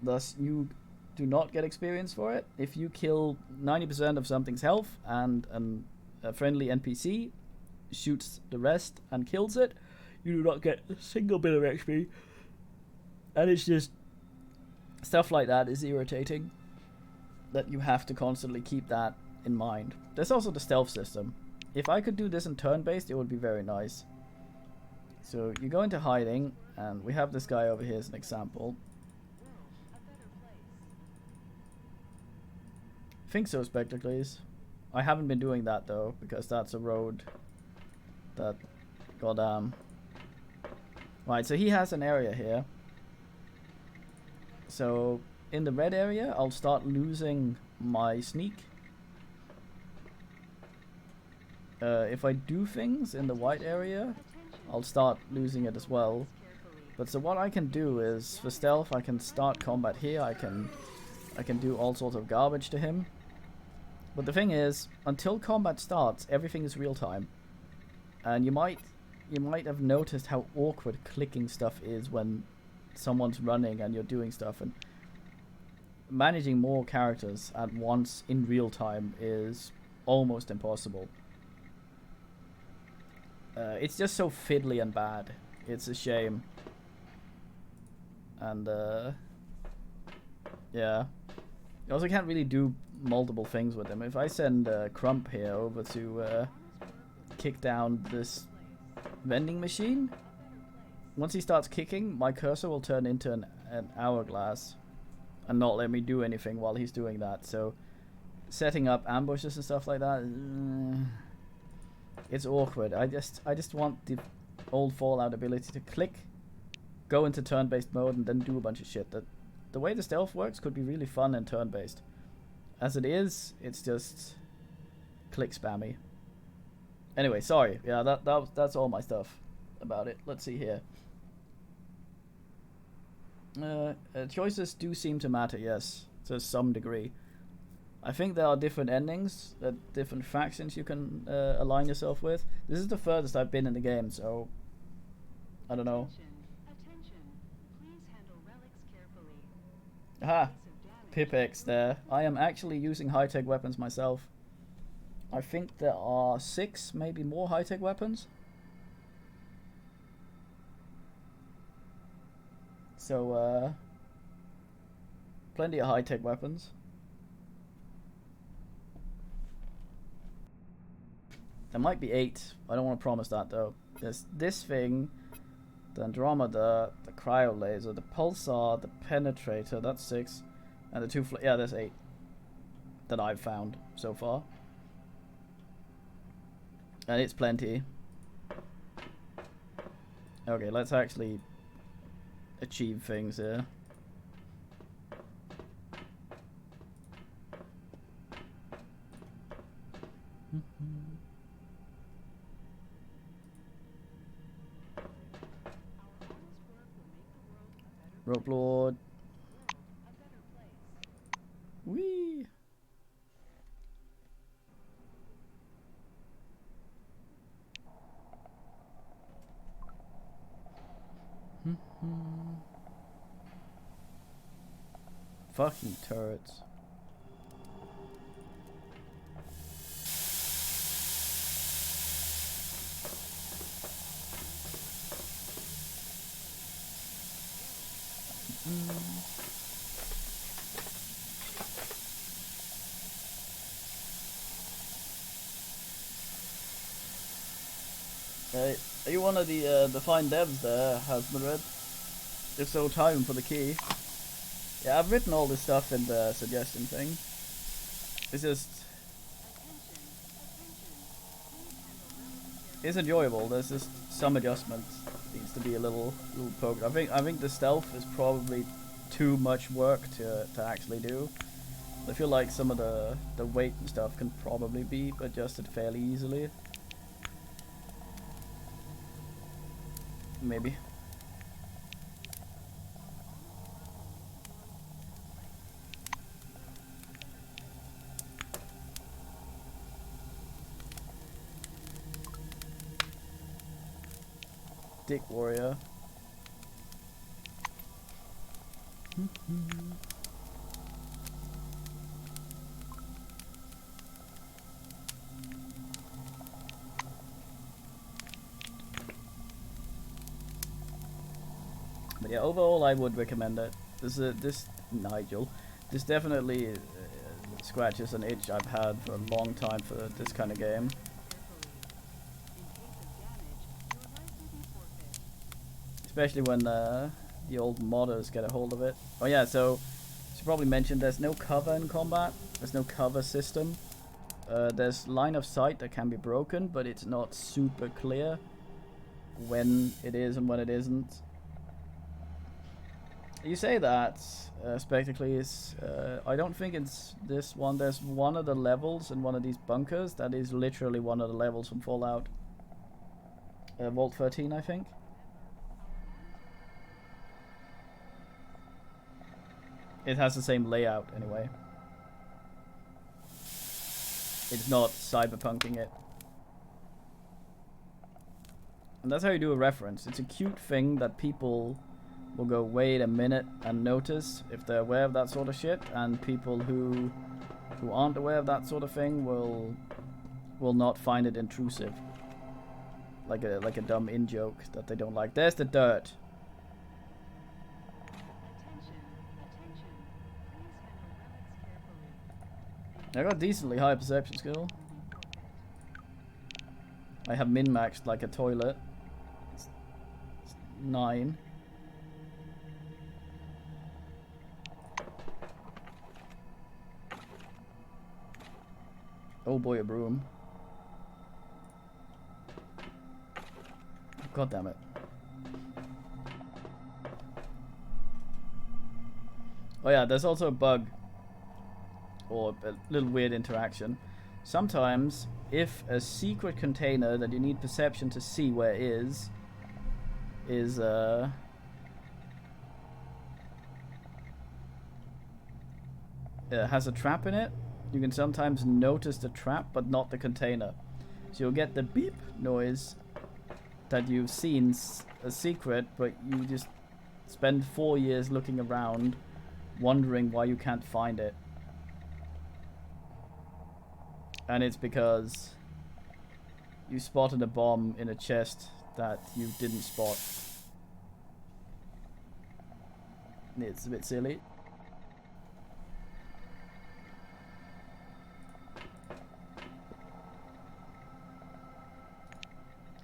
thus you do not get experience for it. If you kill 90% of something's health and a friendly NPC shoots the rest and kills it, you do not get a single bit of XP. And it's just stuff like that is irritating, that you have to constantly keep that in mind. There's also the stealth system. If I could do this in turn-based, it would be very nice. So you go into hiding, and we have this guy over here as an example. Think so, Spectacles. I haven't been doing that though, because that's a road that, goddamn. Right, so he has an area here. So in the red area, I'll start losing my sneak. If I do things in the white area, I'll start losing it as well. But so what I can do is, for stealth, I can start combat here. I can do all sorts of garbage to him. But the thing is, until combat starts, everything is real time. And you might have noticed how awkward clicking stuff is when someone's running and you're doing stuff. And managing more characters at once in real time is almost impossible. It's just so fiddly and bad. It's a shame. And yeah. You also can't really do multiple things with him. If I send Crump here over to kick down this vending machine, once he starts kicking, my cursor will turn into an hourglass and not let me do anything while he's doing that. So setting up ambushes and stuff like that, it's awkward. I just want old Fallout ability to click, go into turn-based mode, and then do a bunch of shit. The way the stealth works could be really fun and turn-based. As it is, it's just click spammy. Anyway, sorry. Yeah, that's all my stuff about it. Let's see here. Choices do seem to matter, yes, to some degree. I think there are different endings, different factions you can align yourself with. This is the furthest I've been in the game, so I don't know. Attention. Please handle relics carefully. Aha! Pipex there. I am actually using high-tech weapons myself. I think there are 6, maybe more high-tech weapons. So, plenty of high-tech weapons. There might be 8. I don't want to promise that, though. There's this thing, the Andromeda, the Cryo Laser, the Pulsar, the Penetrator, that's 6. And the 2 yeah, there's 8 that I've found so far. And it's plenty. Okay, let's actually achieve things here. Rope Lord. Whee! Fucking turrets. Are you one of the fine devs there, Hasmared? If so, time for the key. Yeah, I've written all this stuff in the suggestion thing. It's just... it's enjoyable. There's just some adjustments. Needs to be a little poked. I think the stealth is probably too much work to actually do. I feel like some of the weight and stuff can probably be adjusted fairly easily. Maybe. Dick Warrior. But yeah, overall I would recommend it. This definitely scratches an itch I've had for a long time for this kind of game. Especially when the old modders get a hold of it. Oh yeah, so I should probably mention there's no cover in combat. There's no cover system. There's line of sight that can be broken, but it's not super clear when it is and when it isn't. You say that, Spectacles, I don't think it's this one. There's one of the levels in one of these bunkers that is literally one of the levels from Fallout. Vault 13, I think. It has the same layout, anyway. It's not cyberpunking it. And that's how you do a reference. It's a cute thing that people will go, wait a minute, and notice if they're aware of that sort of shit, and people who aren't aware of that sort of thing will not find it intrusive. Like a dumb in-joke that they don't like. There's the dirt. I got decently high perception skill. I have min-maxed like a toilet. It's 9. Oh boy, a broom. God damn it. Oh yeah, there's also a bug. Or a little weird interaction. Sometimes, if a secret container that you need perception to see where it is has a trap in it, you can sometimes notice the trap but not the container. So you'll get the beep noise that you've seen a secret, but you just spend 4 years looking around wondering why you can't find it. And it's because you spotted a bomb in a chest that you didn't spot. It's a bit silly.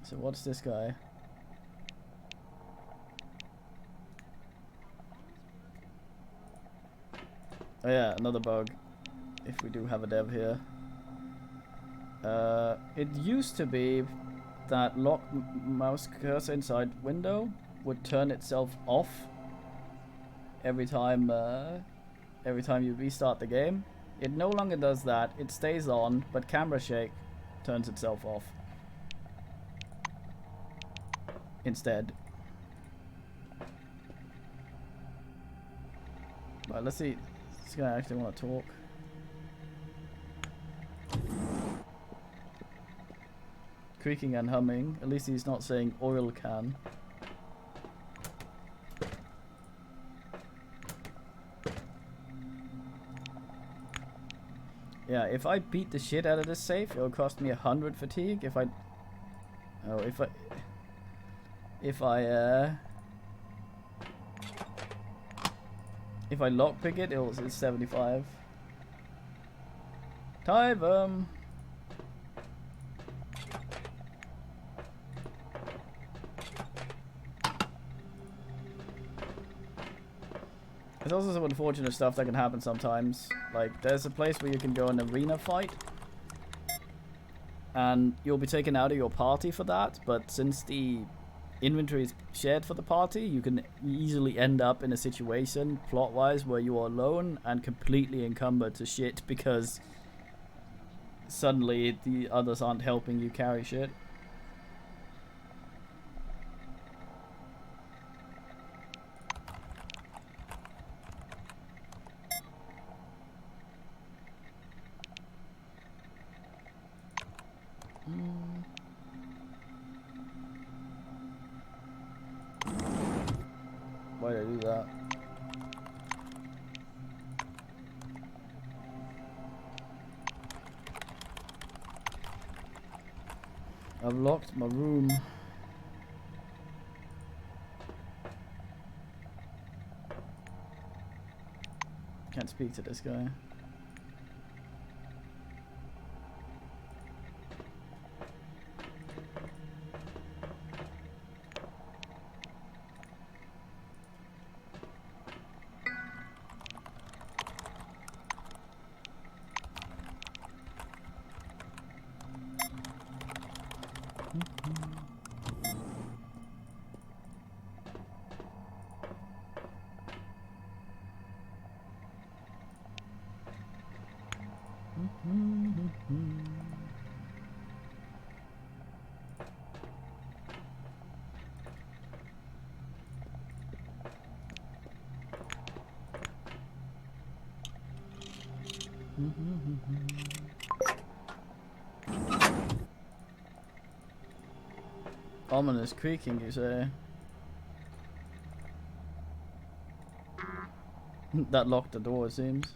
So what's this guy? Oh yeah, another bug. If we do have a dev here. It used to be that lock mouse cursor inside window would turn itself off every time you restart the game. It no longer does that. It stays on, but camera shake turns itself off instead. Right, let's see. This guy actually want to talk. Creaking and humming. At least he's not saying oil can. Yeah, if I beat the shit out of this safe, it'll cost me 100 fatigue. If I lockpick it, it's 75. Time. There's also some unfortunate stuff that can happen sometimes. Like, there's a place where you can go an arena fight, and you'll be taken out of your party for that, but since the inventory is shared for the party, you can easily end up in a situation, plot-wise, where you are alone and completely encumbered to shit because suddenly the others aren't helping you carry shit. Why did I do that? I've locked my room. Can't speak to this guy. Ominous creaking, you say? That locked the door, it seems.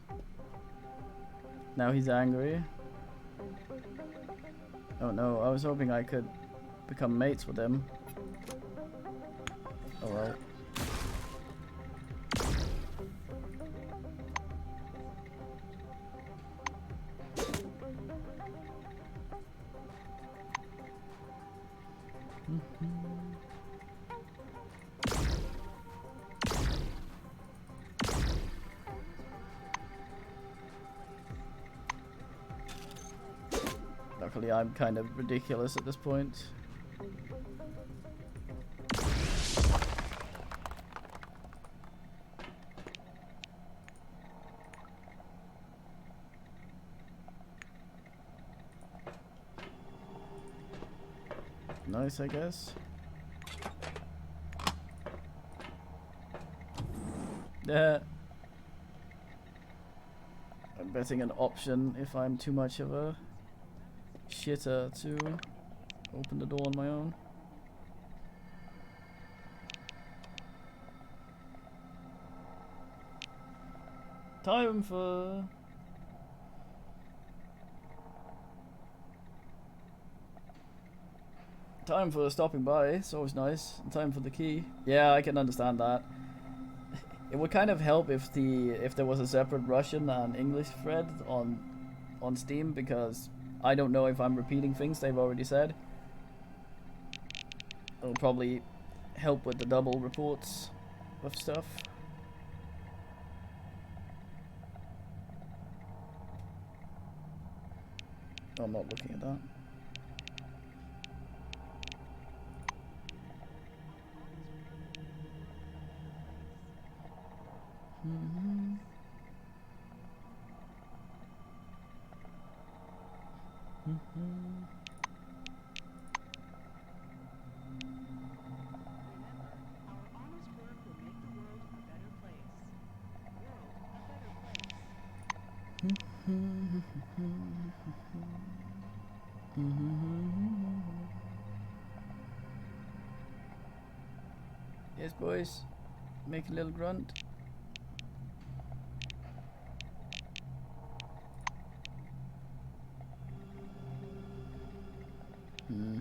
Now he's angry. Oh no, I was hoping I could become mates with him. Oh well. Luckily, I'm kind of ridiculous at this point. nice, I guess. Yeah. I'm betting an option if I'm too much of a shitter to open the door on my own. Time for... Time for stopping by, it's always nice. And time for the key. Yeah, I can understand that. It would kind of help if there was a separate Russian and English thread on Steam, because I don't know if I'm repeating things they've already said. It'll probably help with the double reports of stuff. I'm not looking at that. Mm-hmm. Mm-hmm. Yes, boys. Make a little grunt. Hmm.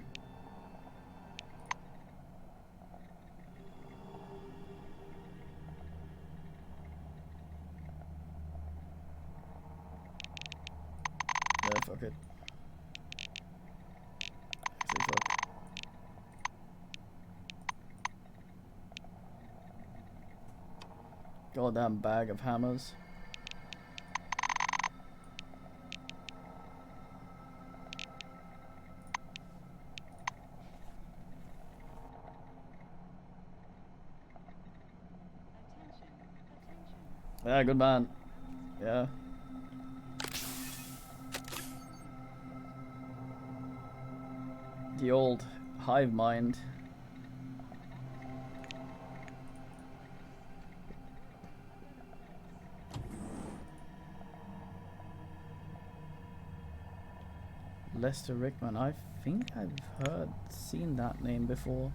Yeah, fuck it. Actually, fuck. Goddamn bag of hammers. Yeah, good man. Yeah. The old hive mind. Lester Rickman. I think I've seen that name before.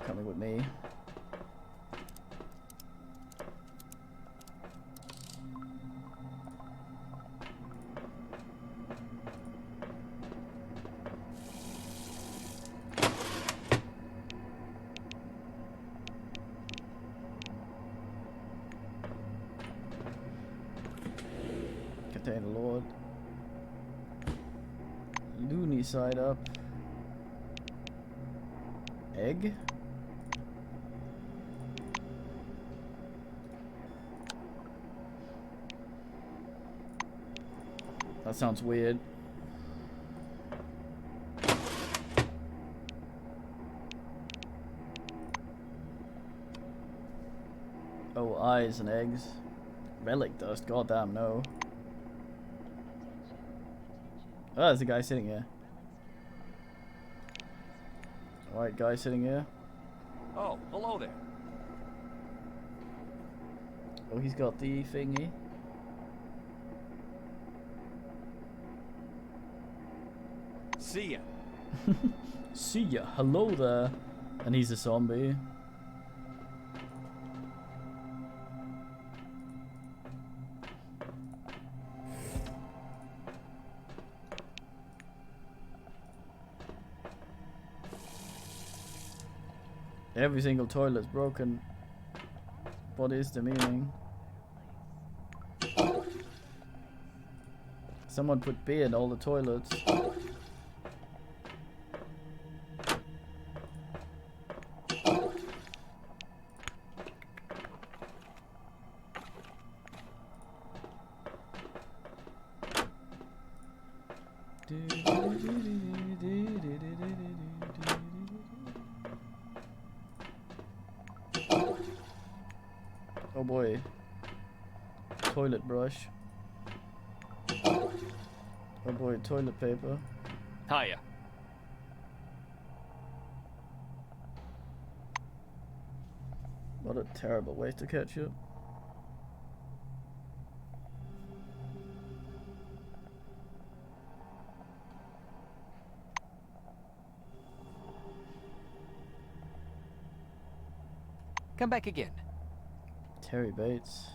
Coming with me. Contain the Lord. Loony side up. Egg? That sounds weird. Oh, eyes and eggs. Relic dust, goddamn no. Oh, there's a guy sitting here. Alright, guy sitting here. Oh, hello there. Oh, he's got the thingy. See ya. See ya. Hello there. And he's a zombie. Every single toilet's broken. What is the meaning? Someone put beer in all the toilets. Oh boy. Toilet brush. Oh boy, toilet paper. Hiya. What a terrible way to catch it. Come back again. Terry Bates.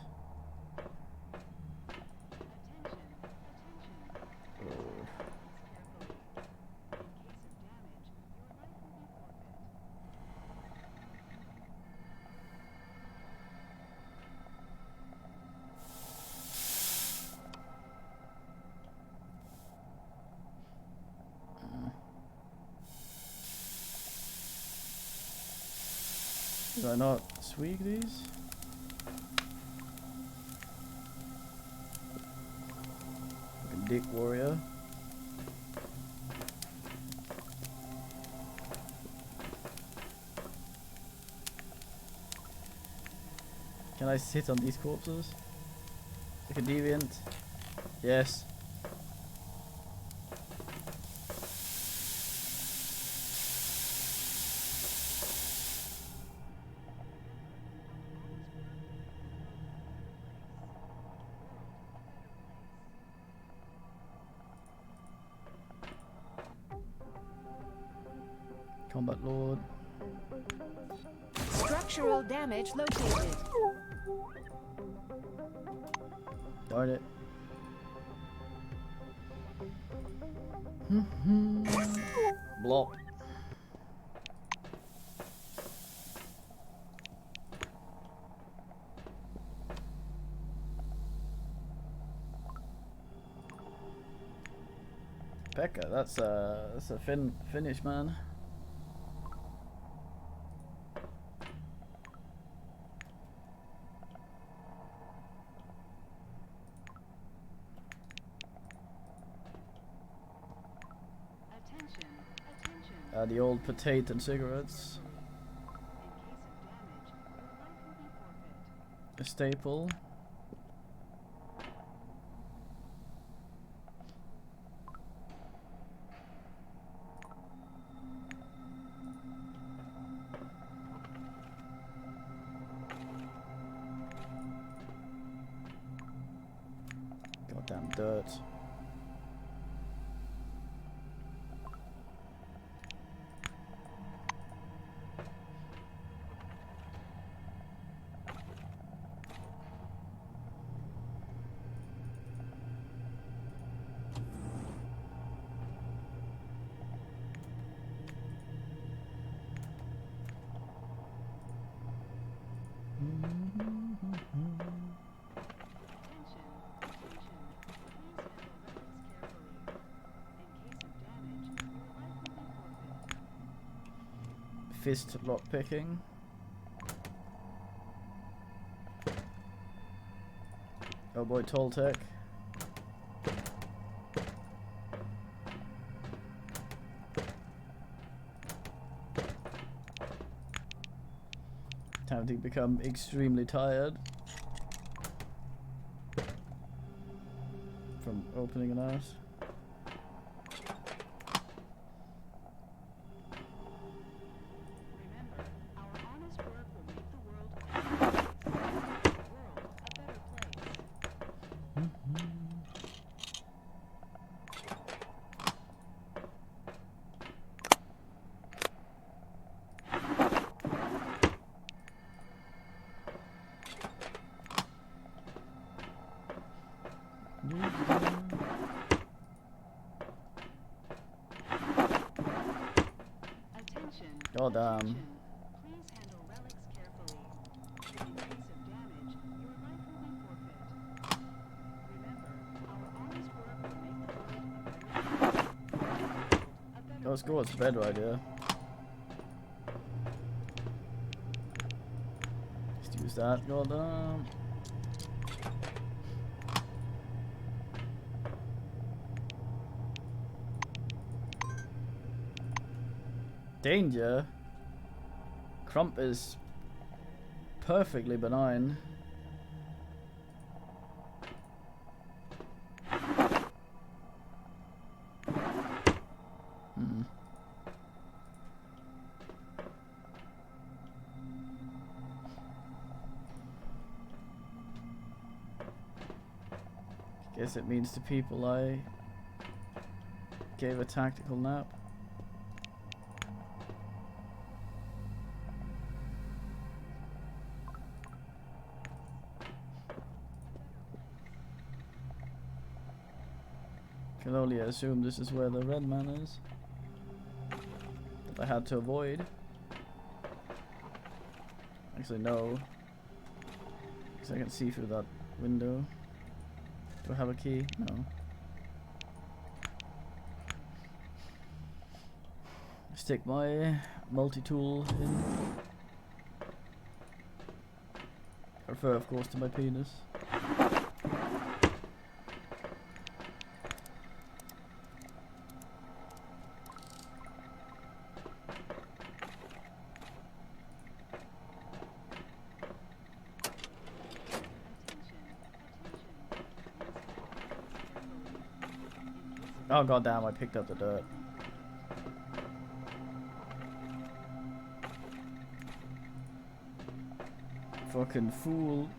Did I not swig these? Fucking dick warrior. Can I sit on these corpses? Like a deviant? Yes. Combat Lord. Structural damage located. Darn it. Blop. Becca, that's a finish, man. The old potato and cigarettes. A staple. Goddamn dirt. Fist lock picking. Oh boy, Toltec. Time to become extremely tired from opening an ass. God damn. Let's go to bed right here. Just use that, god damn. Danger. Crump is perfectly benign. Guess it means to people I gave a tactical nap. Can only assume this is where the red man is. That I had to avoid. Actually, no. Because I can see through that window. Do I have a key? No. Stick my multi-tool in. I refer, of course, to my penis. Oh goddamn! I picked up the dirt. Fucking fool.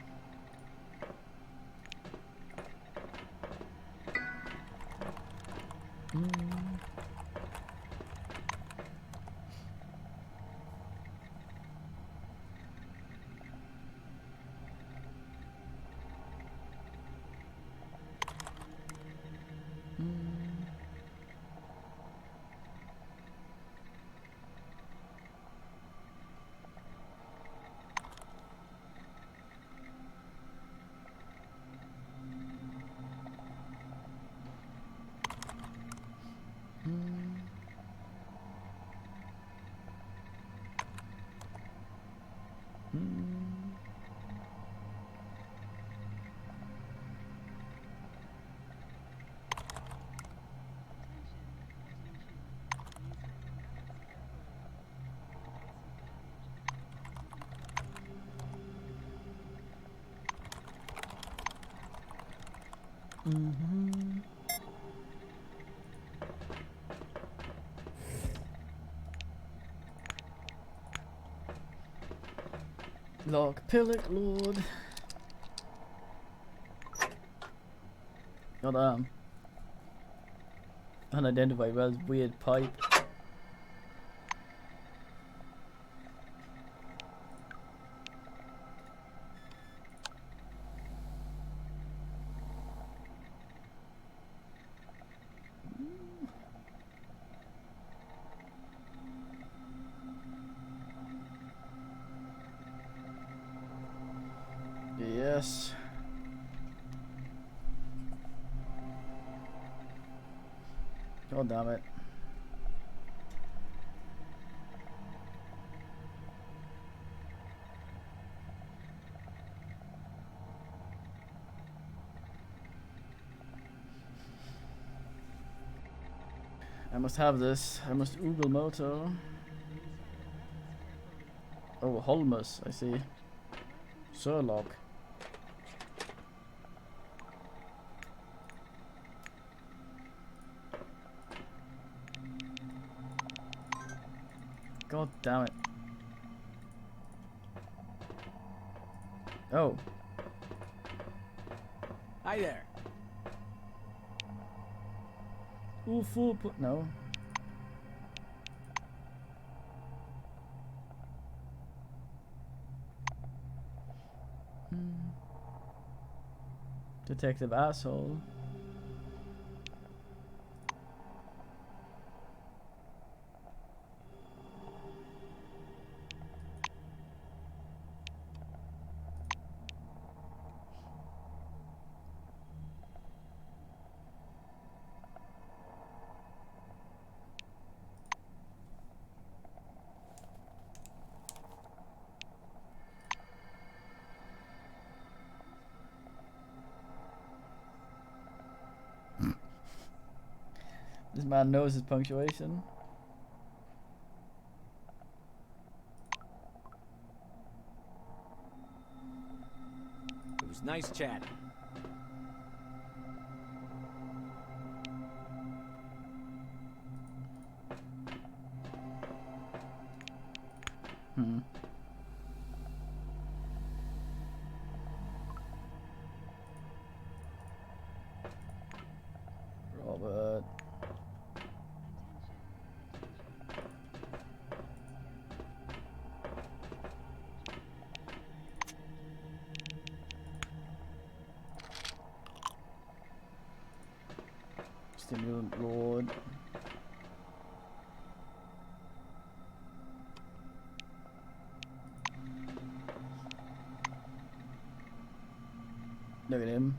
Lock Pillock Lord. God unidentified as weird pipe. Yes. God damn it. I must have this. I must Google Moto. Oh, Holmes, I see. Sherlock. God damn it. Oh. Hi there. Ooh, full no. Detective asshole. This man knows his punctuation. It was nice chatting. Robert. Stimulant Lord. Look at him.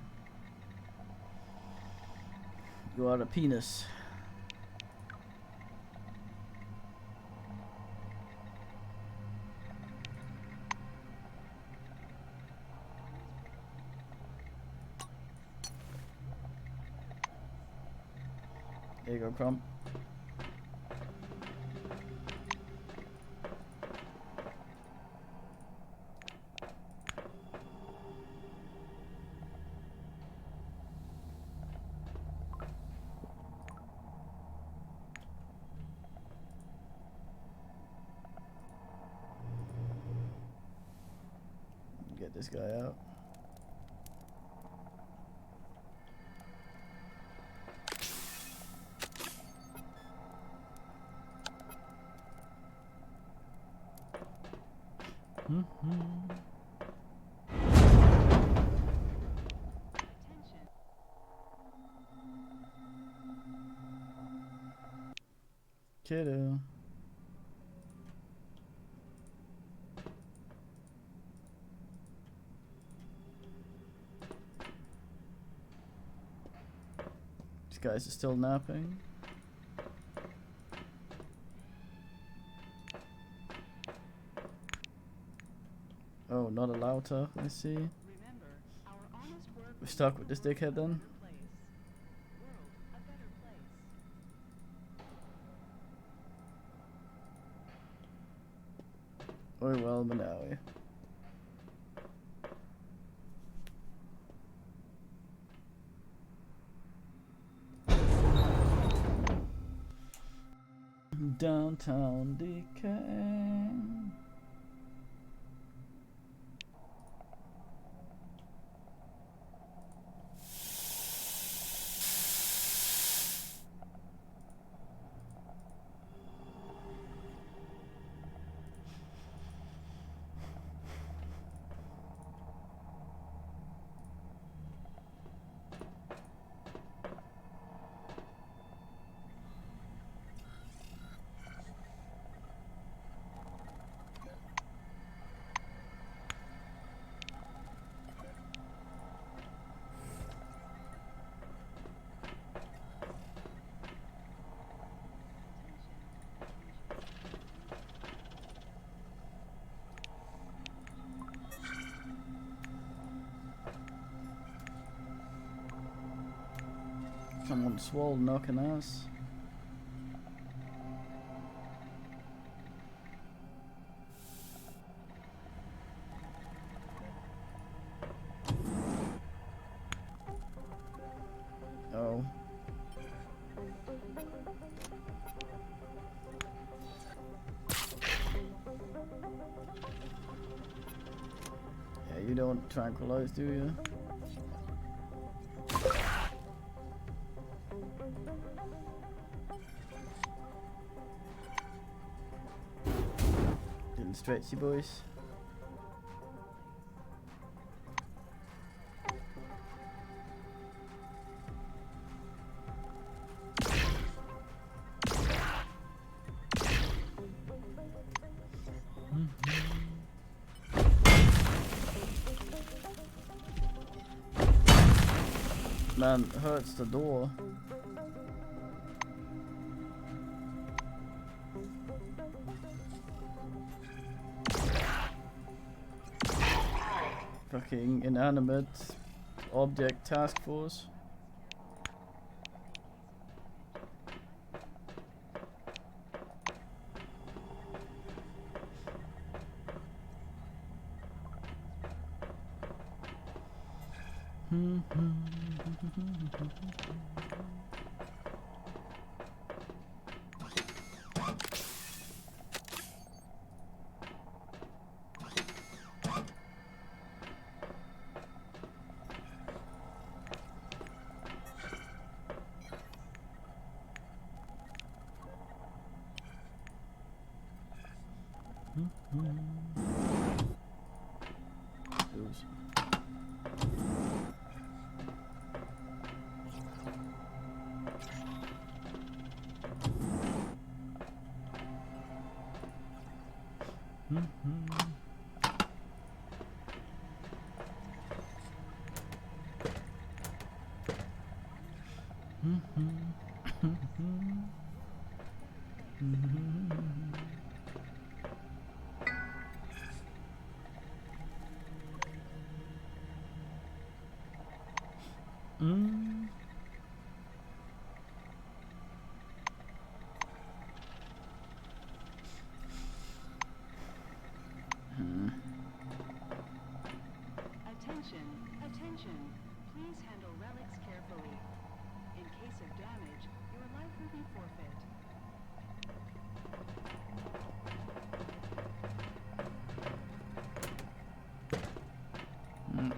You are a penis. There you go, Crump. Get this guy out. Kiddo. These guys are still napping. Oh, not allowed to, I see. We're stuck with this dickhead then? Oh well, Manawi. Downtown decay. Someone swole knocking ass. Oh. Yeah, you don't tranquilize, do you? Little stretchy boys. Man, it hurts the door. Fucking inanimate object task force. Oops. Attention, attention. Please handle relics carefully. In case of damage, your life will be forfeit.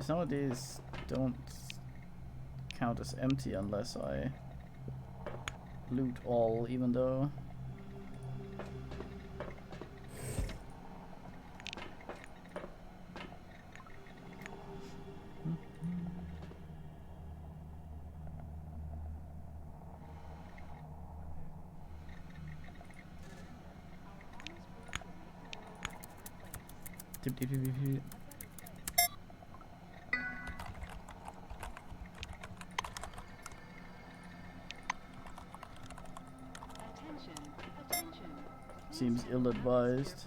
Some of these don't count as empty unless I loot all, even though Attention, attention. seems ill-advised.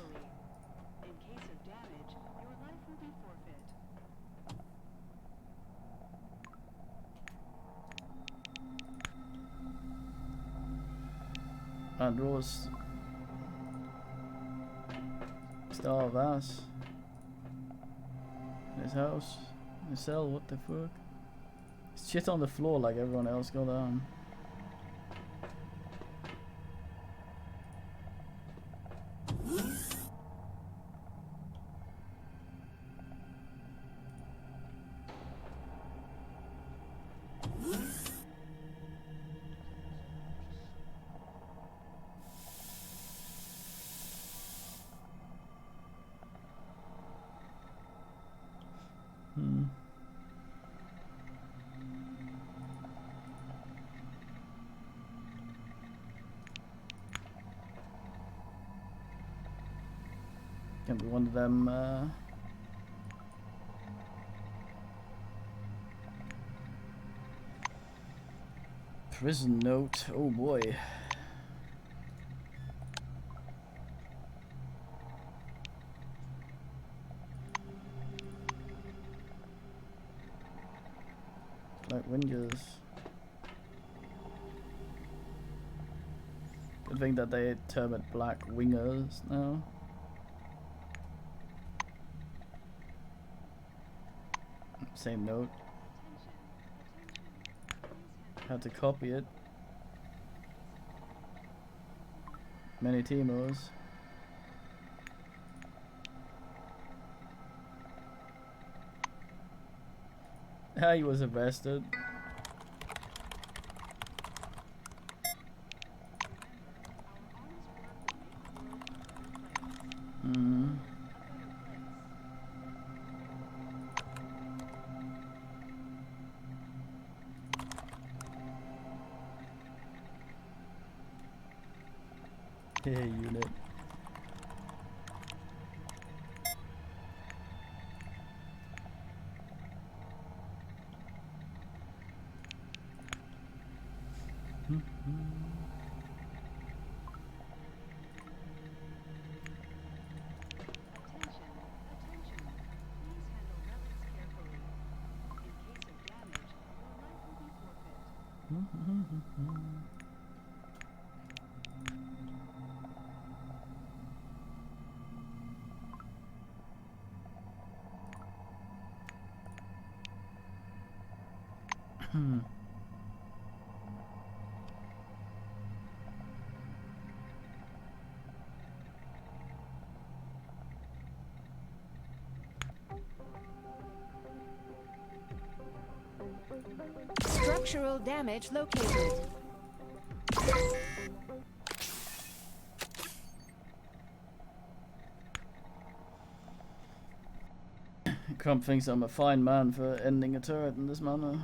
In case of damage, your life will be forfeit. And Rose Star of Ass in his house, in his cell. What the fuck? Shit on the floor like everyone else got on. Can be one of them prison note. Oh boy. Like wingers. Good thing that they term it black wingers now. Same note. Had to copy it. Many Timos. He was arrested. Hey, unit. Structural damage located. Crump thinks I'm a fine man for ending a turret in this manner.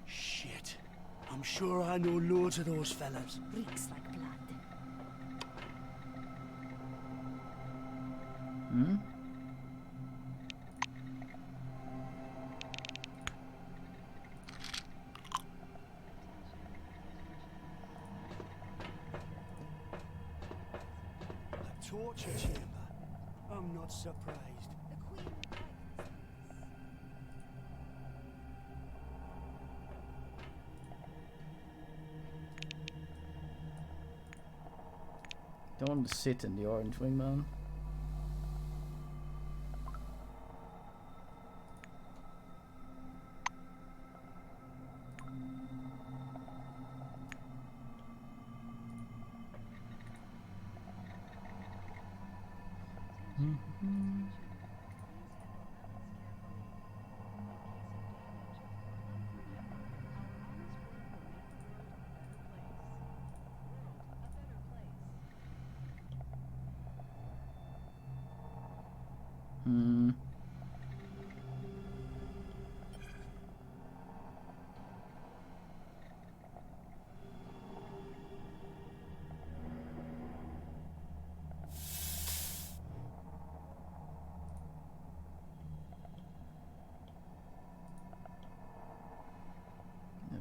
Shit. I'm sure I know loads of those fellas. Reeks like blood. Hmm? A torture chamber. I'm not surprised. Don't want to sit in the orange wing, man. Hmm.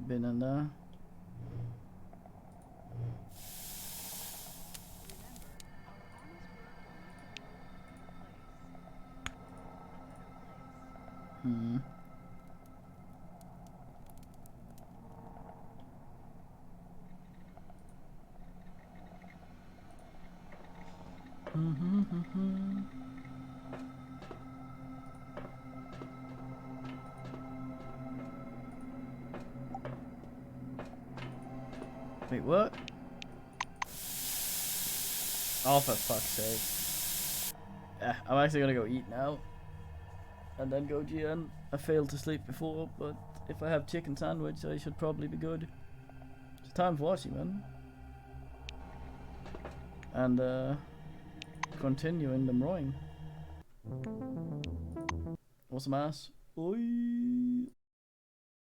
Been in there. Hmm. Wait, what? Oh, for fuck's sake. I'm actually gonna go eat now. And then go GN. I failed to sleep before, but if I have chicken sandwich, I should probably be good. It's time for watching, man. And, continuing them rowing. Awesome ass. Oi.